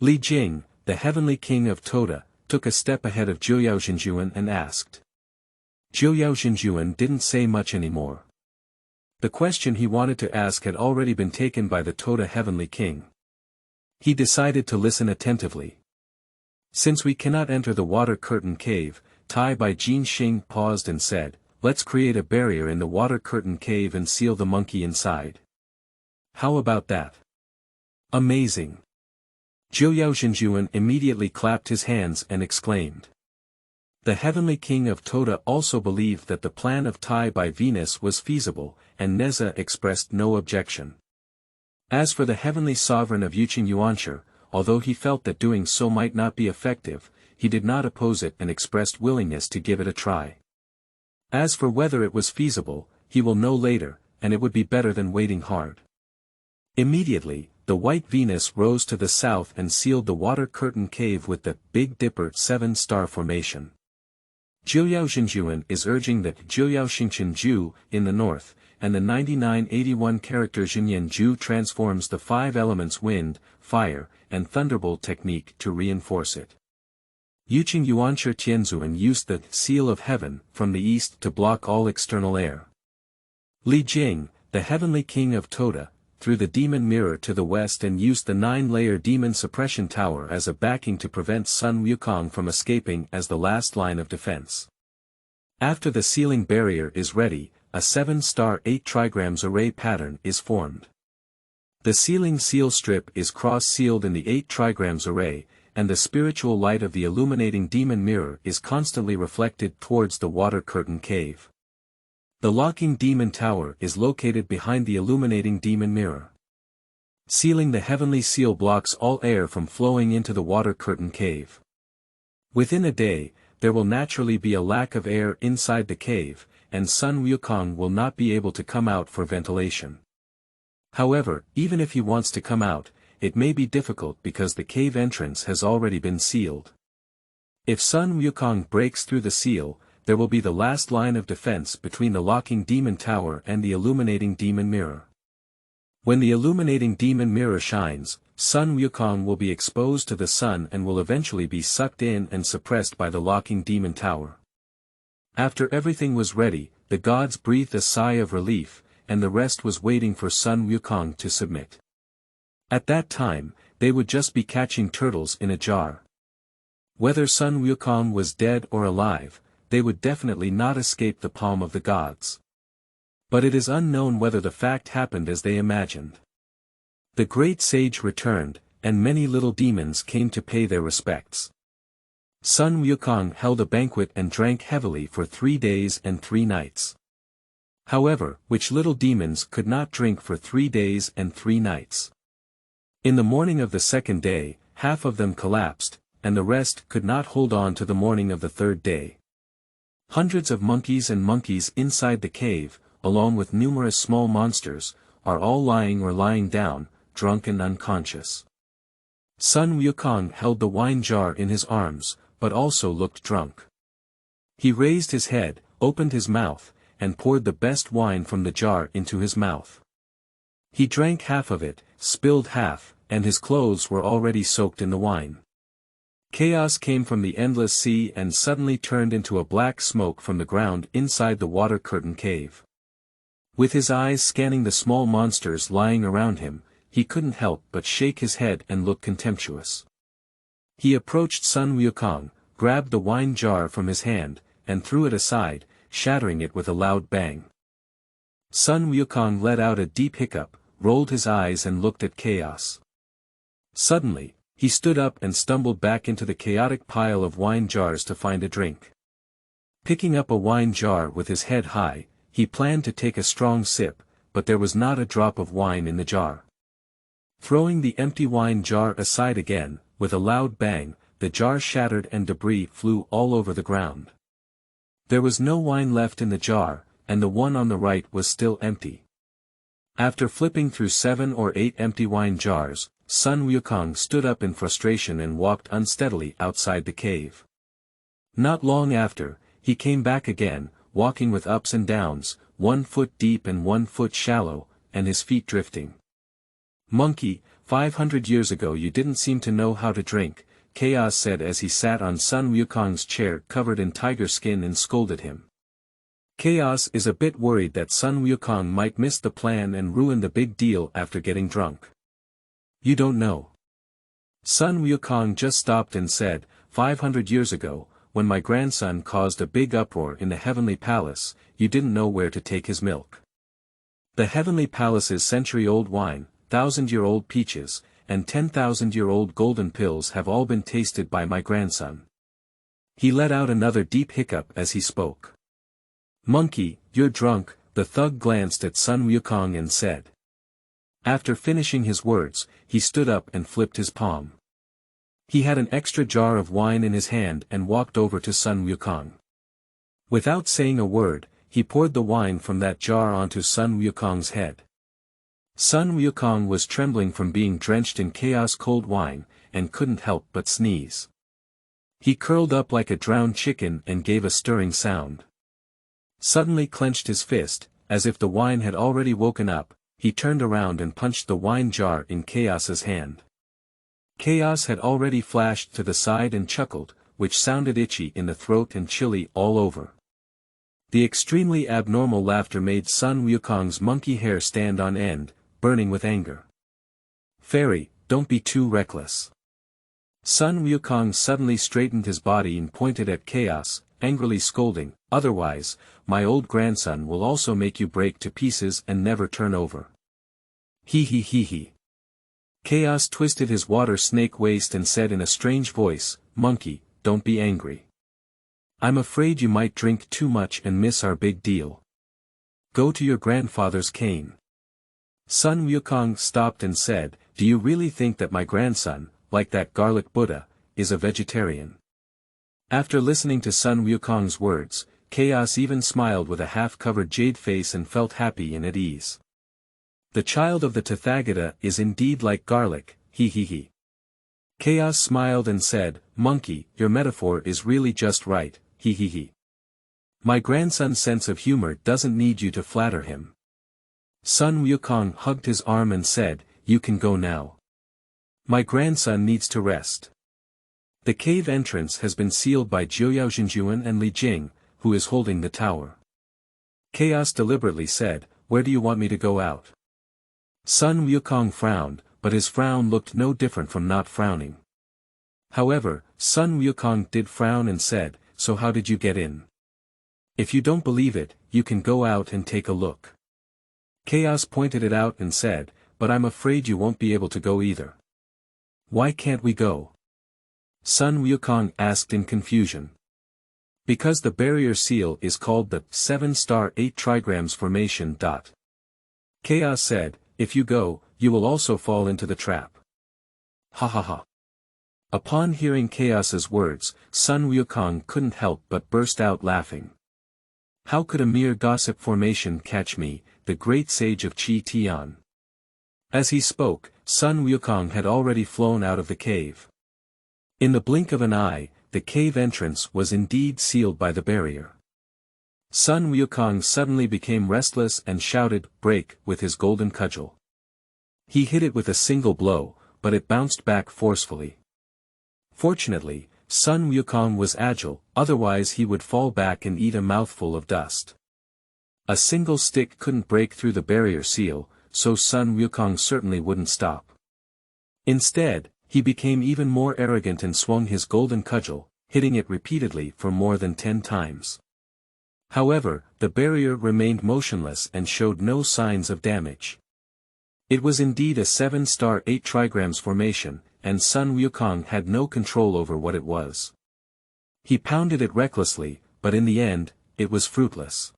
Li Jing, the heavenly king of Toda, took a step ahead of Jiuyao and asked. Jiuyao didn't say much anymore. The question he wanted to ask had already been taken by the Toda heavenly king. He decided to listen attentively. "Since we cannot enter the water curtain cave," Tai by Jin Xing paused and said, "Let's create a barrier in the water curtain cave and seal the monkey inside." "How about that?" "Amazing." Jiuyao immediately clapped his hands and exclaimed. The heavenly king of Toda also believed that the plan of Tai by Venus was feasible, and Neza expressed no objection. As for the heavenly sovereign of Yuqing Yuanshi, although he felt that doing so might not be effective, he did not oppose it and expressed willingness to give it a try. As for whether it was feasible, he will know later, and it would be better than waiting hard. Immediately, the white Venus rose to the south and sealed the water curtain cave with the Big Dipper 7-star formation. Jiuyao Xinjuan is urging that Jiuyao Xingchen Ju in the north, and the 9981 character Xinyan Ju transforms the 5 elements wind, fire, and thunderbolt technique to reinforce it. Yuqing Yuanshi Tianzuan used the seal of heaven from the east to block all external air. Li Jing, the heavenly king of Toda, threw the demon mirror to the west and used the 9-layer demon suppression tower as a backing to prevent Sun Wukong from escaping as the last line of defense. After the sealing barrier is ready, a 7-star 8 trigrams array pattern is formed. The sealing seal strip is cross-sealed in the 8 trigrams array, and the spiritual light of the illuminating demon mirror is constantly reflected towards the water curtain cave. The locking demon tower is located behind the illuminating demon mirror. Sealing the heavenly seal blocks all air from flowing into the water curtain cave. Within a day, there will naturally be a lack of air inside the cave, and Sun Wukong will not be able to come out for ventilation. However, even if he wants to come out, it may be difficult because the cave entrance has already been sealed. If Sun Wukong breaks through the seal, there will be the last line of defense between the locking demon tower and the illuminating demon mirror. When the illuminating demon mirror shines, Sun Wukong will be exposed to the sun and will eventually be sucked in and suppressed by the locking demon tower. After everything was ready, the gods breathed a sigh of relief, and the rest was waiting for Sun Wukong to submit. At that time, they would just be catching turtles in a jar. Whether Sun Wukong was dead or alive, they would definitely not escape the palm of the gods. But it is unknown whether the fact happened as they imagined. The great sage returned, and many little demons came to pay their respects. Sun Wukong held a banquet and drank heavily for 3 days and 3 nights. However, which little demons could not drink for 3 days and 3 nights. In the morning of the 2nd day, half of them collapsed, and the rest could not hold on to the morning of the 3rd day. Hundreds of monkeys and monkeys inside the cave, along with numerous small monsters, are all lying or lying down, drunk and unconscious. Sun Wukong held the wine jar in his arms, but also looked drunk. He raised his head, opened his mouth, and poured the best wine from the jar into his mouth. He drank half of it, spilled half, and his clothes were already soaked in the wine. Chaos came from the endless sea and suddenly turned into a black smoke from the ground inside the water curtain cave. With his eyes scanning the small monsters lying around him, he couldn't help but shake his head and look contemptuous. He approached Sun Wukong, grabbed the wine jar from his hand, and threw it aside, shattering it with a loud bang. Sun Wukong let out a deep hiccup, rolled his eyes and looked at Chaos. Suddenly, he stood up and stumbled back into the chaotic pile of wine jars to find a drink. Picking up a wine jar with his head high, he planned to take a strong sip, but there was not a drop of wine in the jar. Throwing the empty wine jar aside again, with a loud bang, the jar shattered and debris flew all over the ground. There was no wine left in the jar, and the one on the right was still empty. After flipping through 7 or 8 empty wine jars, Sun Wukong stood up in frustration and walked unsteadily outside the cave. Not long after, he came back again, walking with ups and downs, 1 foot deep and 1 foot shallow, and his feet drifting. "Monkey, 500 years ago you didn't seem to know how to drink," Chaos said as he sat on Sun Wukong's chair covered in tiger skin and scolded him. Chaos is a bit worried that Sun Wukong might miss the plan and ruin the big deal after getting drunk. "You don't know." Sun Wukong just stopped and said, 500 years ago, when my grandson caused a big uproar in the heavenly palace, you didn't know where to take his milk. The heavenly palace's century-old wine, 1,000-year-old peaches, and 10,000-year-old golden pills have all been tasted by my grandson. He let out another deep hiccup as he spoke. "Monkey, you're drunk," the thug glanced at Sun Wukong and said. After finishing his words, he stood up and flipped his palm. He had an extra jar of wine in his hand and walked over to Sun Wukong. Without saying a word, he poured the wine from that jar onto Sun Wukong's head. Sun Wukong was trembling from being drenched in chaos-cold wine, and couldn't help but sneeze. He curled up like a drowned chicken and gave a stirring sound. Suddenly clenched his fist, as if the wine had already woken up, he turned around and punched the wine jar in Chaos's hand. Chaos had already flashed to the side and chuckled, which sounded itchy in the throat and chilly all over. The extremely abnormal laughter made Sun Wukong's monkey hair stand on end, burning with anger. "Fairy, don't be too reckless." Sun Wukong suddenly straightened his body and pointed at Chaos, angrily scolding, "Otherwise, my old grandson will also make you break to pieces and never turn over." He he. Chaos twisted his water snake waist and said in a strange voice, "Monkey, don't be angry. I'm afraid you might drink too much and miss our big deal. Go to your grandfather's cane." Sun Wukong stopped and said, "Do you really think that my grandson, like that garlic Buddha, is a vegetarian?" After listening to Sun Wukong's words, Chaos even smiled with a half-covered jade face and felt happy and at ease. "The child of the Tathagata is indeed like garlic, he. Chaos smiled and said, "Monkey, your metaphor is really just right, he. My grandson's sense of humor doesn't need you to flatter him." Sun Wukong hugged his arm and said, "You can go now. My grandson needs to rest." The cave entrance has been sealed by Jiuyao Jinjuan and Li Jing, who is holding the tower. Chaos deliberately said, "Where do you want me to go out?" Sun Wukong frowned, but his frown looked no different from not frowning. However, Sun Wukong did frown and said, "So how did you get in? If you don't believe it, you can go out and take a look." Chaos pointed it out and said, "But I'm afraid you won't be able to go either." "Why can't we go?" Sun Wukong asked in confusion. "Because the barrier seal is called the 7-star 8 trigrams formation. Chaos said, "If you go, you will also fall into the trap." Ha. Upon hearing Chaos's words, Sun Wukong couldn't help but burst out laughing. "How could a mere gossip formation catch me, the great sage of Tian?" As he spoke, Sun Wukong had already flown out of the cave. In the blink of an eye, the cave entrance was indeed sealed by the barrier. Sun Wukong suddenly became restless and shouted, "Break," with his golden cudgel. He hit it with a single blow, but it bounced back forcefully. Fortunately, Sun Wukong was agile, otherwise he would fall back and eat a mouthful of dust. A single stick couldn't break through the barrier seal, so Sun Wukong certainly wouldn't stop. Instead, he became even more arrogant and swung his golden cudgel, hitting it repeatedly for more than 10 times. However, the barrier remained motionless and showed no signs of damage. It was indeed a 7-star 8 trigrams formation, and Sun Wukong had no control over what it was. He pounded it recklessly, but in the end, it was fruitless.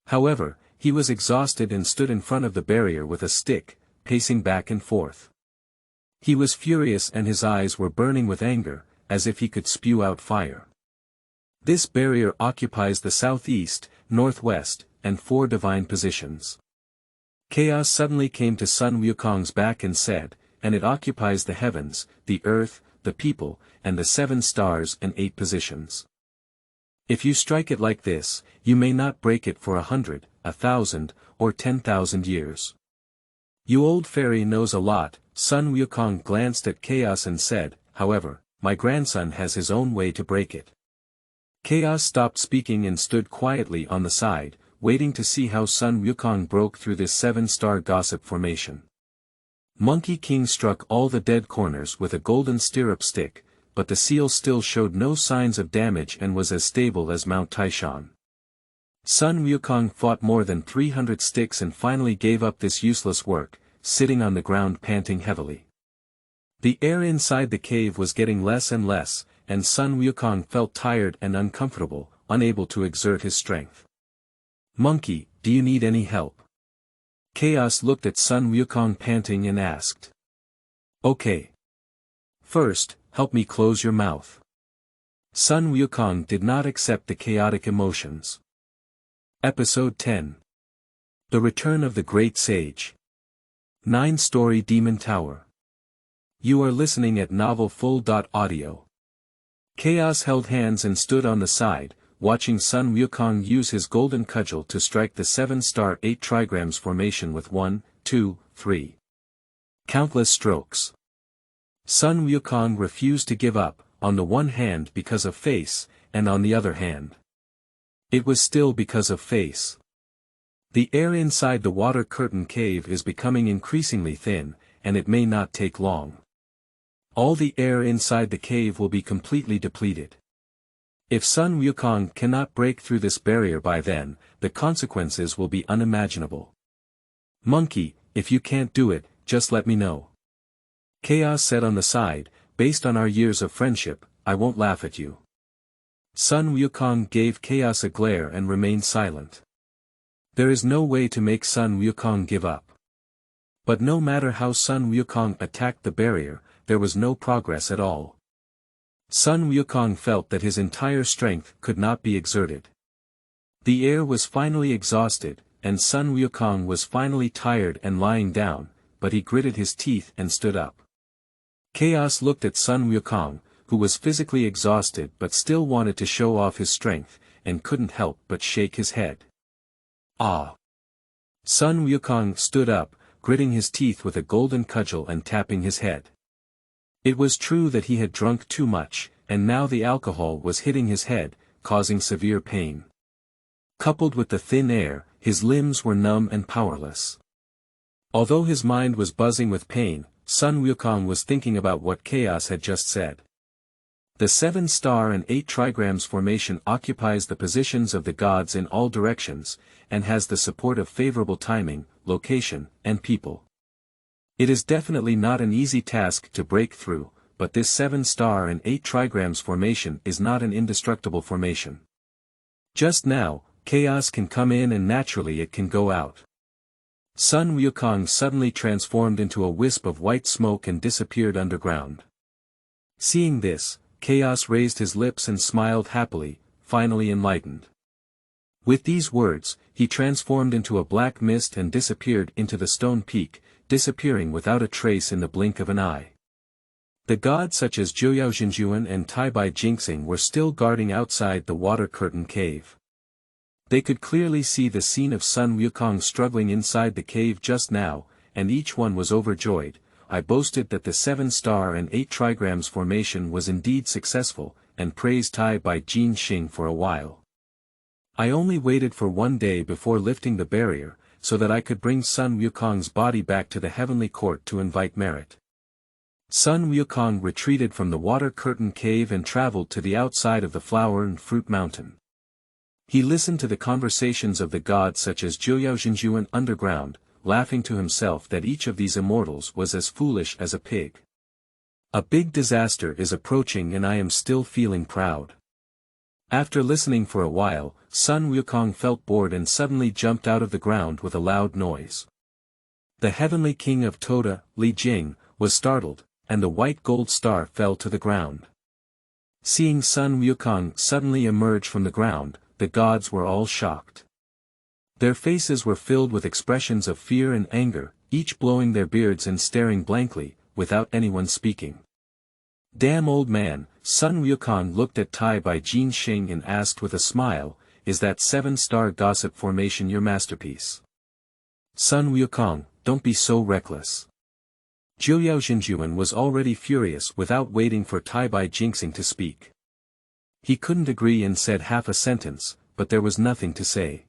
However, he was exhausted and stood in front of the barrier with a stick, pacing back and forth. He was furious and his eyes were burning with anger, as if he could spew out fire. This barrier occupies the southeast, northwest, and 4 divine positions. Chaos suddenly came to Sun Wukong's back and said, "And it occupies the heavens, the earth, the people, and the 7 stars and 8 positions. If you strike it like this, you may not break it for 100, 1,000, or 10,000 years. You old fairy knows a lot." Sun Wukong glanced at Chaos and said, "However, my grandson has his own way to break it." Chaos stopped speaking and stood quietly on the side, waiting to see how Sun Wukong broke through this 7-star gossip formation. Monkey King struck all the dead corners with a golden stirrup stick, but the seal still showed no signs of damage and was as stable as Mount Taishan. Sun Wukong fought more than 300 sticks and finally gave up this useless work, sitting on the ground panting heavily. The air inside the cave was getting less and less, and Sun Wukong felt tired and uncomfortable, unable to exert his strength. "Monkey, do you need any help?" Chaos looked at Sun Wukong panting and asked. "Okay. First, help me close your mouth." Sun Wukong did not accept the chaotic emotions. Episode 10. The Return of the Great Sage. 9-Story Demon Tower. You are listening at novelfull.audio. Chaos held hands and stood on the side, watching Sun Wukong use his golden cudgel to strike the 7-star 8 trigrams formation with 1, 2, 3. Countless strokes. Sun Wukong refused to give up, on the one hand because of face, and on the other hand. It was still because of face. The air inside the water curtain cave is becoming increasingly thin, and it may not take long. All the air inside the cave will be completely depleted. If Sun Wukong cannot break through this barrier by then, the consequences will be unimaginable. "Monkey, if you can't do it, just let me know." Chaos said on the side, "Based on our years of friendship, I won't laugh at you." Sun Wukong gave Chaos a glare and remained silent. There is no way to make Sun Wukong give up. But no matter how Sun Wukong attacked the barrier, there was no progress at all. Sun Wukong felt that his entire strength could not be exerted. The air was finally exhausted, and Sun Wukong was finally tired and lying down, but he gritted his teeth and stood up. Chaos looked at Sun Wukong, who was physically exhausted but still wanted to show off his strength, and couldn't help but shake his head. "Ah!" Sun Wukong stood up, gritting his teeth with a golden cudgel and tapping his head. It was true that he had drunk too much, and now the alcohol was hitting his head, causing severe pain. Coupled with the thin air, his limbs were numb and powerless. Although his mind was buzzing with pain, Sun Wukong was thinking about what Chaos had just said. The 7-star and 8 trigrams formation occupies the positions of the gods in all directions, and has the support of favorable timing, location, and people. It is definitely not an easy task to break through, but this 7-star and 8 trigrams formation is not an indestructible formation. Just now, Chaos can come in and naturally it can go out. Sun Wukong suddenly transformed into a wisp of white smoke and disappeared underground. Seeing this, Chaos raised his lips and smiled happily, finally enlightened. With these words, he transformed into a black mist and disappeared into the stone peak, disappearing without a trace in the blink of an eye. The gods such as Jiuyao and Taibai Jinxing were still guarding outside the water curtain cave. They could clearly see the scene of Sun Wukong struggling inside the cave just now, and each one was overjoyed. I boasted that the 7-star and 8 trigrams formation was indeed successful, and praised Taibai Jinxing for a while. I only waited for 1 day before lifting the barrier, so that I could bring Sun Wukong's body back to the heavenly court to invite merit. Sun Wukong retreated from the water curtain cave and traveled to the outside of the flower and fruit mountain. He listened to the conversations of the gods such as Jiuyao underground, laughing to himself that each of these immortals was as foolish as a pig. A big disaster is approaching and I am still feeling proud. After listening for a while, Sun Wukong felt bored and suddenly jumped out of the ground with a loud noise. The heavenly king of Toda, Li Jing, was startled, and the white gold star fell to the ground. Seeing Sun Wukong suddenly emerge from the ground, the gods were all shocked. Their faces were filled with expressions of fear and anger, each blowing their beards and staring blankly, without anyone speaking. "Damn old man," Sun Wukong looked at Taibai Jinxing and asked with a smile, "Is that 7-star gossip formation your masterpiece?" "Sun Wukong, don't be so reckless." Jiuyao was already furious without waiting for Taibai Jinxing to speak. He couldn't agree and said half a sentence, but there was nothing to say.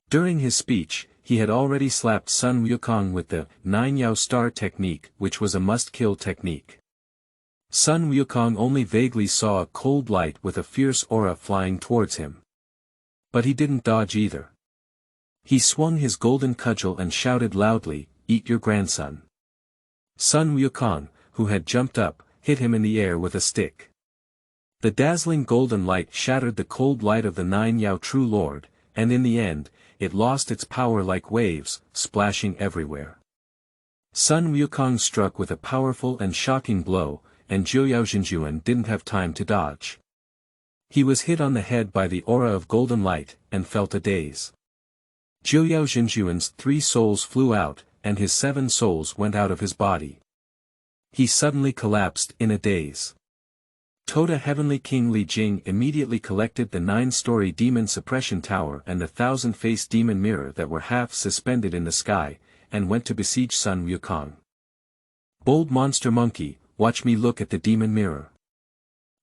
During his speech, he had already slapped Sun Wukong with the 9 star technique, which was a must-kill technique. Sun Wukong only vaguely saw a cold light with a fierce aura flying towards him. But he didn't dodge either. He swung his golden cudgel and shouted loudly, "Eat your grandson." Sun Wukong, who had jumped up, hit him in the air with a stick. The dazzling golden light shattered the cold light of the Nine Yao True Lord, and in the end, it lost its power like waves, splashing everywhere. Sun Wukong struck with a powerful and shocking blow, and Jiuyao didn't have time to dodge. He was hit on the head by the aura of golden light, and felt a daze. Jiuyao 3 souls flew out, and his 7 souls went out of his body. He suddenly collapsed in a daze. Toda Heavenly King Li Jing immediately collected the 9-story demon suppression tower and the 1,000-faced demon mirror that were half suspended in the sky, and went to besiege Sun Wukong. Bold monster monkey, watch me look at the demon mirror.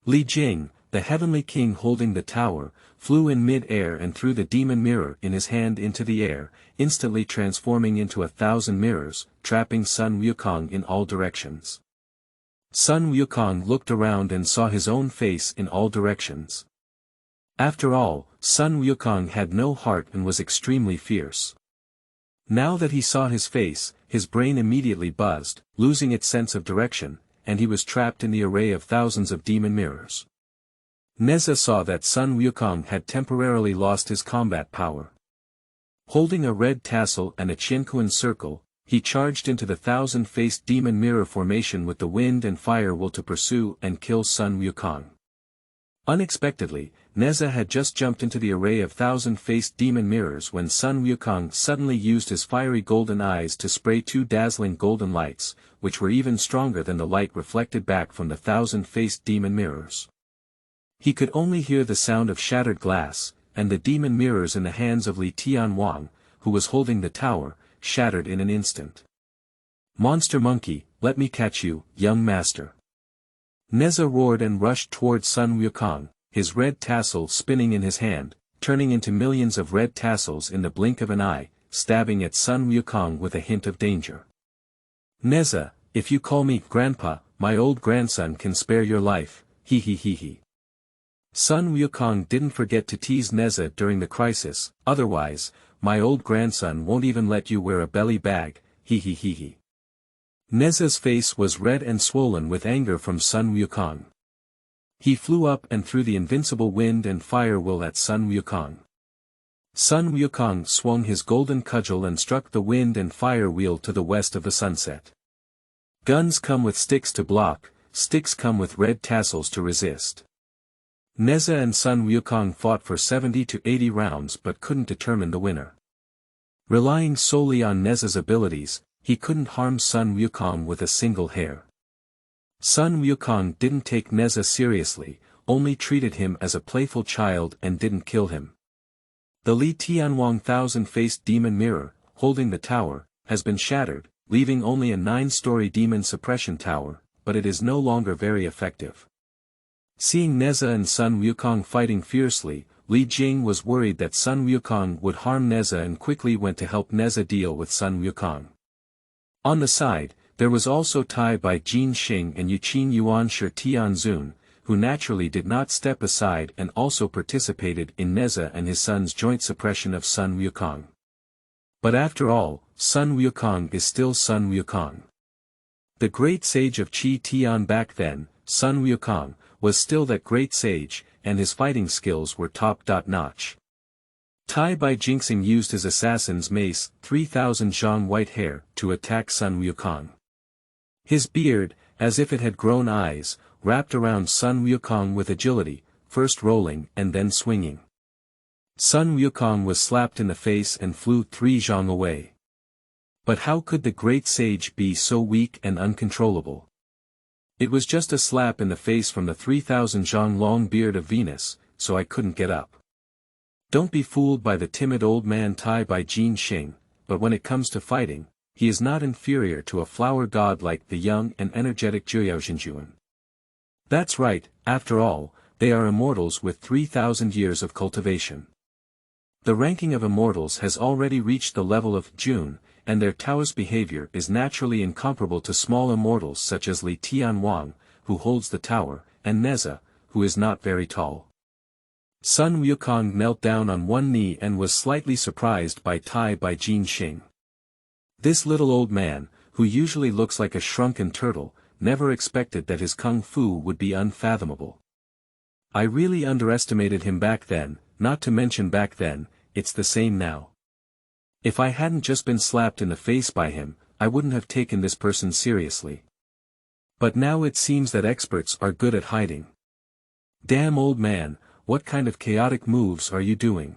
Li Jing, the Heavenly King holding the tower, flew in mid-air and threw the demon mirror in his hand into the air, instantly transforming into 1,000 mirrors, trapping Sun Wukong in all directions. Sun Wukong looked around and saw his own face in all directions. After all, Sun Wukong had no heart and was extremely fierce. Now that he saw his face, his brain immediately buzzed, losing its sense of direction, and he was trapped in the array of thousands of demon mirrors. Neza saw that Sun Wukong had temporarily lost his combat power. Holding a red tassel and a Qianquan circle, he charged into the 1,000-faced demon mirror formation with the wind and fire will to pursue and kill Sun Wukong. Unexpectedly, Neza had just jumped into the array of 1,000-faced demon mirrors when Sun Wukong suddenly used his fiery golden eyes to spray 2 dazzling golden lights, which were even stronger than the light reflected back from the 1,000-faced demon mirrors. He could only hear the sound of shattered glass, and the demon mirrors in the hands of Li Tianwang, who was holding the tower, shattered in an instant. Monster monkey, let me catch you, young master. Neza roared and rushed towards Sun Wukong, his red tassel spinning in his hand, turning into millions of red tassels in the blink of an eye, stabbing at Sun Wukong with a hint of danger. Neza, if you call me grandpa, my old grandson can spare your life, he he he he. Sun Wukong didn't forget to tease Neza during the crisis, otherwise, my old grandson won't even let you wear a belly bag, he he he he. Neza's face was red and swollen with anger from Sun Wukong. He flew up and threw the invincible wind and fire will at Sun Wukong. Sun Wukong swung his golden cudgel and struck the wind and fire wheel to the west of the sunset. Guns come with sticks to block, sticks come with red tassels to resist. Neza and Sun Wukong fought for 70 to 80 rounds but couldn't determine the winner. Relying solely on Neza's abilities, he couldn't harm Sun Wukong with a single hair. Sun Wukong didn't take Neza seriously, only treated him as a playful child and didn't kill him. The Li Tianwang 1,000-faced demon mirror, holding the tower, has been shattered, leaving only a 9-story demon suppression tower, but it is no longer very effective. Seeing Neza and Sun Wukong fighting fiercely, Li Jing was worried that Sun Wukong would harm Neza and quickly went to help Neza deal with Sun Wukong. On the side, there was also Tai Bai Jin Xing and Yuqin Yuan Shi Tian Zun, who naturally did not step aside and also participated in Neza and his son's joint suppression of Sun Wukong. But after all, Sun Wukong is still Sun Wukong. The great sage of Qi Tian back then, Sun Wukong, was still that great sage, and his fighting skills were top-notch. Tai Bai Jingxing used his assassin's mace, 3,000 zhang white hair, to attack Sun Wukong. His beard, as if it had grown eyes, wrapped around Sun Wukong with agility, first rolling and then swinging. Sun Wukong was slapped in the face and flew 3 zhang away. But how could the great sage be so weak and uncontrollable? It was just a slap in the face from the 3,000 zhang long beard of Venus, so I couldn't get up. Don't be fooled by the timid old man Tai Bai Jin Xing, but when it comes to fighting, he is not inferior to a flower god like the young and energetic Jiuyao. That's right, after all, they are immortals with 3,000 years of cultivation. The ranking of immortals has already reached the level of June, and their Taoist behavior is naturally incomparable to small immortals such as Li Tianwang, who holds the tower, and Neza, who is not very tall. Sun Wukong knelt down on one knee and was slightly surprised by Tai Bai Jin Xing. This little old man, who usually looks like a shrunken turtle, never expected that his kung fu would be unfathomable. I really underestimated him back then, not to mention back then, it's the same now. If I hadn't just been slapped in the face by him, I wouldn't have taken this person seriously. But now it seems that experts are good at hiding. Damn old man, what kind of chaotic moves are you doing?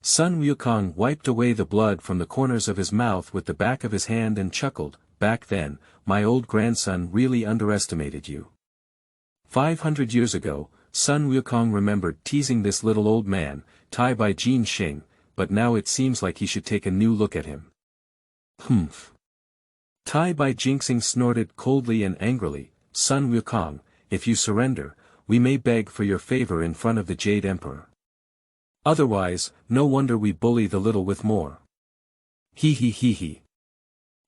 Sun Wukong wiped away the blood from the corners of his mouth with the back of his hand and chuckled. Back then, my old grandson really underestimated you. 500 years ago, Sun Wukong remembered teasing this little old man, Tai Bai Jin Xing, but now it seems like he should take a new look at him. Humph. Tai Bai Jinxing snorted coldly and angrily. Sun Wukong, if you surrender, we may beg for your favor in front of the Jade Emperor. Otherwise, no wonder we bully the little with more. Hee hee hee hee.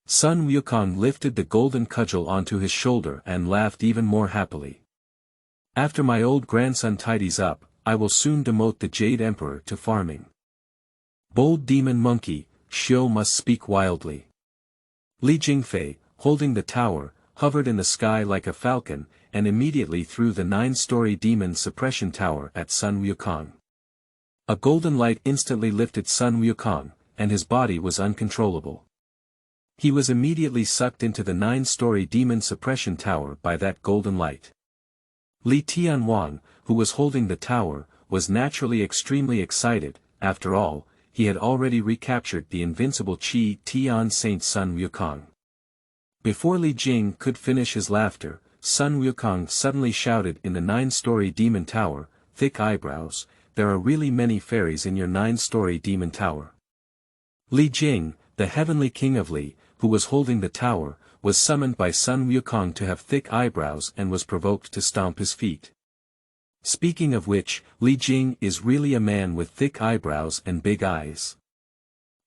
Sun Wukong lifted the golden cudgel onto his shoulder and laughed even more happily. After my old grandson tidies up, I will soon demote the Jade Emperor to farming. Bold demon monkey, Xiao must speak wildly. Li Jingfei, holding the tower, hovered in the sky like a falcon, and immediately threw the 9-story demon suppression tower at Sun Wukong. A golden light instantly lifted Sun Wukong, and his body was uncontrollable. He was immediately sucked into the 9-story demon suppression tower by that golden light. Li Tianwang, who was holding the tower, was naturally extremely excited. After all, he had already recaptured the invincible Qi Tian Saint Sun Wukong. Before Li Jing could finish his laughter, Sun Wukong suddenly shouted in the 9-story demon tower, "Thick eyebrows, there are really many fairies in your 9-story demon tower." Li Jing, the heavenly king of Li, who was holding the tower, was summoned by Sun Wukong to have thick eyebrows and was provoked to stomp his feet. Speaking of which, Li Jing is really a man with thick eyebrows and big eyes.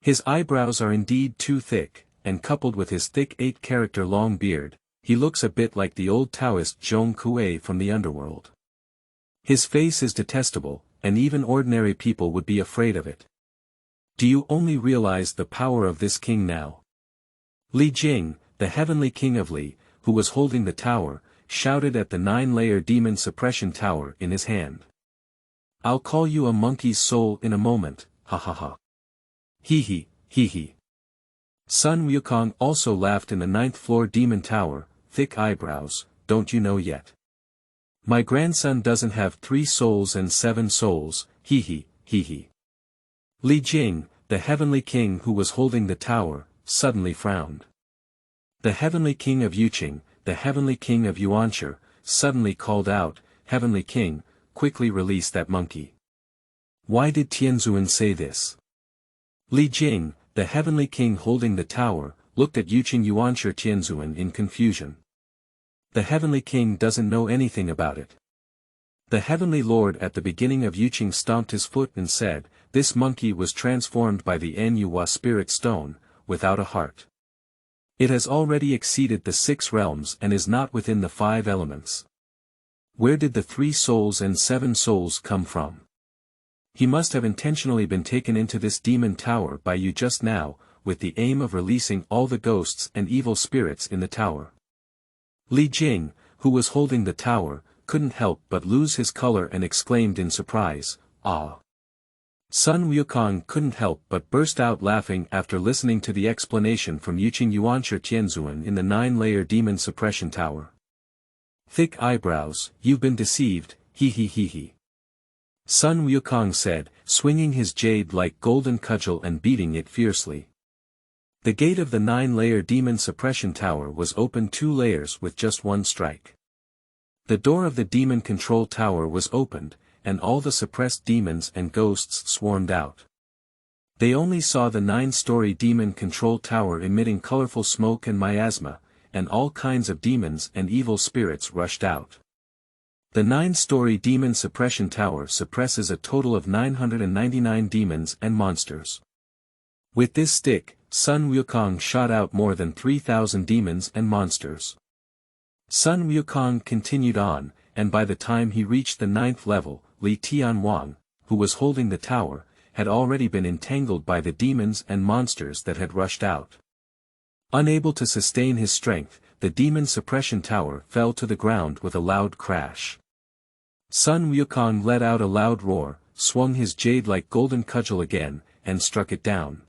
His eyebrows are indeed too thick, and coupled with his thick 8-character long beard, he looks a bit like the old Taoist Zhong Kuei from the underworld. His face is detestable, and even ordinary people would be afraid of it. Do you only realize the power of this king now? Li Jing, the heavenly king of Li, who was holding the tower, shouted at the 9-layer demon suppression tower in his hand. "I'll call you a monkey's soul in a moment, ha ha ha. Hee hee, hee hee." Sun Wukong also laughed in the 9th-floor demon tower. "Thick eyebrows, don't you know yet? My grandson doesn't have 3 souls and 7 souls, hee hee, hee hee." Li Jing, the heavenly king who was holding the tower, suddenly frowned. The heavenly king of Yuqing, the heavenly king of Yuanshi, suddenly called out, "Heavenly king, quickly release that monkey." Why did Tianzuan say this? Li Jing, the heavenly king holding the tower, looked at Yuqing Yuanshi Tianzuan in confusion. The heavenly king doesn't know anything about it. The heavenly lord at the beginning of Yuqing stomped his foot and said, "This monkey was transformed by the Nuwa spirit stone, without a heart. It has already exceeded the 6 realms and is not within the 5 elements. Where did the 3 souls and 7 souls come from? He must have intentionally been taken into this demon tower by you just now, with the aim of releasing all the ghosts and evil spirits in the tower." Li Jing, who was holding the tower, couldn't help but lose his color and exclaimed in surprise, "Ah!" Sun Wukong couldn't help but burst out laughing after listening to the explanation from Yuqing Yuanshi Tianzuan in the 9-layer demon suppression tower. "Thick eyebrows, you've been deceived, hee hee hee hee." Sun Wukong said, swinging his jade-like golden cudgel and beating it fiercely. The gate of the 9-layer demon suppression tower was opened 2 layers with just 1 strike. The door of the demon control tower was opened, and all the suppressed demons and ghosts swarmed out. They only saw the 9-story demon control tower emitting colorful smoke and miasma, and all kinds of demons and evil spirits rushed out. The 9-story demon suppression tower suppresses a total of 999 demons and monsters. With this stick, Sun Wukong shot out more than 3,000 demons and monsters. Sun Wukong continued on, and by the time he reached the 9th level, Li Tianwang, who was holding the tower, had already been entangled by the demons and monsters that had rushed out. Unable to sustain his strength, the demon suppression tower fell to the ground with a loud crash. Sun Wukong let out a loud roar, swung his jade-like golden cudgel again, and struck it down.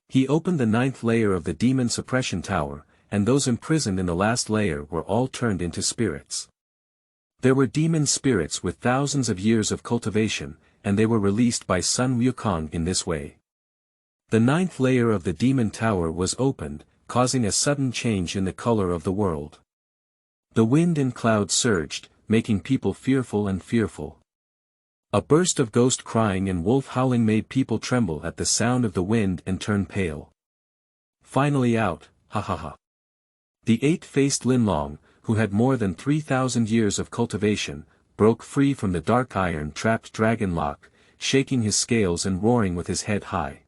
He opened the 9th layer of the demon suppression tower, and those imprisoned in the last layer were all turned into spirits. There were demon spirits with thousands of years of cultivation, and they were released by Sun Wukong in this way. The 9th layer of the demon tower was opened, causing a sudden change in the color of the world. The wind and clouds surged, making people fearful and fearful. A burst of ghost crying and wolf howling made people tremble at the sound of the wind and turn pale. Finally out, ha ha ha. The 8-faced Linlong, who had more than 3,000 years of cultivation, broke free from the dark iron-trapped dragon lock, shaking his scales and roaring with his head high.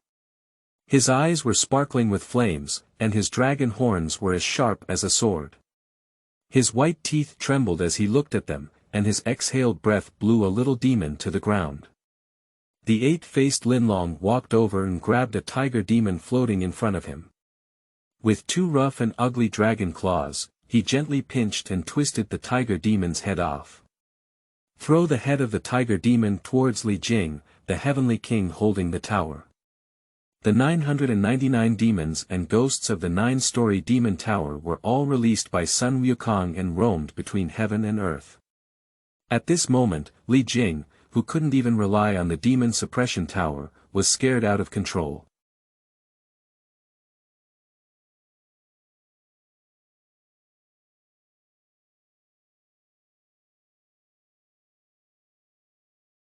His eyes were sparkling with flames, and his dragon horns were as sharp as a sword. His white teeth trembled as he looked at them, and his exhaled breath blew a little demon to the ground. The 8-faced Linlong walked over and grabbed a tiger demon floating in front of him. With 2 rough and ugly dragon claws, he gently pinched and twisted the tiger demon's head off. Throw the head of the tiger demon towards Li Jing, the heavenly king holding the tower. The 999 demons and ghosts of the 9-story demon tower were all released by Sun Wukong and roamed between heaven and earth. At this moment, Li Jing, who couldn't even rely on the demon suppression tower, was scared out of control.